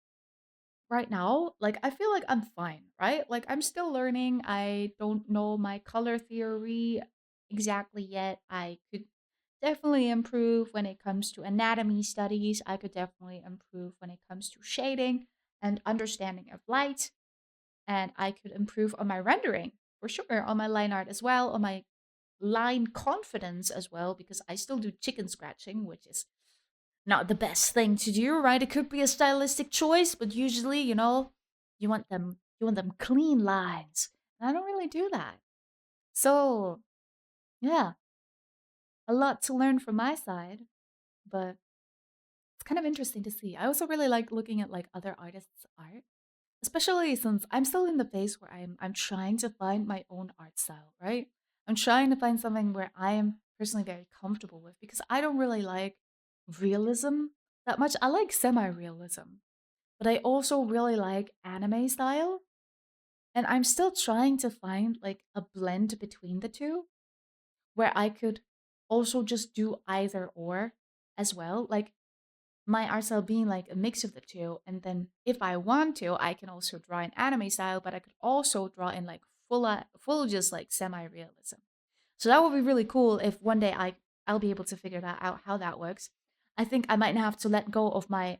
right now. Like I feel like I'm fine, right? Like I'm still learning. I don't know my color theory exactly yet. I could definitely improve when it comes to anatomy studies. I could definitely improve when it comes to shading and understanding of light. And I could improve on my rendering for sure, on my line art as well, on my line confidence as well, because I still do chicken scratching, which is not the best thing to do, right? It could be a stylistic choice, but usually, you want them clean lines. And I don't really do that. So, yeah, a lot to learn from my side, but it's kind of interesting to see. I also really like looking at like other artists' art, especially since I'm still in the phase where I'm trying to find my own art style, right? I'm trying to find something where I am personally very comfortable with because I don't really like realism that much. I like semi-realism, but I also really like anime style, and I'm still trying to find like a blend between the two where I could also just do either or as well. Like my art style being like a mix of the two. And then if I want to, I can also draw in anime style, but I could also draw in like full just like semi-realism. So that would be really cool if one day I'll be able to figure that out how that works. I think I might have to let go of my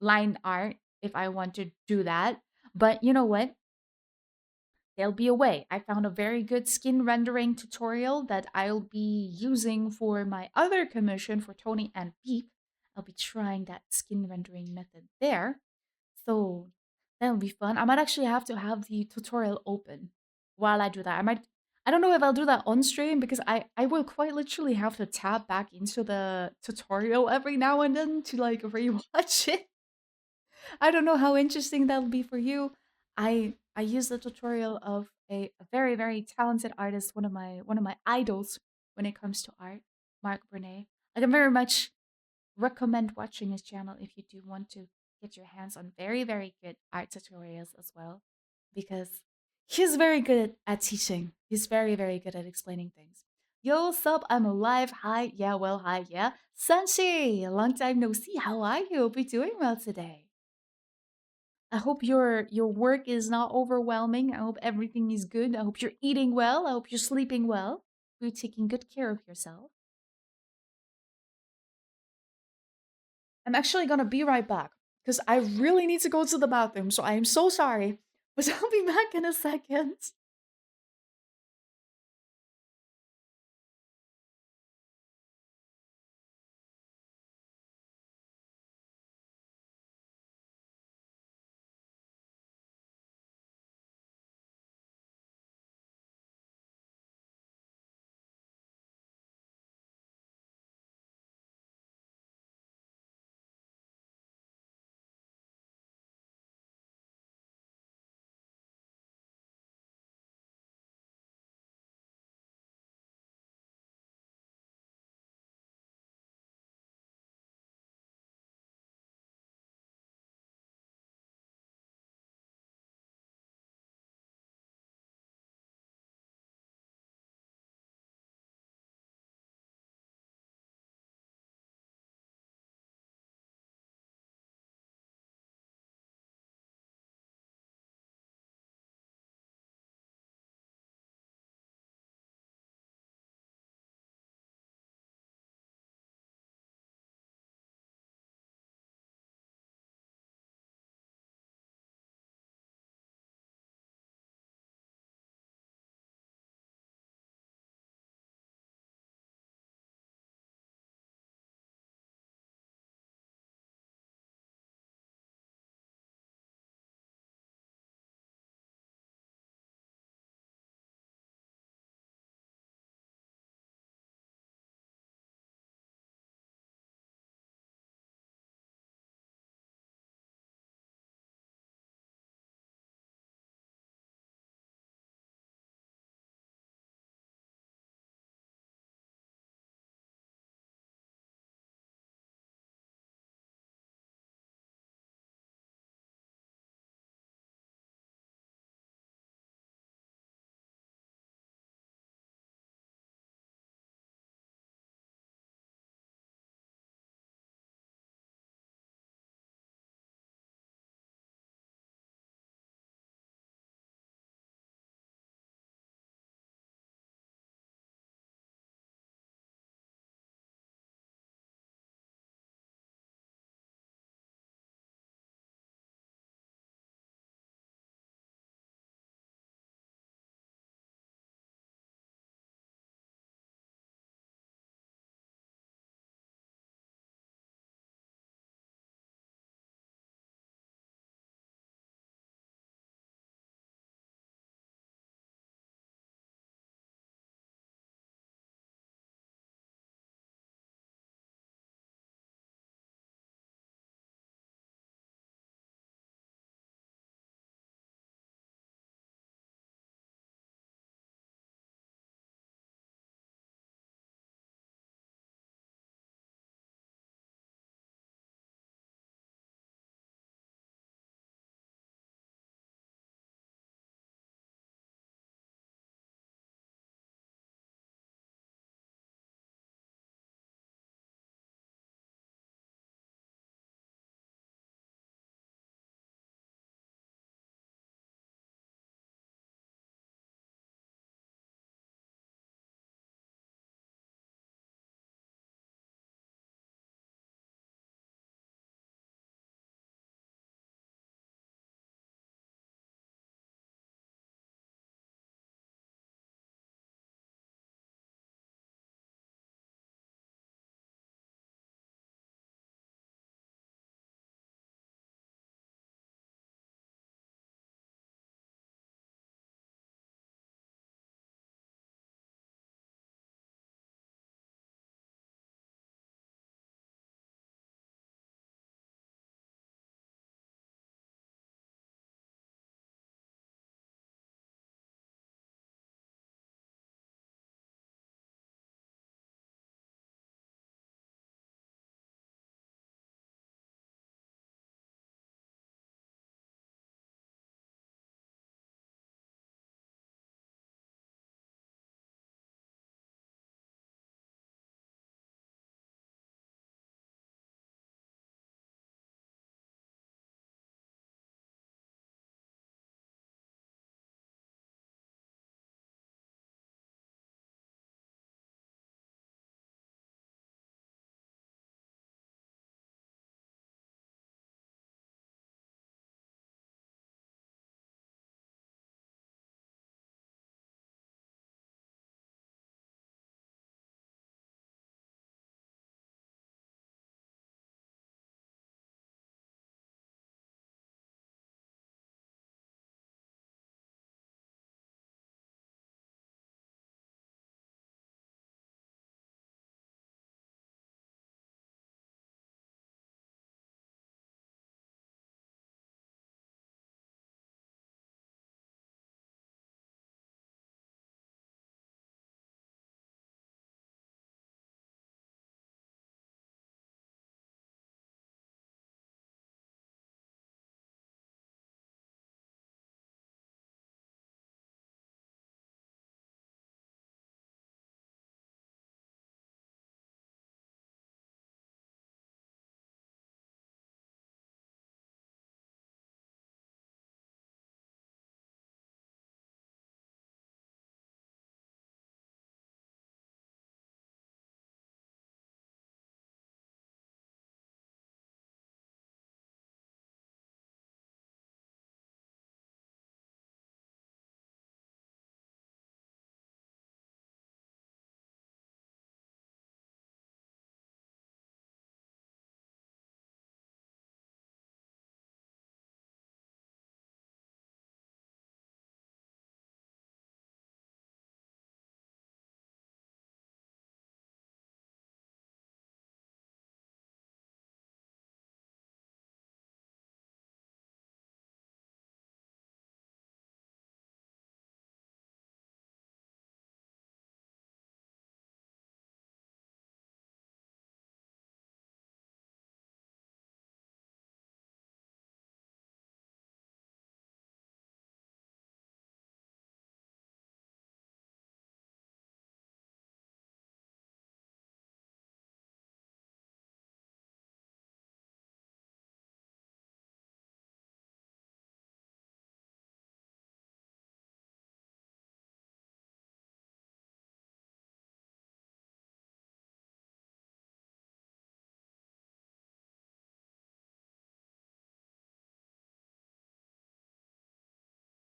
line art if I want to do that. But you know what? There'll be a way. I found a very good skin rendering tutorial that I'll be using for my other commission for Tony and Beep. I'll be trying that skin rendering method there. So that'll be fun. I might actually have to have the tutorial open while I do that. I don't know if I'll do that on stream because I will quite literally have to tap back into the tutorial every now and then to like rewatch it. I don't know how interesting that'll be for you. I use the tutorial of a very very talented artist, one of my idols when it comes to art, Mark Brunet. I can very much recommend watching his channel if you do want to get your hands on very very good art tutorials as well, because he's very good at teaching. He's very very good at explaining things. Yo, sup? I'm alive. Hi, yeah, well, hi, yeah. Sanshi, long time no see. How are you? Hope you're doing well today. I hope your work is not overwhelming. I hope everything is good. I hope you're eating well. I hope you're sleeping well. You're taking good care of yourself. I'm actually gonna be right back because I really need to go to the bathroom. So I am so sorry, but I'll be back in a second.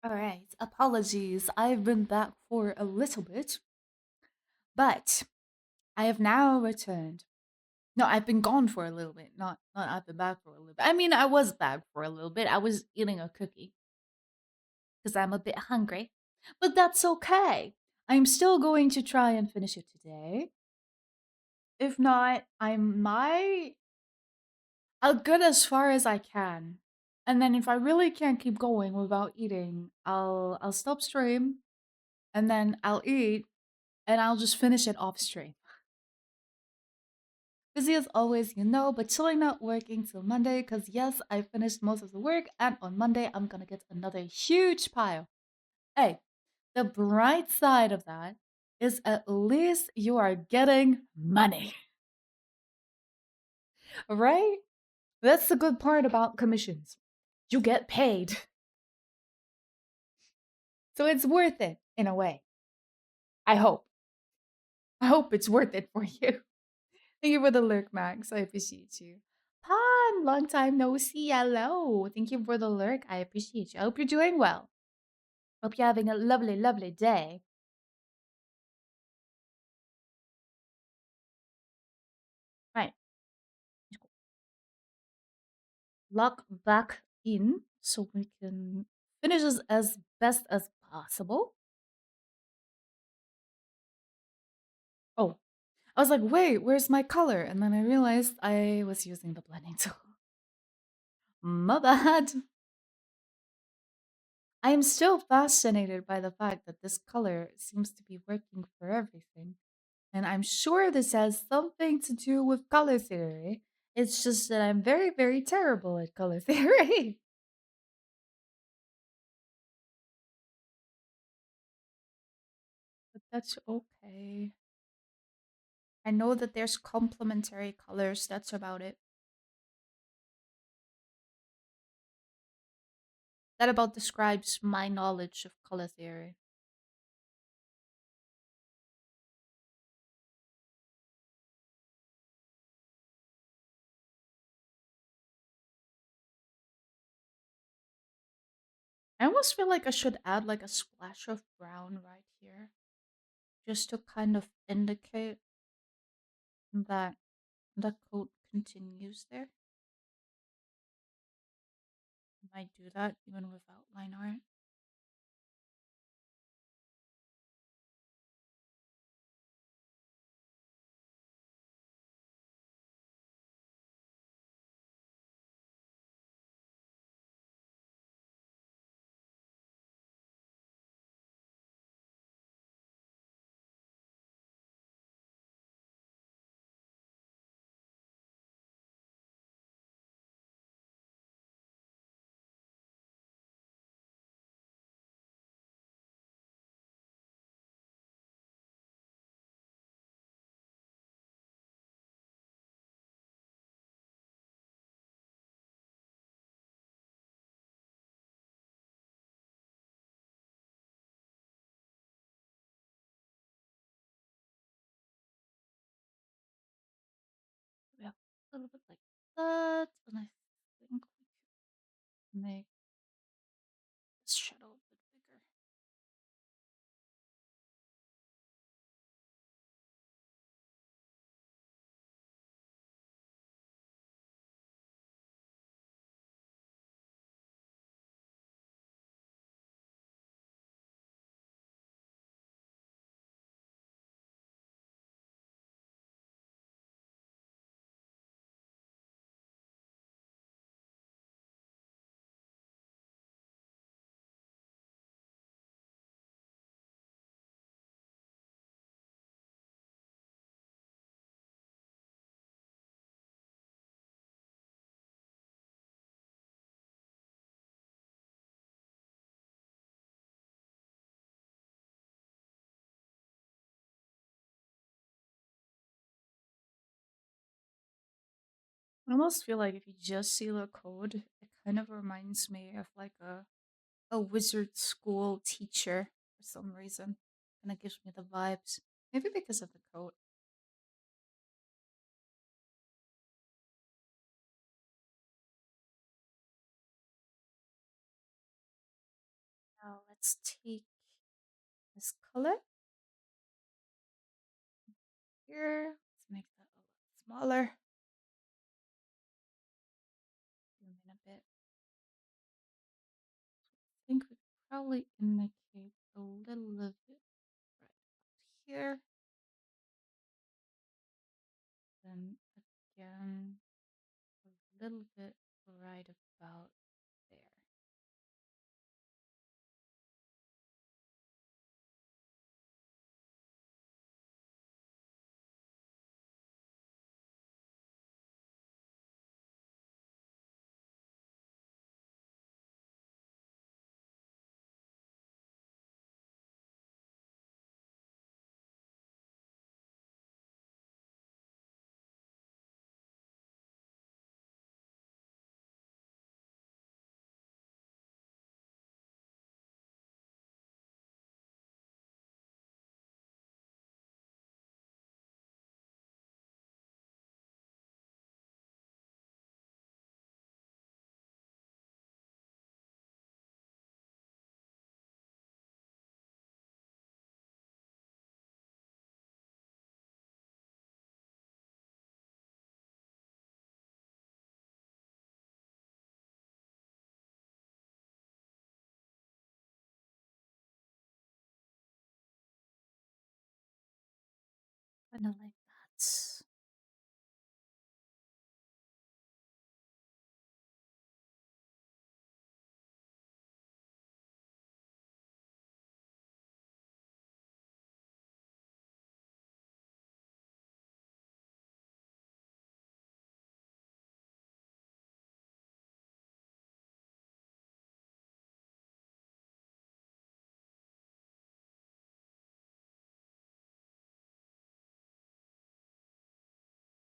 All right, apologies. I've been back for a little bit, but I have now returned. No, I've been gone for a little bit. Not I've been back for a little bit. I mean, I was back for a little bit. I was eating a cookie because I'm a bit hungry, but that's okay. I'm still going to try and finish it today. If not, I might. I'll get as far as I can, and then if I really can't keep going without eating, I'll stop stream, and then I'll eat, and I'll just finish it off stream. Busy as always, but still not working till Monday because yes, I finished most of the work, and on Monday I'm gonna get another huge pile. Hey, the bright side of that is at least you are getting money, right? That's the good part about commissions. You get paid. So it's worth it in a way. I hope. I hope it's worth it for you. Thank you for the lurk, Max. I appreciate you. Pan, long time no see. Hello. Thank you for the lurk. I appreciate you. I hope you're doing well. Hope you're having a lovely, lovely day. Right. Log back in so we can finish this as best as possible. Oh, I was like, wait, where's my color? And then I realized I was using the blending tool. My bad. I am still fascinated by the fact that this color seems to be working for everything. And I'm sure this has something to do with color theory. It's just that I'm very, very terrible at color theory. But that's okay. I know that there's complementary colors, that's about it. That about describes my knowledge of color theory. I almost feel like I should add like a splash of brown right here. Just to kind of indicate that the coat continues there. Might do that even without line art. Yeah, a little bit like that, and I think we can make this shadow a bit bigger. I almost feel like if you just see the code, it kind of reminds me of like a wizard school teacher for some reason. And it gives me the vibes. Maybe because of the coat. Now let's take this color here. Let's make that a little smaller. Zoom in a bit. I think we could probably indicate a little bit right about here. Then again, a little bit right about there. Kind of like that.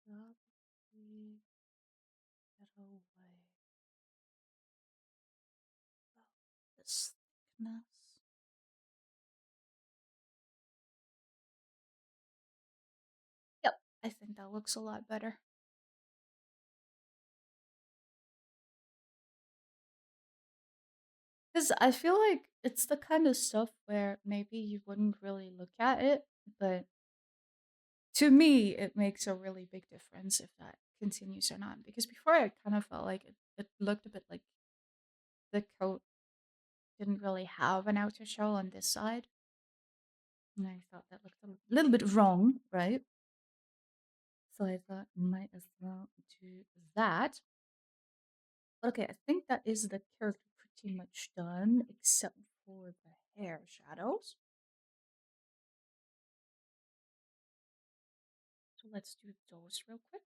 Probably get away about this thickness. Yep, I think that looks a lot better. Because I feel like it's the kind of stuff where maybe you wouldn't really look at it, but to me, it makes a really big difference if that continues or not. Because before, I kind of felt like it looked a bit like the coat didn't really have an outer shell on this side. And I thought that looked a little bit wrong, right? So I thought might as well do that. Okay, I think that is the character pretty much done, except for the hair shadows. So let's do those real quick.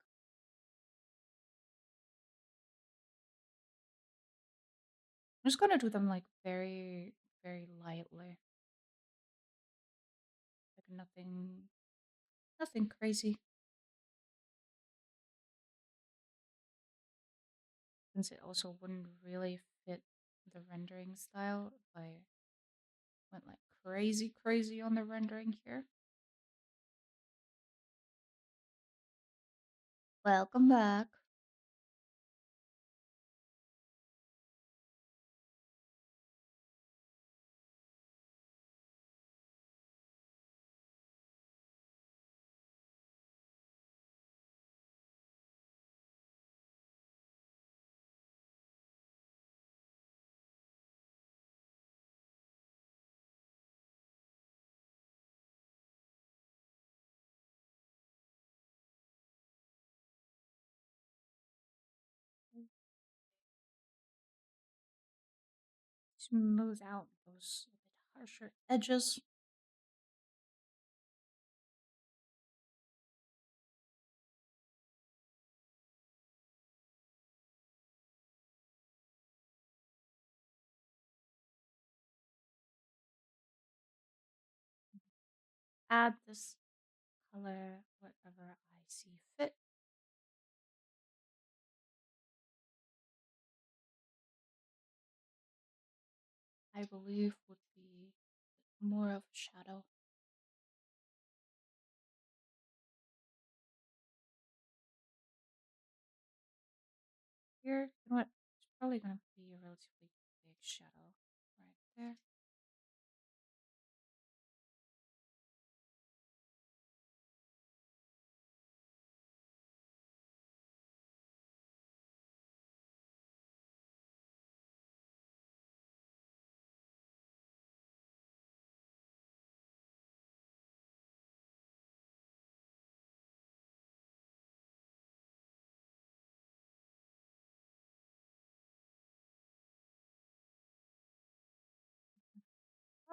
I'm just gonna do them like very, very lightly. Like nothing crazy. Since it also wouldn't really fit the rendering style if I went like crazy on the rendering here. Welcome back. Smooth out those a bit harsher edges. Add this color wherever I see fit. I believe would be more of a shadow. Here, you know what? It's probably gonna be a relatively big shadow right there.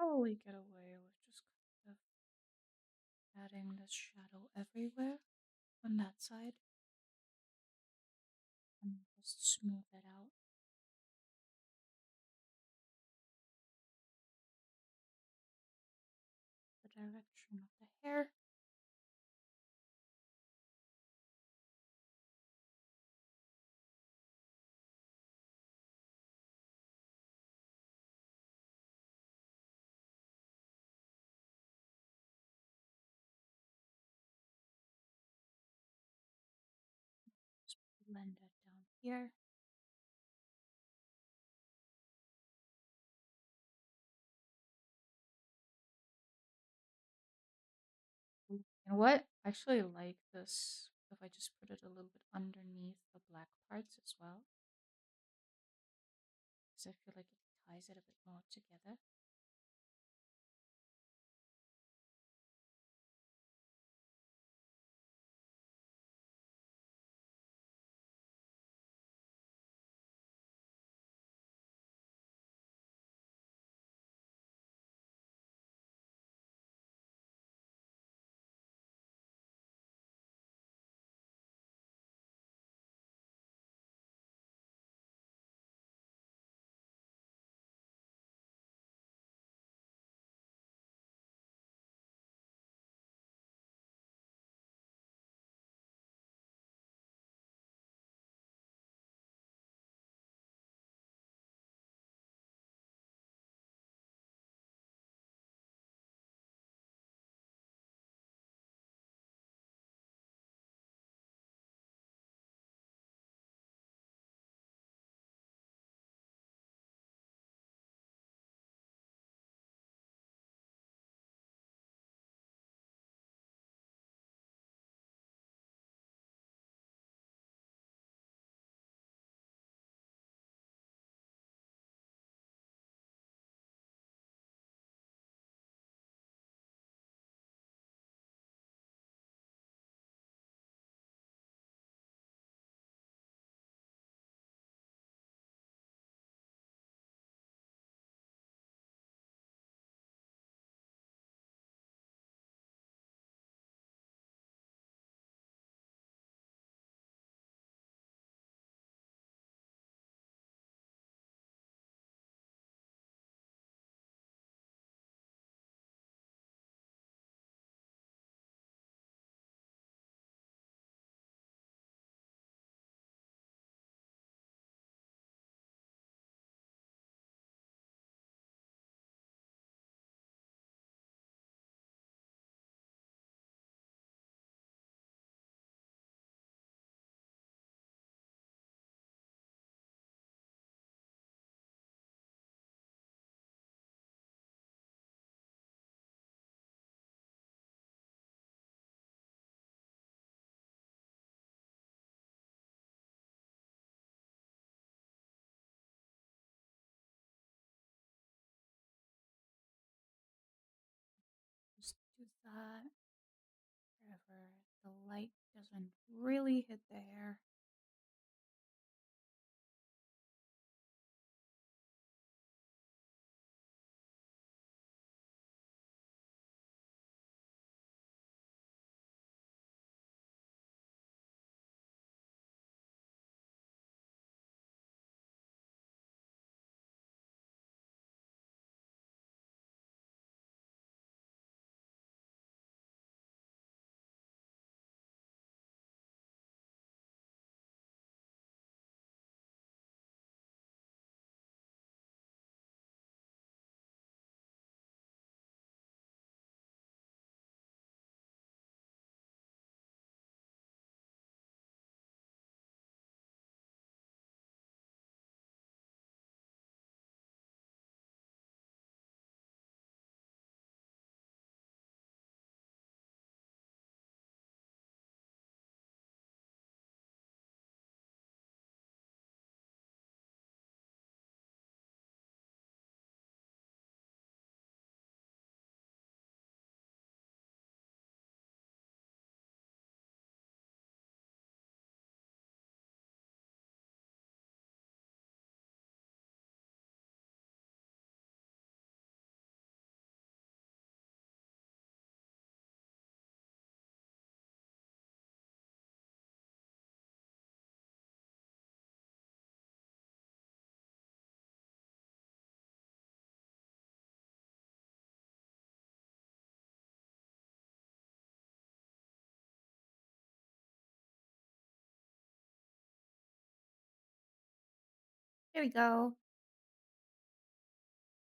probably get away with just kind of adding this shadow everywhere on that side and just smooth it out. The direction of the hair. Just blend it down here. You know what? I actually like this if I just put it a little bit underneath the black parts as well. Because I feel like it ties it a bit more together. Just do that wherever the light doesn't really hit the hair. Here we go.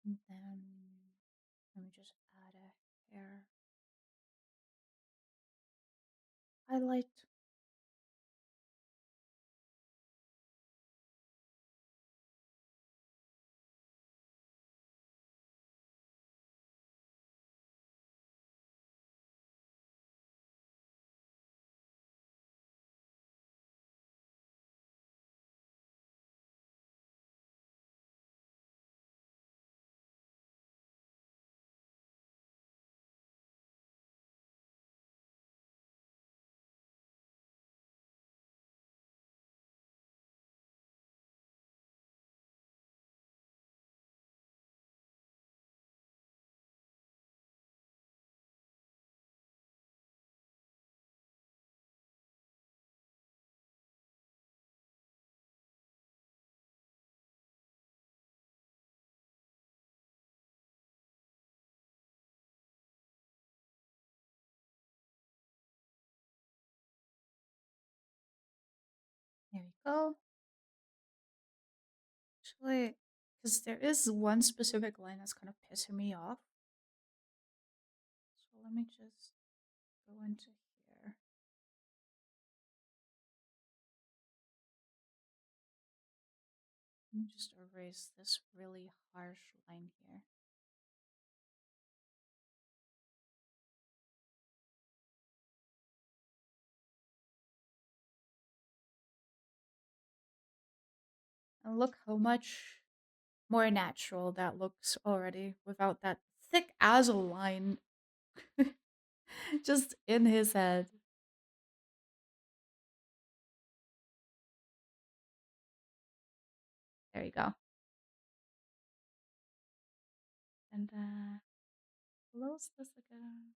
And then let me just add a hair highlight. There we go. Actually, because there is one specific line that's kind of pissing me off. So let me just go into here. Let me just erase this really harsh line here. And look how much more natural that looks already without that thick as a line just in his head. There you go. And close this again.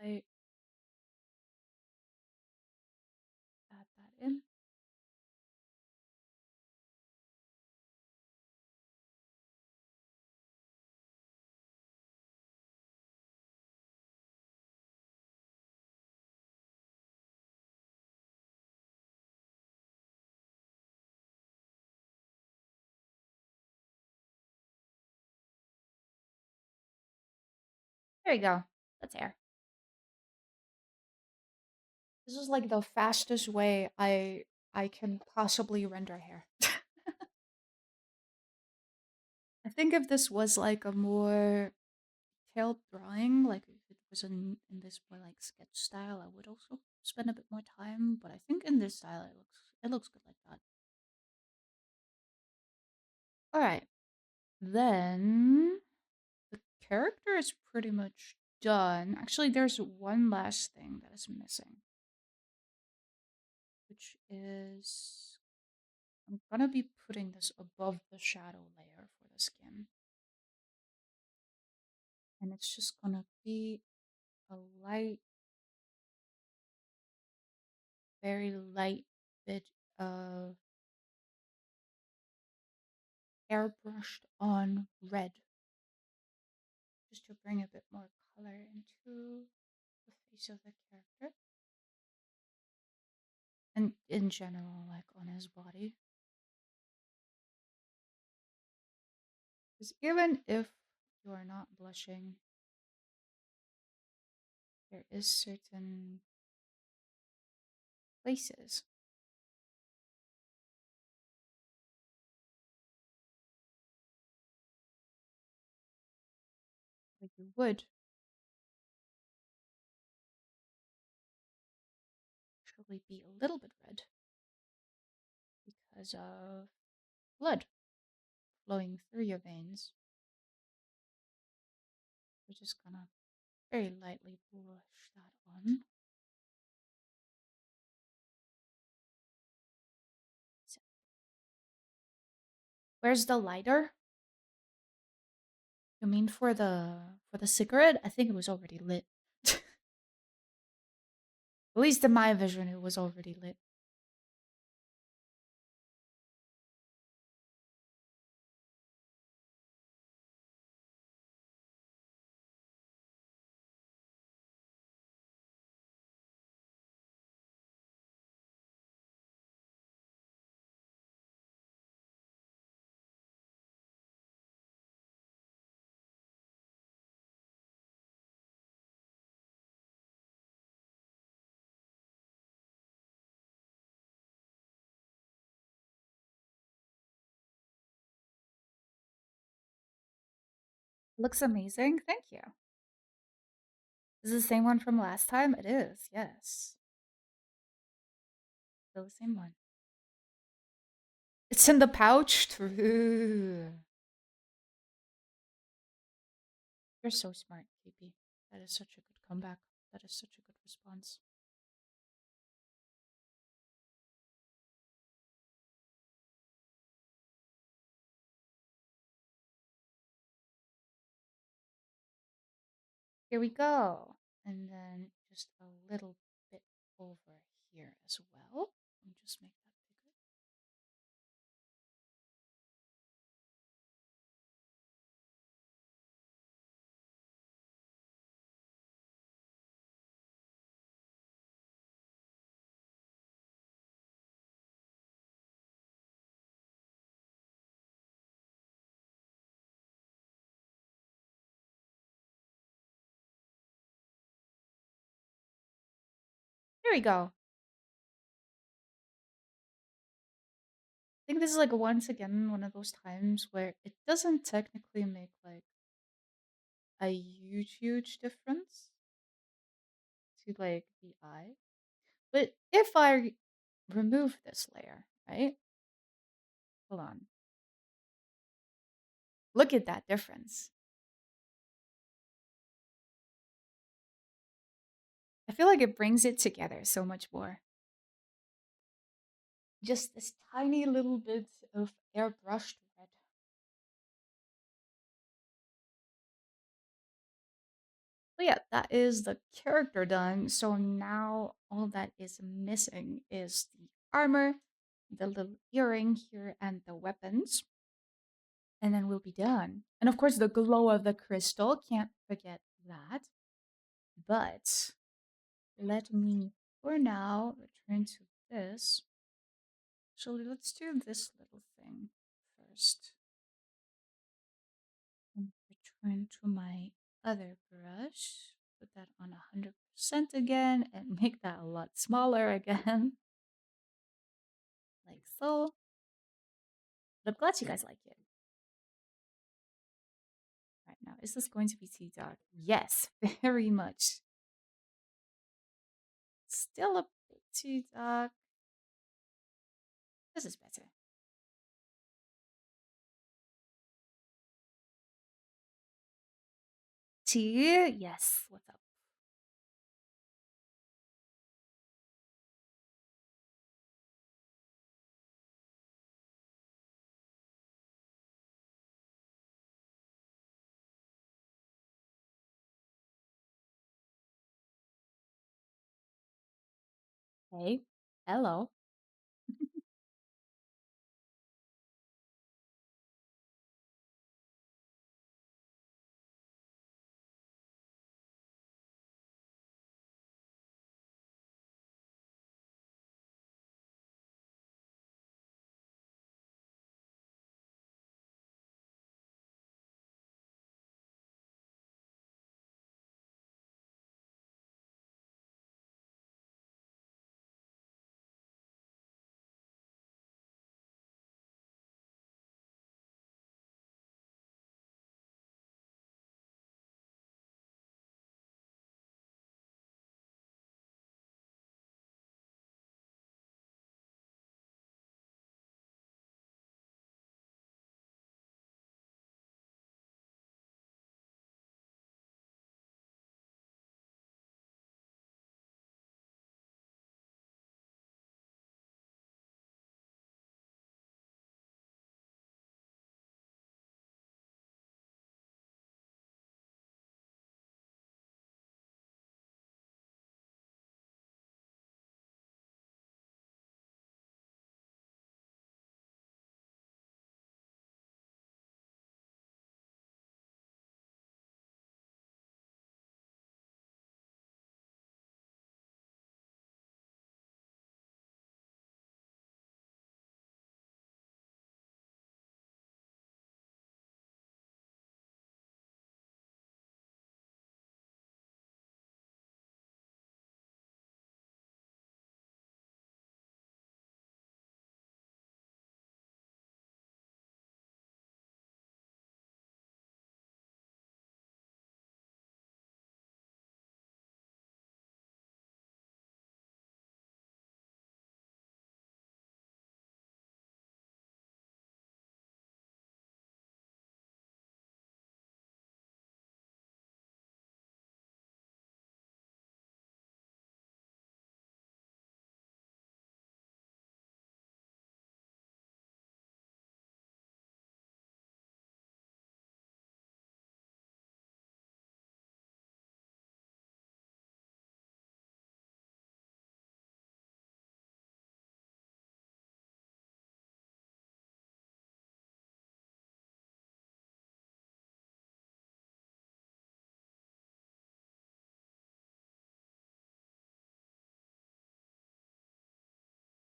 Like add that in. There you go. That's hair. This is like the fastest way I can possibly render hair. I think if this was like a more detailed drawing, like if it was in this more like sketch style, I would also spend a bit more time. But I think in this style, it looks good like that. All right, then the character is pretty much done. Actually, there's one last thing that is missing, which is I'm gonna be putting this above the shadow layer for the skin. And it's just gonna be a light, very light bit of airbrushed on red, just to bring a bit more color into the face of the character. And in general, like on his body. Because even if you are not blushing, there is certain places where you would actually be a little bit red because of blood flowing through your veins. We're just gonna very lightly blush that on. So, where's the lighter? You mean for the cigarette? I think it was already lit. At least in my vision, it was already lit. Looks amazing. Thank you. Is it the same one from last time? It is, yes. Still the same one. It's in the pouch. True. You're so smart, KP. That is such a good comeback. That is such a good response. Here we go. And then just a little bit over here as well. Let me just make that bigger. Here we go. I think this is like once again one of those times where it doesn't technically make like a huge difference to like the eye. But if I remove this layer, right? Hold on. Look at that difference. I feel like it brings it together so much more. Just this tiny little bit of airbrushed red. But yeah, that is the character done. So now all that is missing is the armor, the little earring here, and the weapons. And then we'll be done. And of course, the glow of the crystal. Can't forget that. But let me, for now, return to this. So let's do this little thing first. And return to my other brush. Put that on 100% again and make that a lot smaller again. Like so. But I'm glad you guys like it. Right now, is this going to be too dark? Yes, very much. Still a bit too dark. This is better. T, yes, what's up? Hey, hello.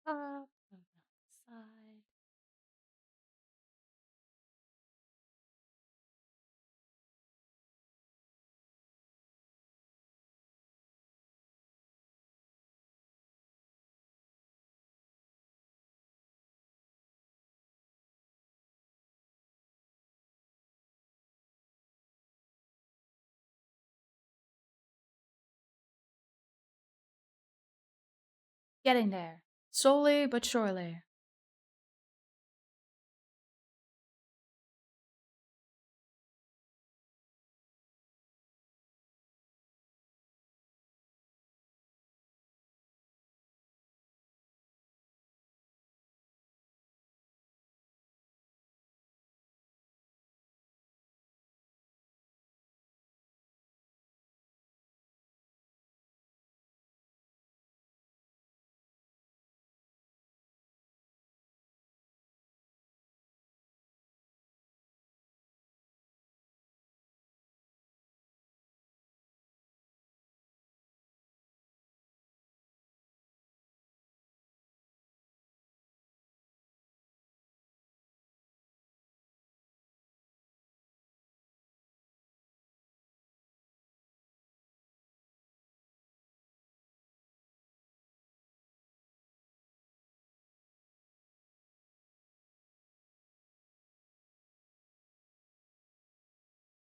top, go down the side. Getting there. Slowly but surely.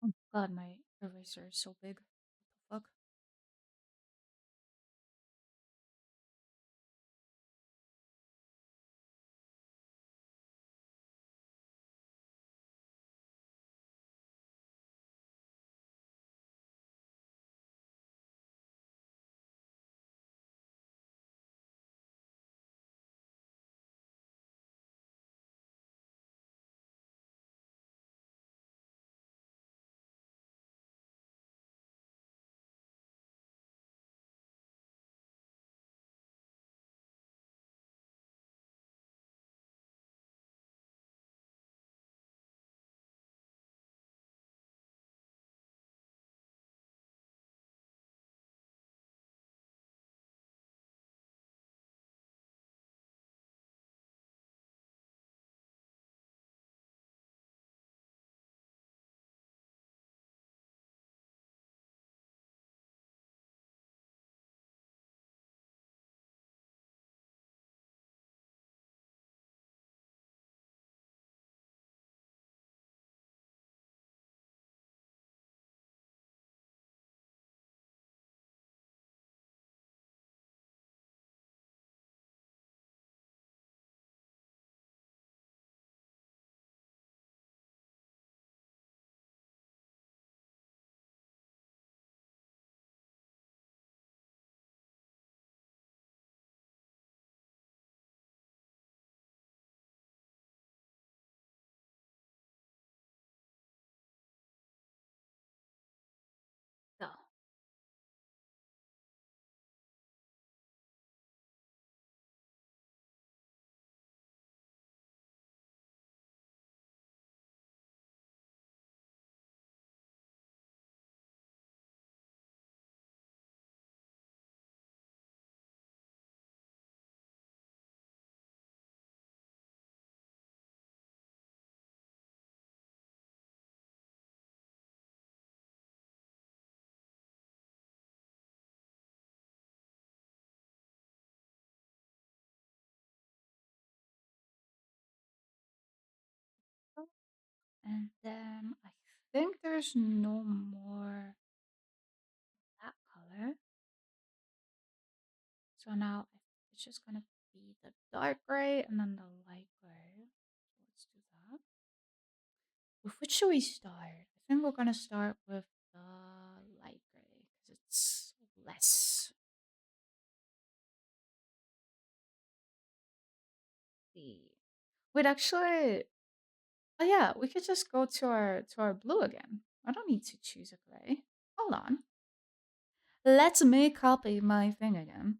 Oh god, my eraser is so big. What the fuck? Go. And then I think there's no more that color. So now it's just gonna be the dark gray and then the light gray. So let's do that. With which should we start? I think we're gonna start with the light gray because it's less. The wait, actually, oh yeah, we could just go to our blue again. I don't need to choose a gray. Hold on. Let me copy my thing again.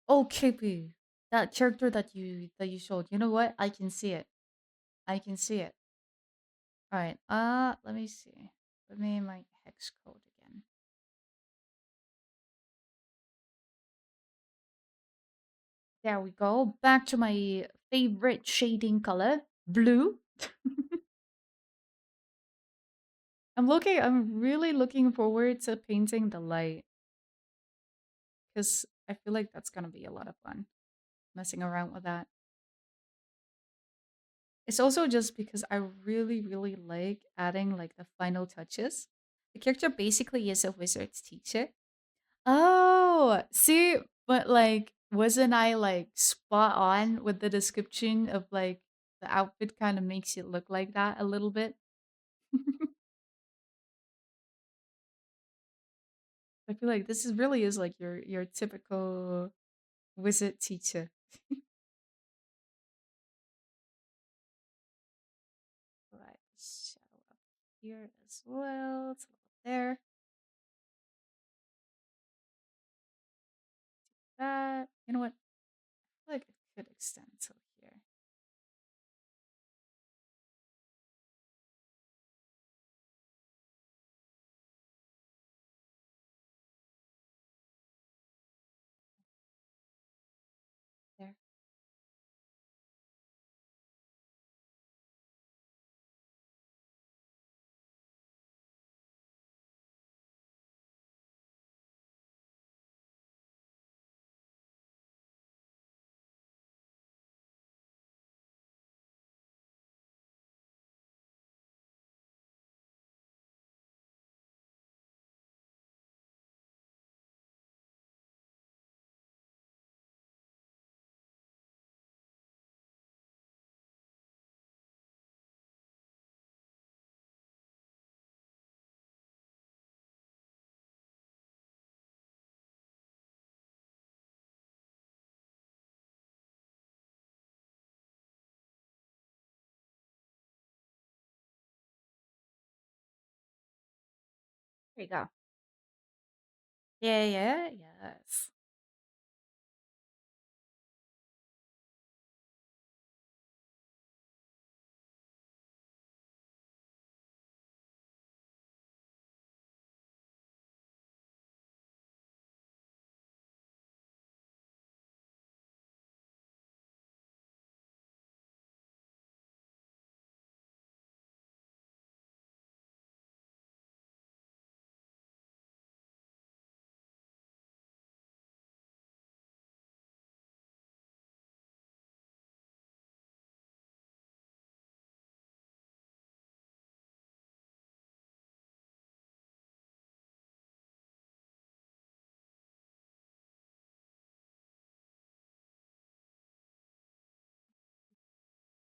Oh, KP, that character that you showed. You know what? I can see it. I can see it. All right. Let me see. Put me in my hex code again. There we go. Back to my favorite shading color, blue. I'm really looking forward to painting the light because I feel like that's gonna be a lot of fun messing around with that. It's also just because I really, really like adding like the final touches. The character basically is a wizard's teacher. Oh, see, but like, wasn't I like spot on with the description of like the outfit kind of makes it look like that a little bit? I feel like this is really is like your typical wizard teacher. Right, shadow up here as well. It's a little there. That you know what? I feel like it could extend till here. There. There you go. Yeah, yeah, yes.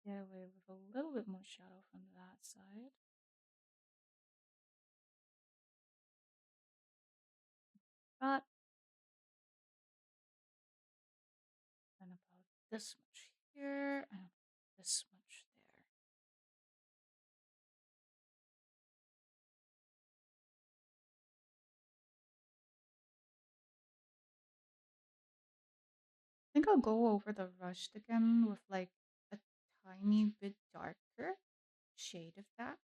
Get away with a little bit more shadow from that side. Got and about this much here and this much there. I think I'll go over the rushed again with like a tiny bit darker shade of that.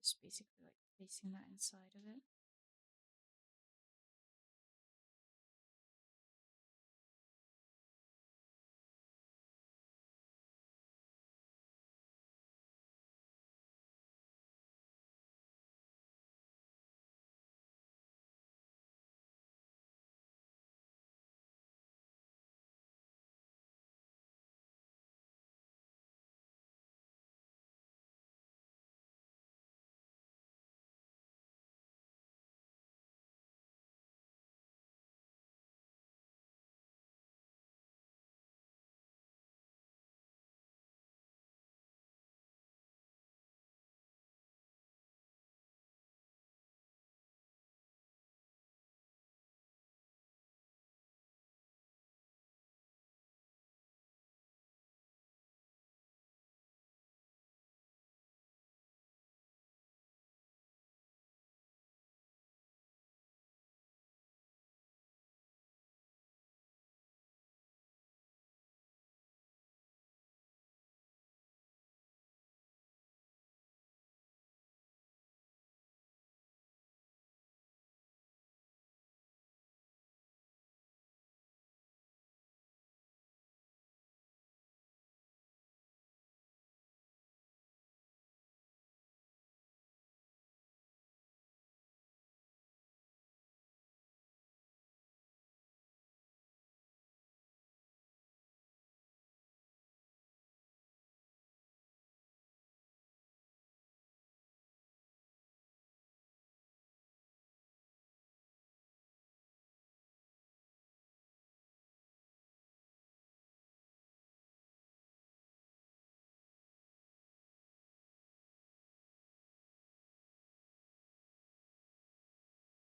Just basically like placing that inside of it.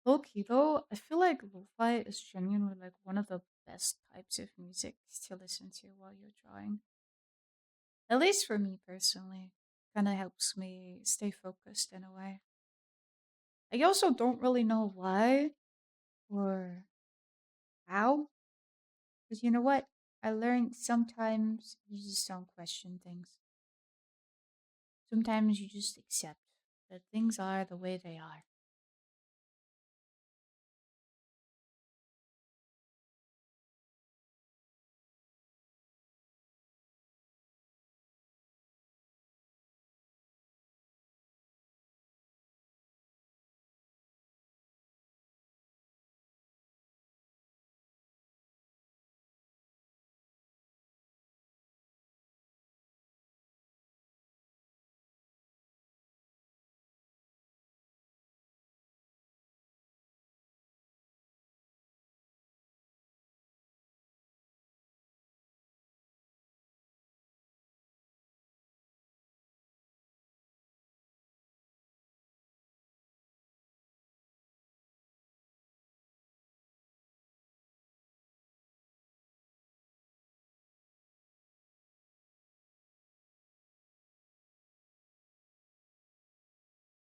Low key though, I feel like lo-fi is genuinely like one of the best types of music to listen to while you're drawing. At least for me personally. Kind of helps me stay focused in a way. I also don't really know why or how, because you know what? I learned sometimes you just don't question things. Sometimes you just accept that things are the way they are.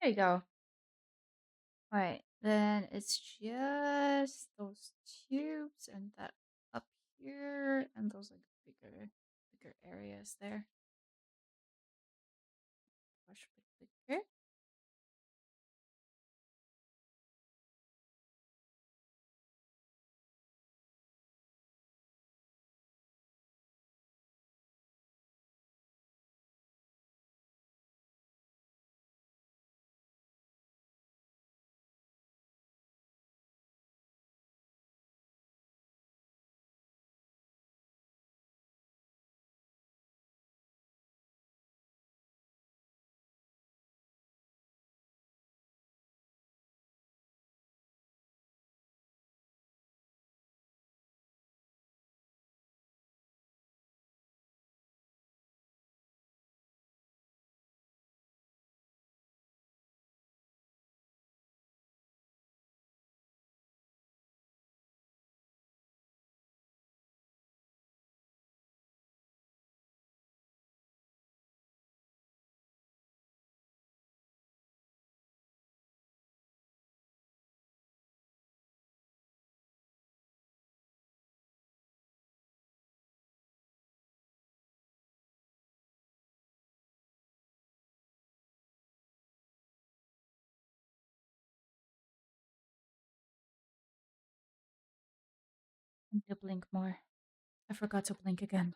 There you go. Alright, then it's just those tubes and that up here and those like bigger areas there. Brush bigger. I need to blink more. I forgot to blink again.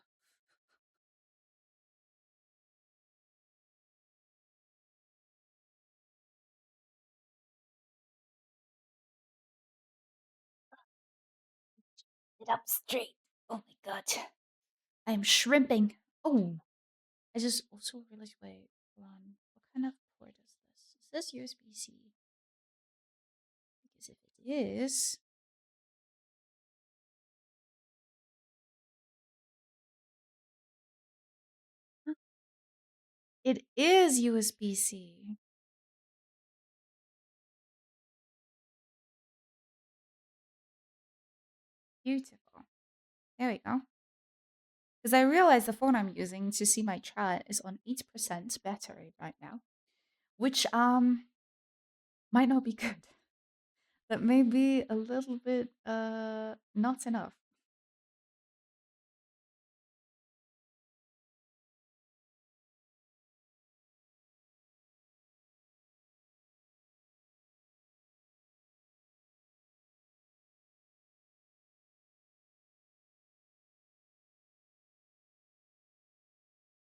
Sit up straight. Oh my god. I'm shrimping. Oh, I just also realized. Wait, hold on. What kind of port is this? Is this USB-C? Because if it is, huh, it is USB-C. Beautiful. There we go. Because I realize the phone I'm using to see my chat is on 8% battery right now, which might not be good. That may be a little bit not enough.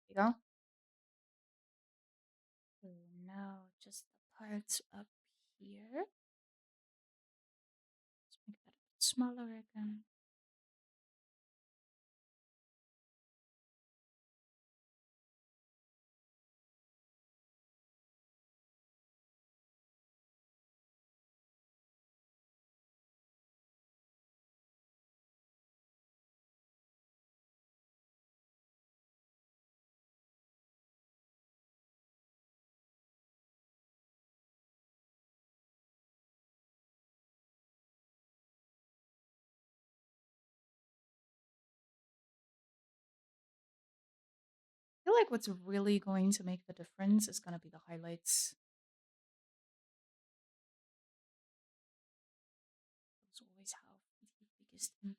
You go. So now just the parts up here. Let's make that a bit smaller again. feel like what's really going to make the difference is gonna be the highlights. Those always have the biggest impact.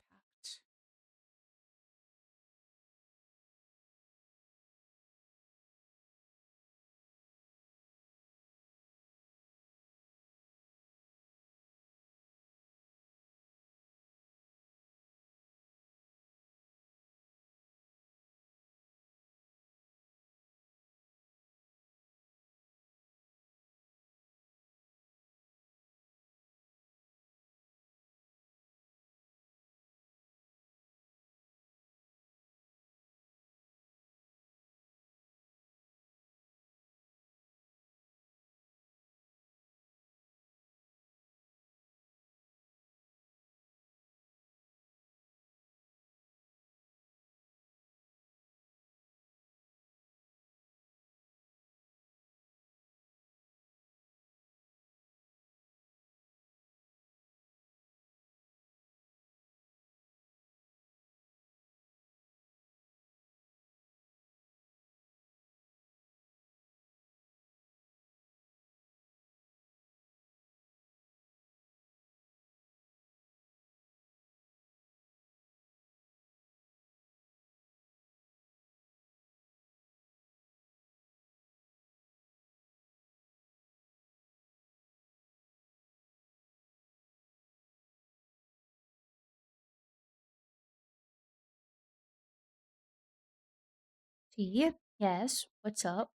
T, yes, what's up?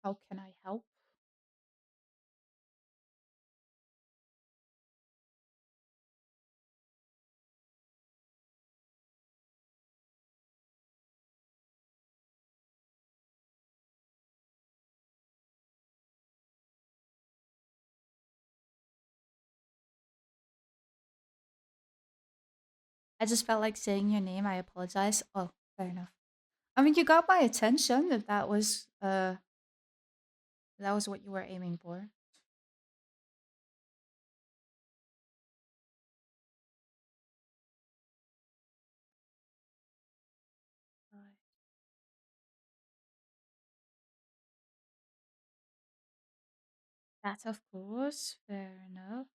How can I help? I just felt like saying your name. I apologize. Oh, fair enough. I mean, you got my attention if that was what you were aiming for. Right. That, of course, fair enough.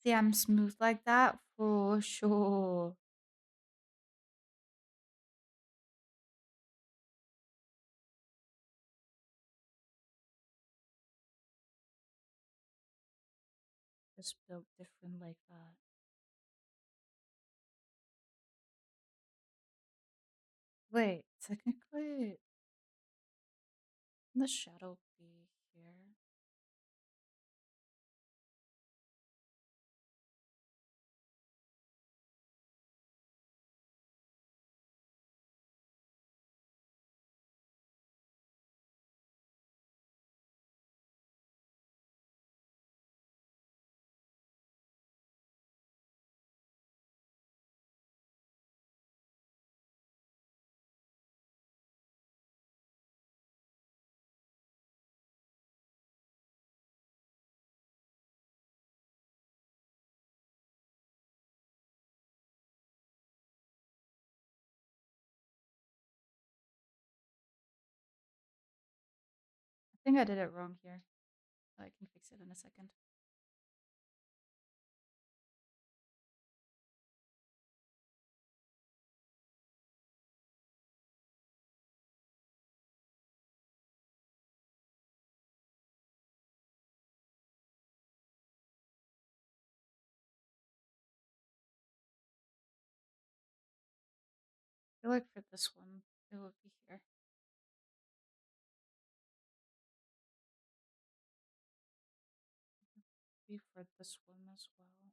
See, I'm smooth like that for sure. Just built different like that. Wait, technically, the shadow be here. I think I did it wrong here. I can fix it in a second. I feel like for this one, it would be here. Be for this one as well.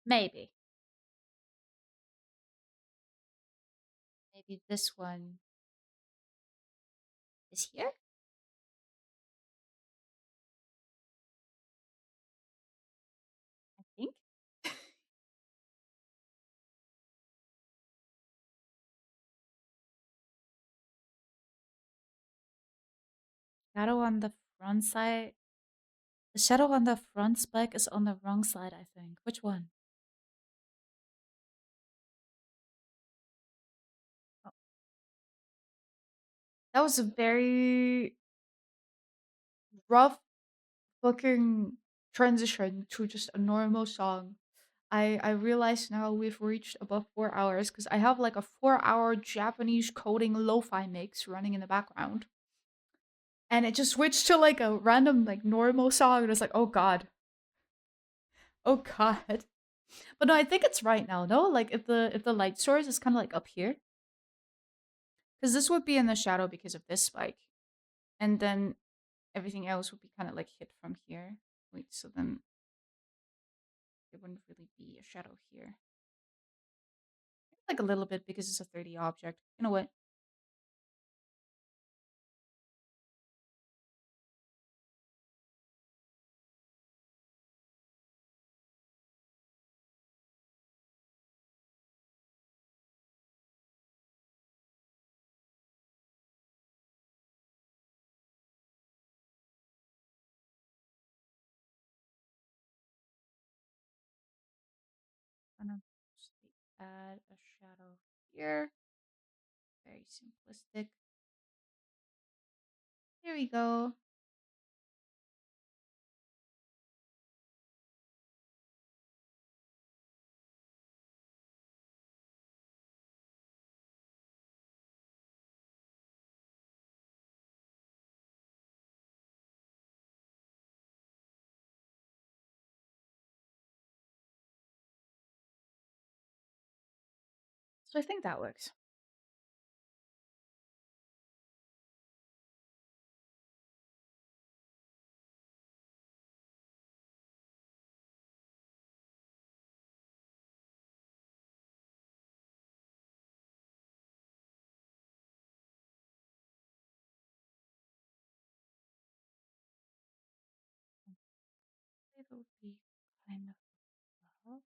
Maybe. Maybe this one is here? I think. Shadow on the front side. The shadow on the front spike is on the wrong side, I think. Which one? Oh, that was a very rough fucking transition to just a normal song. I realize now we've reached above 4 hours because I have like a 4 hour Japanese coding lo-fi mix running in the background. And it just switched to like a random like normal song and it's like, oh god. Oh god. But no, I think it's right now, no? Like if the light source is kinda like up here. Because this would be in the shadow because of this spike. And then everything else would be kinda like hit from here. Wait, so then it wouldn't really be a shadow here. Like a little bit because it's a 3D object. You know what? I'm gonna just add a shadow here. Very simplistic. Here we go. So I think that works. It would be kind of above.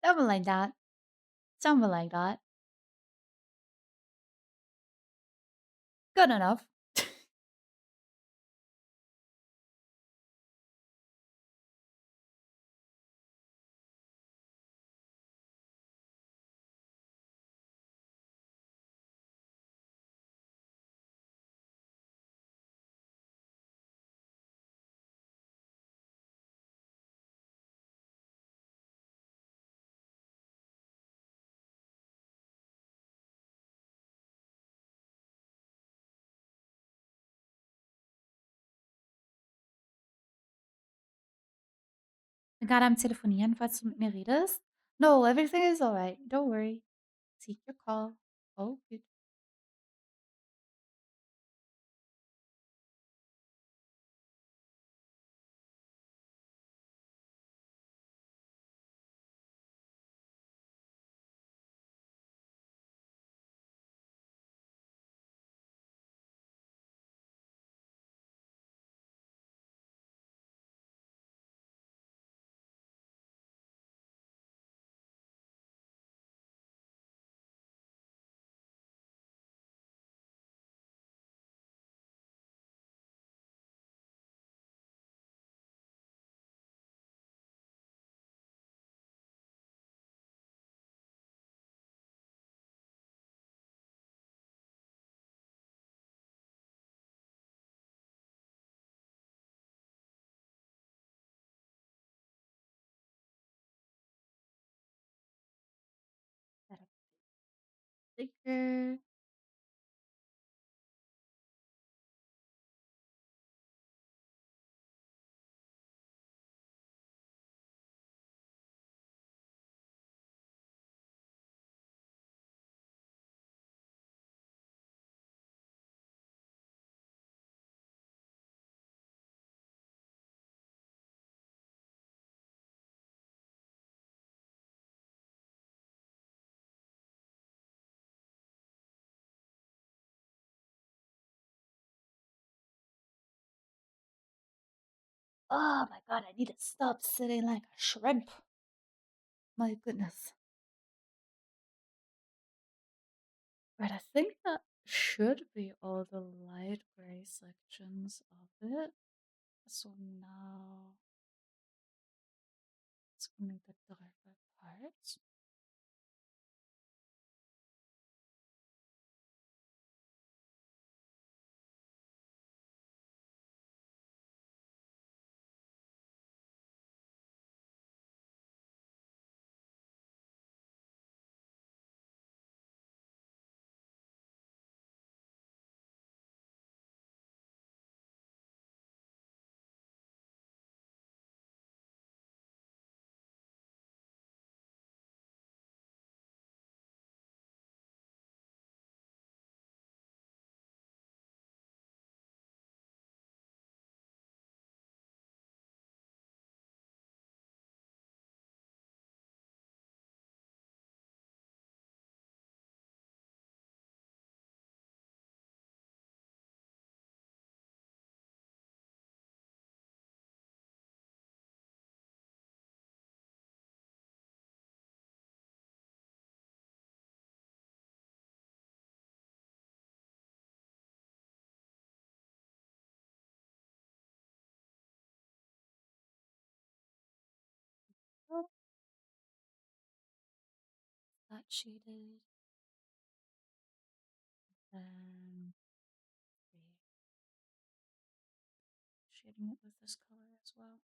Something like that. Something like that. Good enough. God, am telefonieren, falls du mit mir redest. No, everything is alright. Don't worry. Take your call. Oh, good. Set up sticker. Oh my god, I need to stop sitting like a shrimp. My goodness. Right, I think that should be all the light gray sections of it. So now it's gonna be the darker parts. Oh, that shaded. Then shading it with this color as well.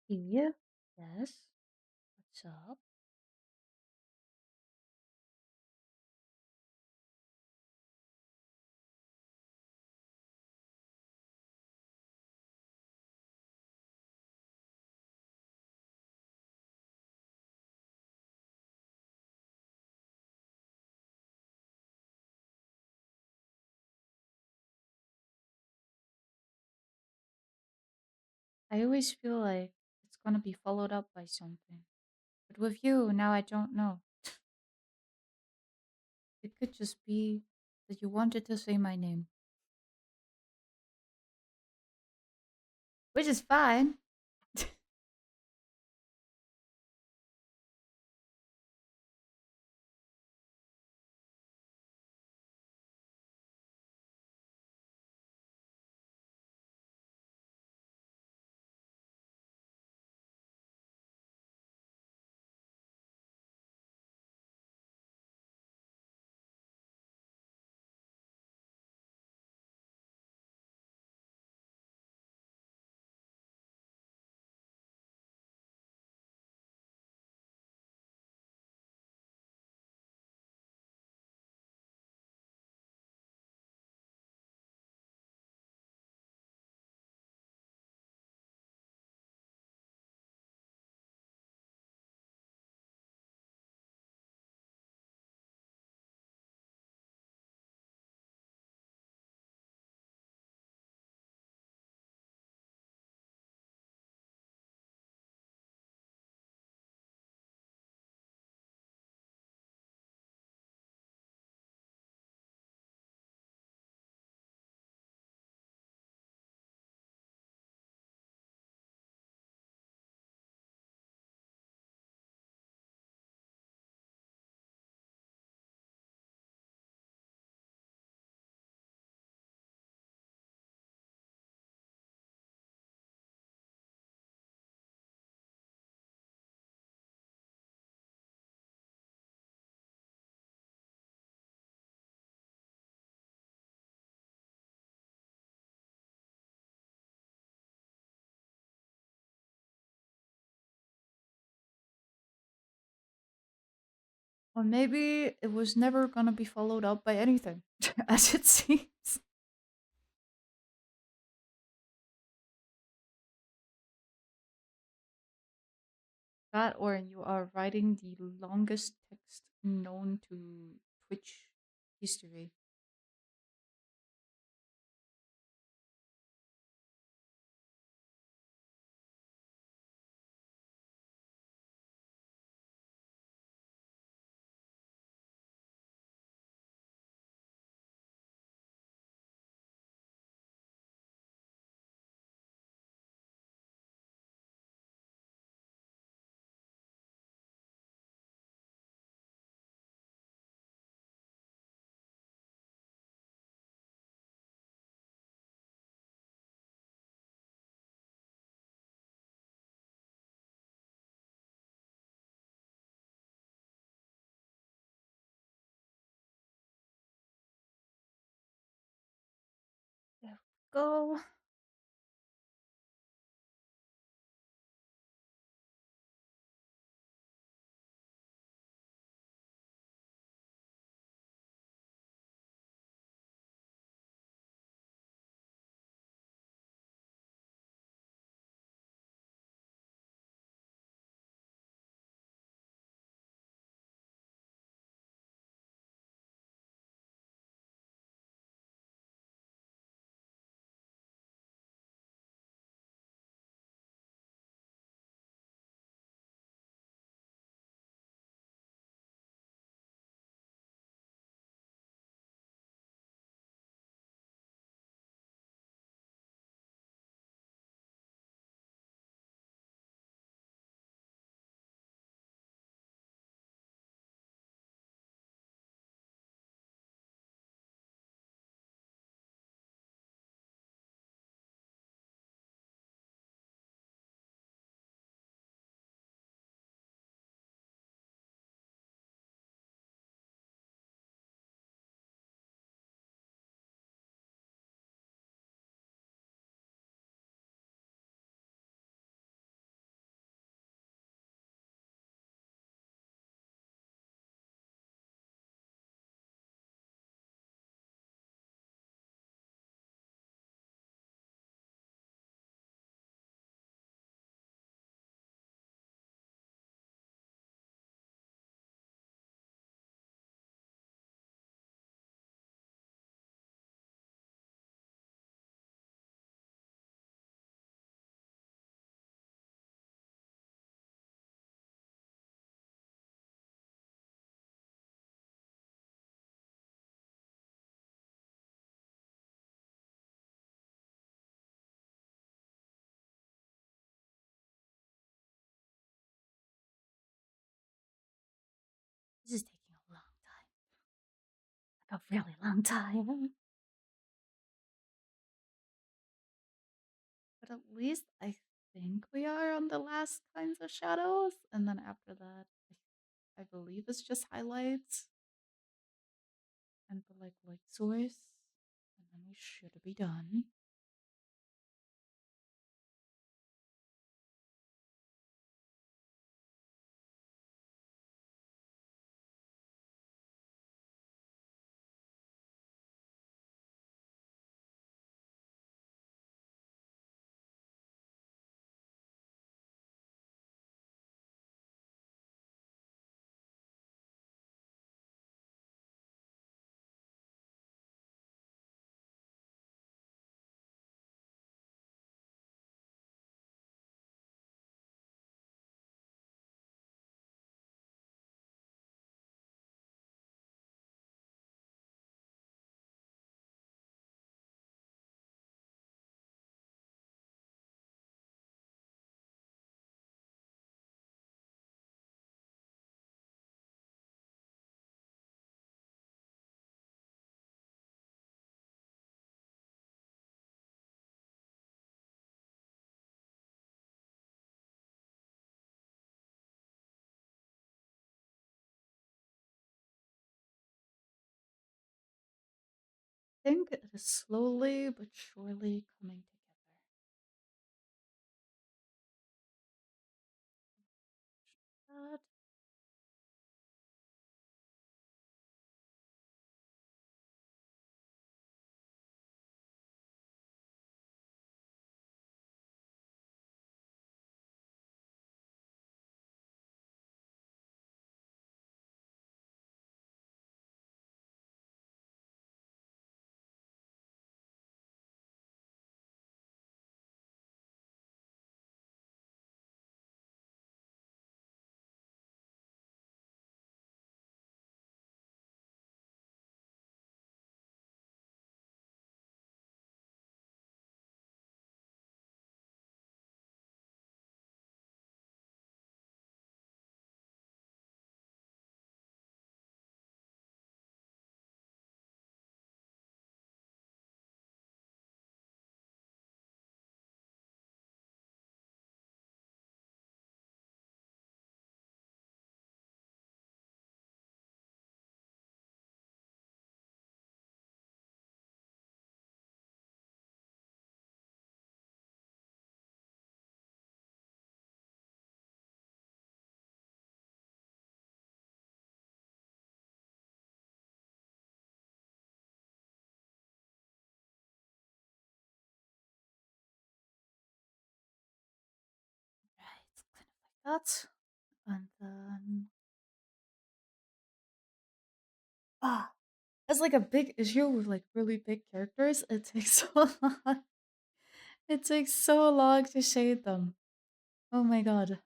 Here. Yes. What's up? I always feel like it's gonna be followed up by something. But with you, now I don't know. It could just be that you wanted to say my name. Which is fine. Or maybe it was never gonna be followed up by anything, as it seems. That or you are writing the longest text known to Twitch history. There we go. This is taking a long time. Like a really long time. But at least I think we are on the last kinds of shadows, and then after that, I believe it's just highlights and the like light source, and then we should be done. I think it is slowly but surely coming together. That that. And then ah, that's like a big issue with like really big characters. It takes so long. It takes so long to shade them. Oh my god.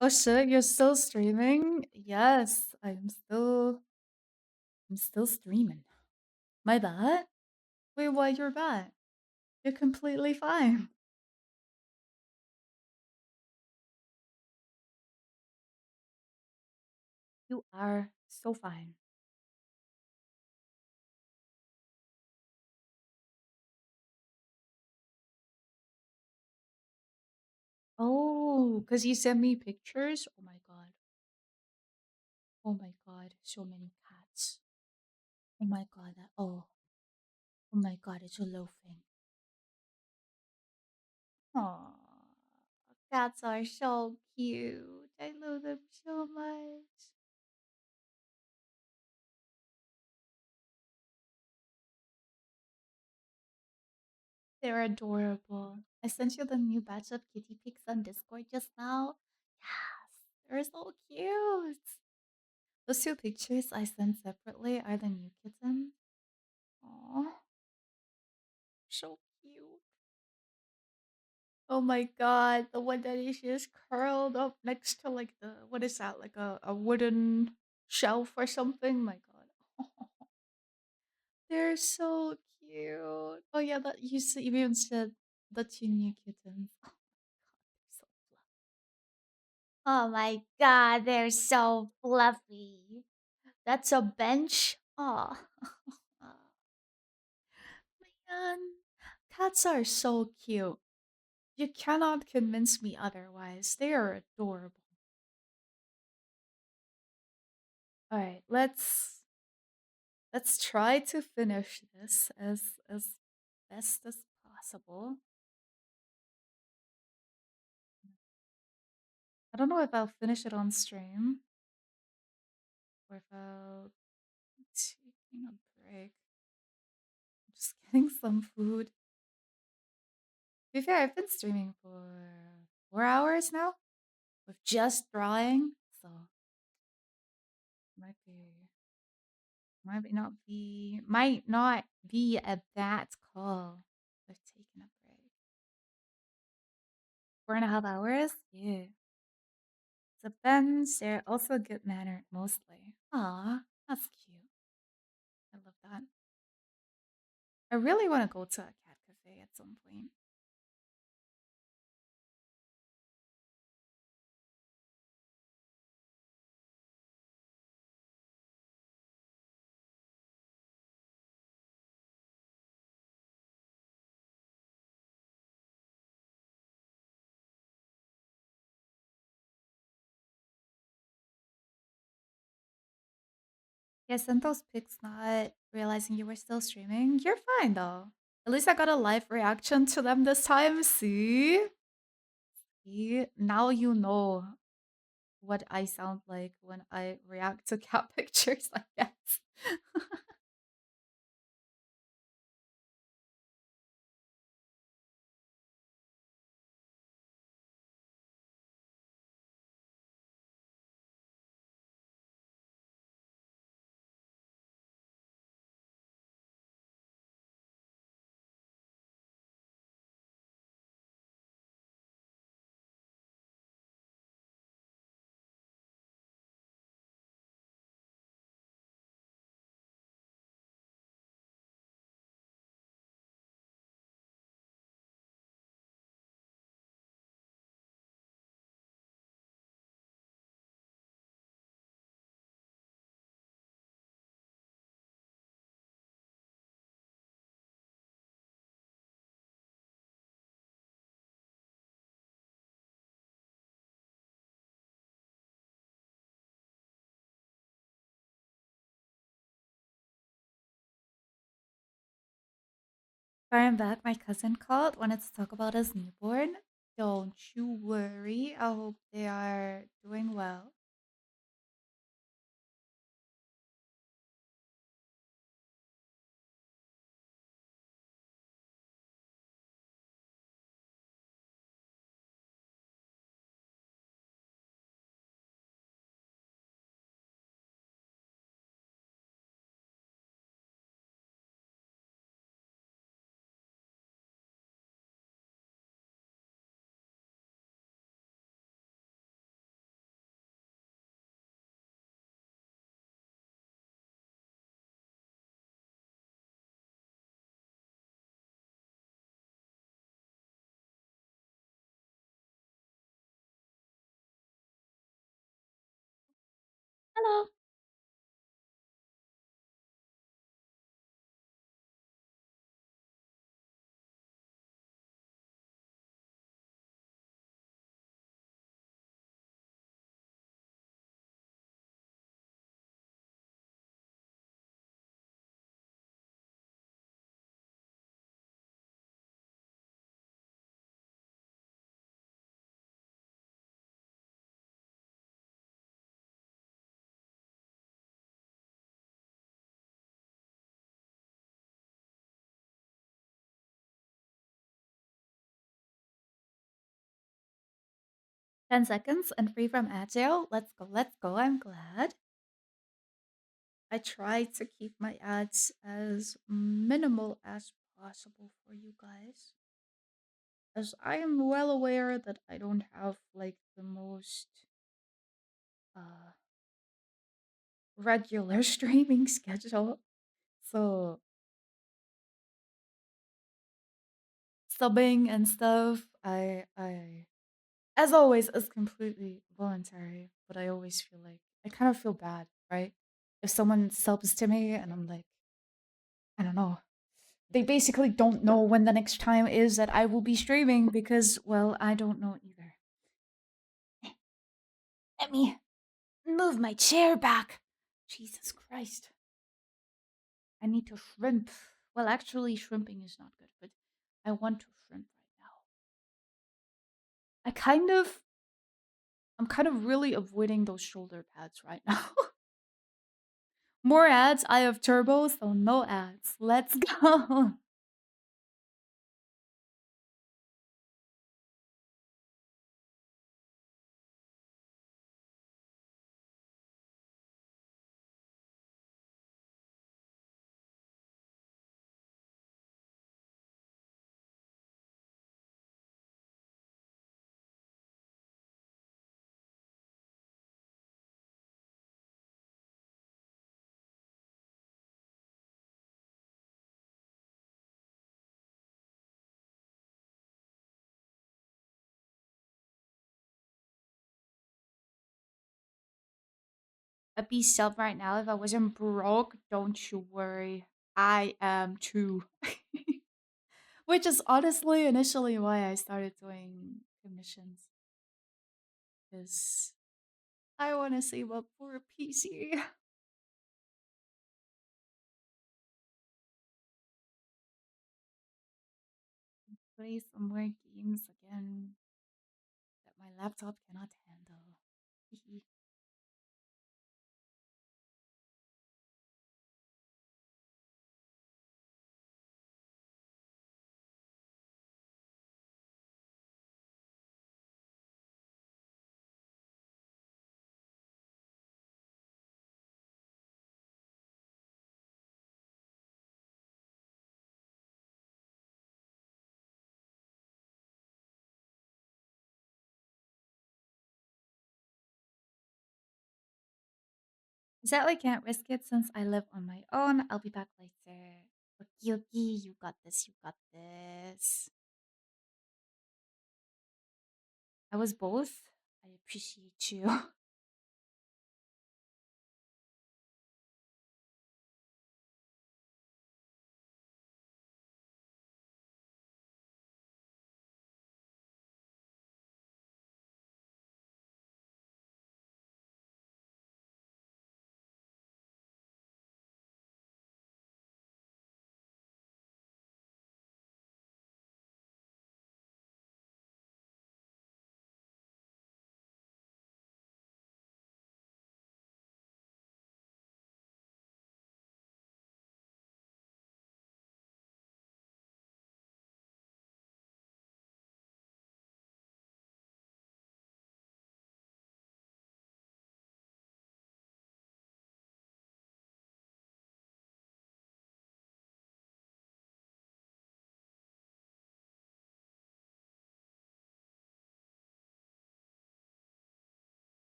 Oh shit, you're still streaming? Yes, I'm still streaming. My bad? Wait, why you're bad? You're completely fine. You are so fine. Oh, because you sent me pictures? Oh my god. Oh my god, so many cats. Oh my god, oh my god, it's a loafing. Aww. Cats are so cute. I love them so much. They're adorable. I sent you the new batch of kitty pics on Discord just now. Yes, they're so cute. Those two pictures I sent separately are the new kittens. Aww, so cute. Oh my god, the one that is just curled up next to like the what is that? Like a wooden shelf or something? My god. They're so cute. Oh yeah, that you even said the two new kittens. Oh my god, they're so fluffy. That's a bench? Oh. Man, cats are so cute. You cannot convince me otherwise. They are adorable. All right, let's try to finish this as best as possible. I don't know if I'll finish it on stream or if I'll taking a break. I'm just getting some food. To be fair, I've been streaming for 4 hours now with just drawing, so might be might not be a bad call. I've taken a break. 4.5 hours? Yeah. Depends. They're also good mannered mostly. Aw, that's cute. I love that. I really want to go to a cat cafe at some point. Yeah, sent those pics not realizing you were still streaming. You're fine though. At least I got a live reaction to them this time. See? See? Now you know what I sound like when I react to cat pictures like that. I'm back. My cousin called, wanted to talk about his newborn. Don't you worry. I hope they are doing well. Ta-da! $10 and free from ad sale. Let's go, let's go. I'm glad. I try to keep my ads as minimal as possible for you guys. As I am well aware that I don't have like the most uh regular streaming schedule. So subbing and stuff, I as always is completely voluntary, but I always feel like I kind of feel bad, right? If someone subs to me and I'm like, I don't know. They basically don't know when the next time is that I will be streaming because, well, I don't know either. Let me move my chair back. Jesus Christ. I need to shrimp. Well, actually, shrimping is not good, but I want to shrimp right now. I'm kind of really avoiding those shoulder pads right now. More ads. I have turbo, so no ads. Let's go. A be sub right now if I wasn't broke. Don't you worry. I am too. Which is honestly initially why I started doing commissions. Because I want to save up for a PC. Play some more games again that my laptop cannot handle. Sadly can't risk it since I live on my own. I'll be back later. Okie dokie, you got this, you got this. I was both. I appreciate you.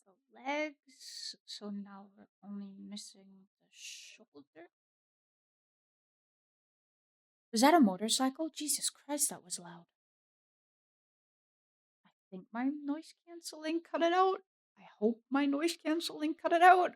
So legs. So now we're only missing the shoulder. Was that a motorcycle? Jesus Christ, that was loud. I think my noise canceling cut it out. I hope my noise canceling cut it out.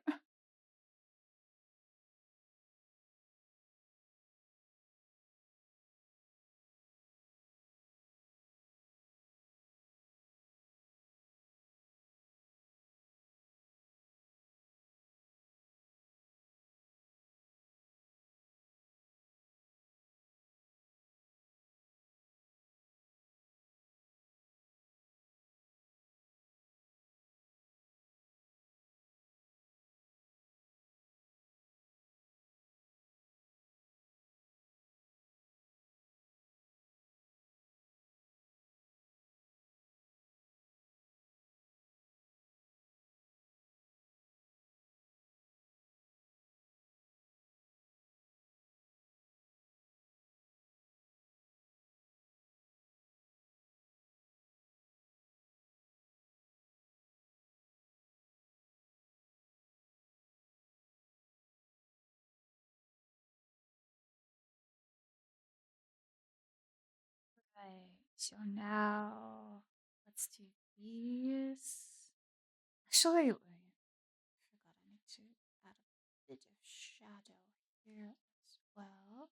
Right. So now let's do these. Actually, wait, I forgot I need to add a bit of shadow here as well.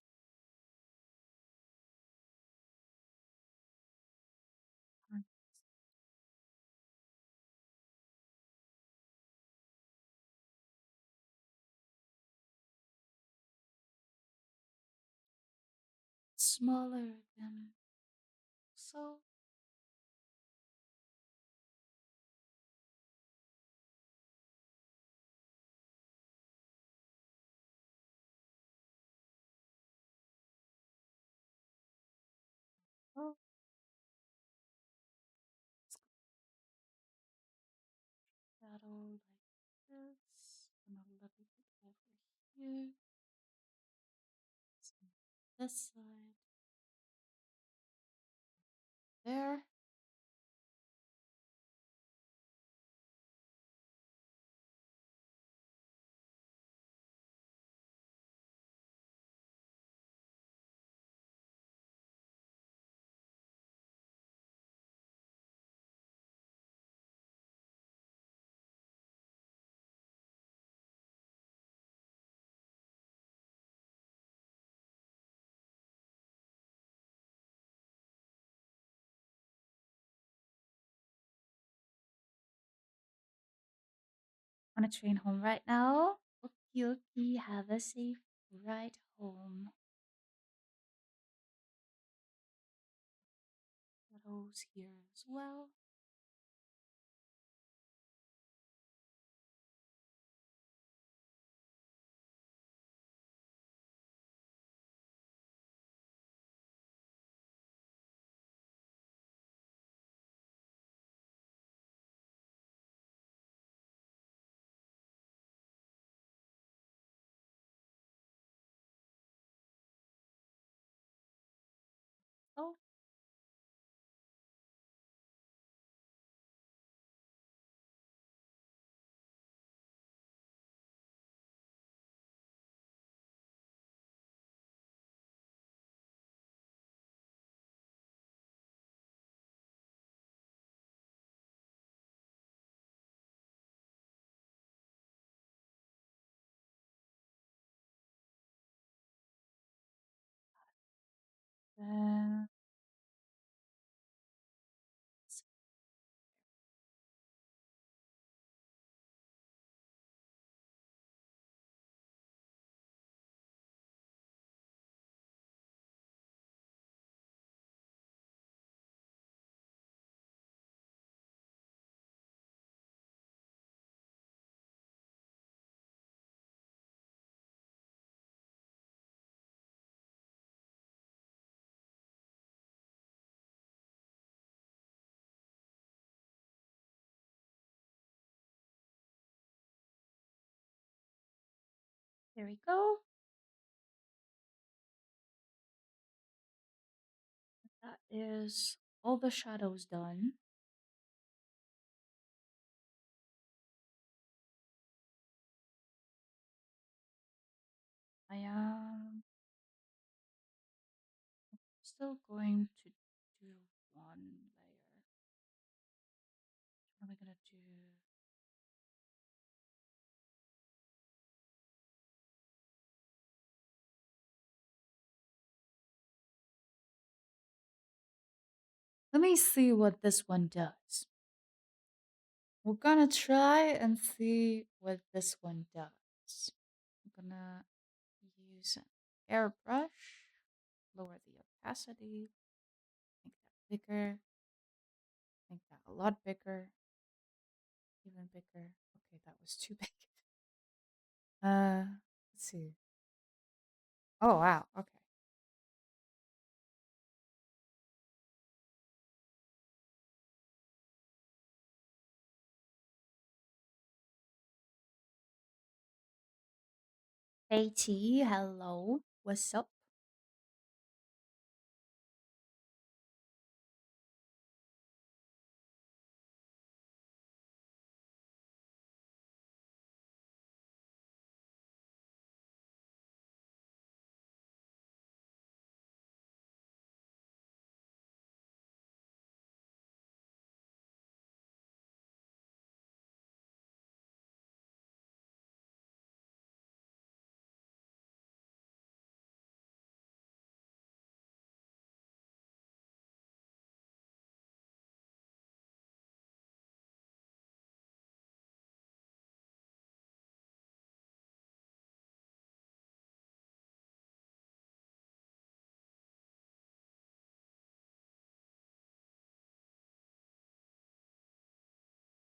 Mm. Smaller than so. Oh, shadow like this, and a little bit over here. So this side, there. On a train home right now. Okie dokie, have a safe ride home. Shadows here as well. Oh, then there we go. That is all the shadows done. I am still going to do one layer. What am I gonna do? Let me see what this one does. We're gonna try and see what this one does. I'm gonna use an airbrush, lower the opacity, make that bigger, make that a lot bigger, even bigger. Okay, that was too big. Let's see. Oh wow, okay. Hey T, hello. What's up?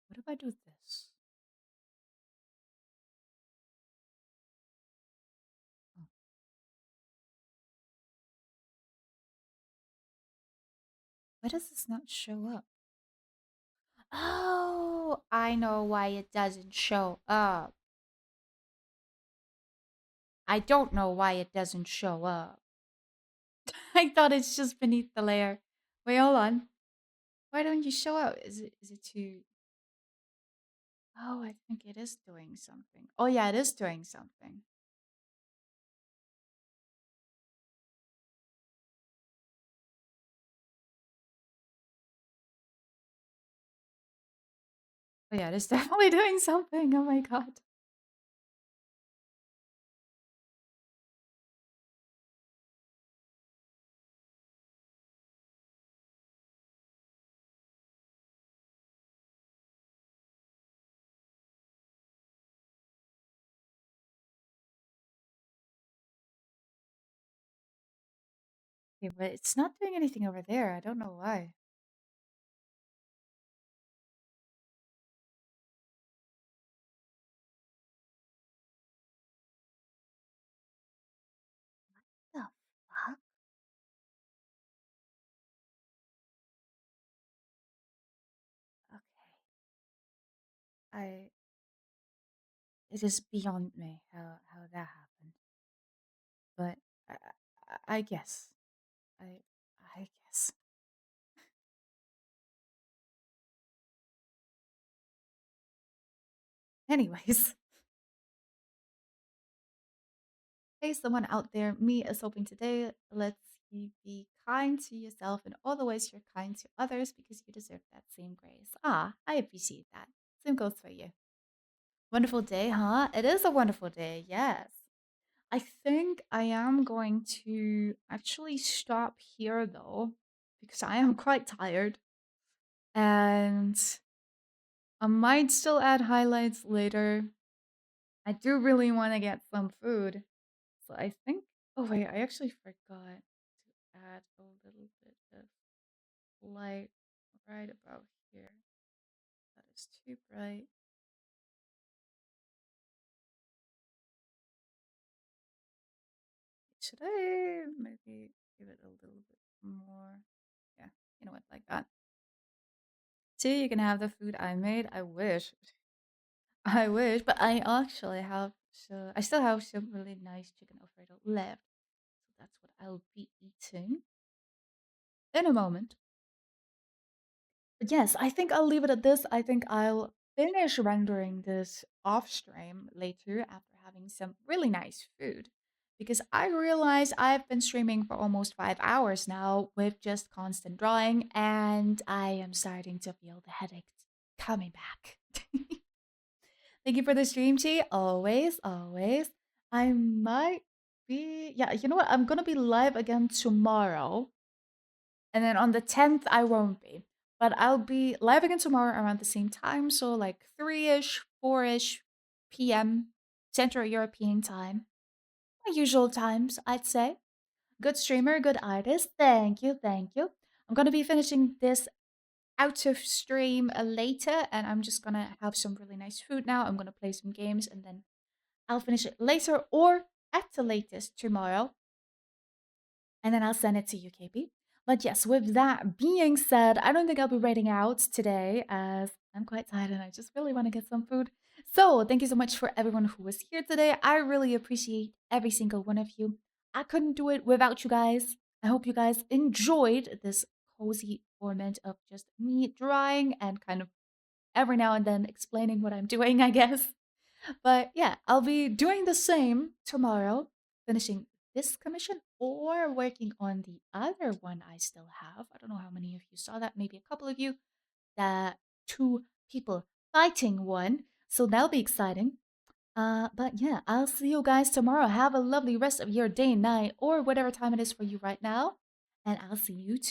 What if I do this? Oh, why does this not show up? Oh, I know why it doesn't show up. I don't know why it doesn't show up. I thought it's just beneath the layer. Wait, hold on. Why don't you show up? Is it too? Oh, I think it is doing something. Oh yeah, it is doing something. Oh yeah, it is definitely doing something. Oh my god. Okay, but it's not doing anything over there. I don't know why. The fuck? Okay. I It is beyond me how that happened. But I guess. I I guess. Anyways. Hey, someone out there, me is hoping today let's you be kind to yourself in all the ways you're kind to others because you deserve that same grace. Ah, I appreciate that. Same goes for you. Wonderful day, huh? It is a wonderful day, yes. I think I am going to actually stop here though, because I am quite tired. And I might still add highlights later. I do really want to get some food. So I think. Oh, wait, I actually forgot to add a little bit of light right about here. That is too bright. Should I maybe give it a little bit more? Yeah, you know what, like that. See, you can have the food I made. I wish. I wish, but I actually have so I still have some really nice chicken alfredo left. So that's what I'll be eating in a moment. But yes, I think I'll leave it at this. I think I'll finish rendering this off stream later after having some really nice food. Because I realize I've been streaming for almost 5 hours now with just constant drawing, and I am starting to feel the headaches coming back. Thank you for the stream, Chi. Always, always. I might be, yeah, you know what? I'm gonna be live again tomorrow. And then on the 10th, I won't be. But I'll be live again tomorrow around the same time. So like 3-ish, 4-ish p.m. Central European time. My usual times, I'd say. Good streamer, good artist. Thank you, thank you. I'm gonna be finishing this out of stream later, and I'm just gonna have some really nice food now. I'm gonna play some games, and then I'll finish it later or at the latest tomorrow, and then I'll send it to you, KP. But yes, with that being said, I don't think I'll be writing out today as I'm quite tired and I just really want to get some food. So, thank you so much for everyone who was here today. I really appreciate every single one of you. I couldn't do it without you guys. I hope you guys enjoyed this cozy format of just me drawing and kind of every now and then explaining what I'm doing, I guess. But yeah, I'll be doing the same tomorrow, finishing this commission or working on the other one I still have. I don't know how many of you saw that, maybe a couple of you. That two people fighting one. So that'll be exciting. But yeah, I'll see you guys tomorrow. Have a lovely rest of your day, night, or whatever time it is for you right now. And I'll see you too.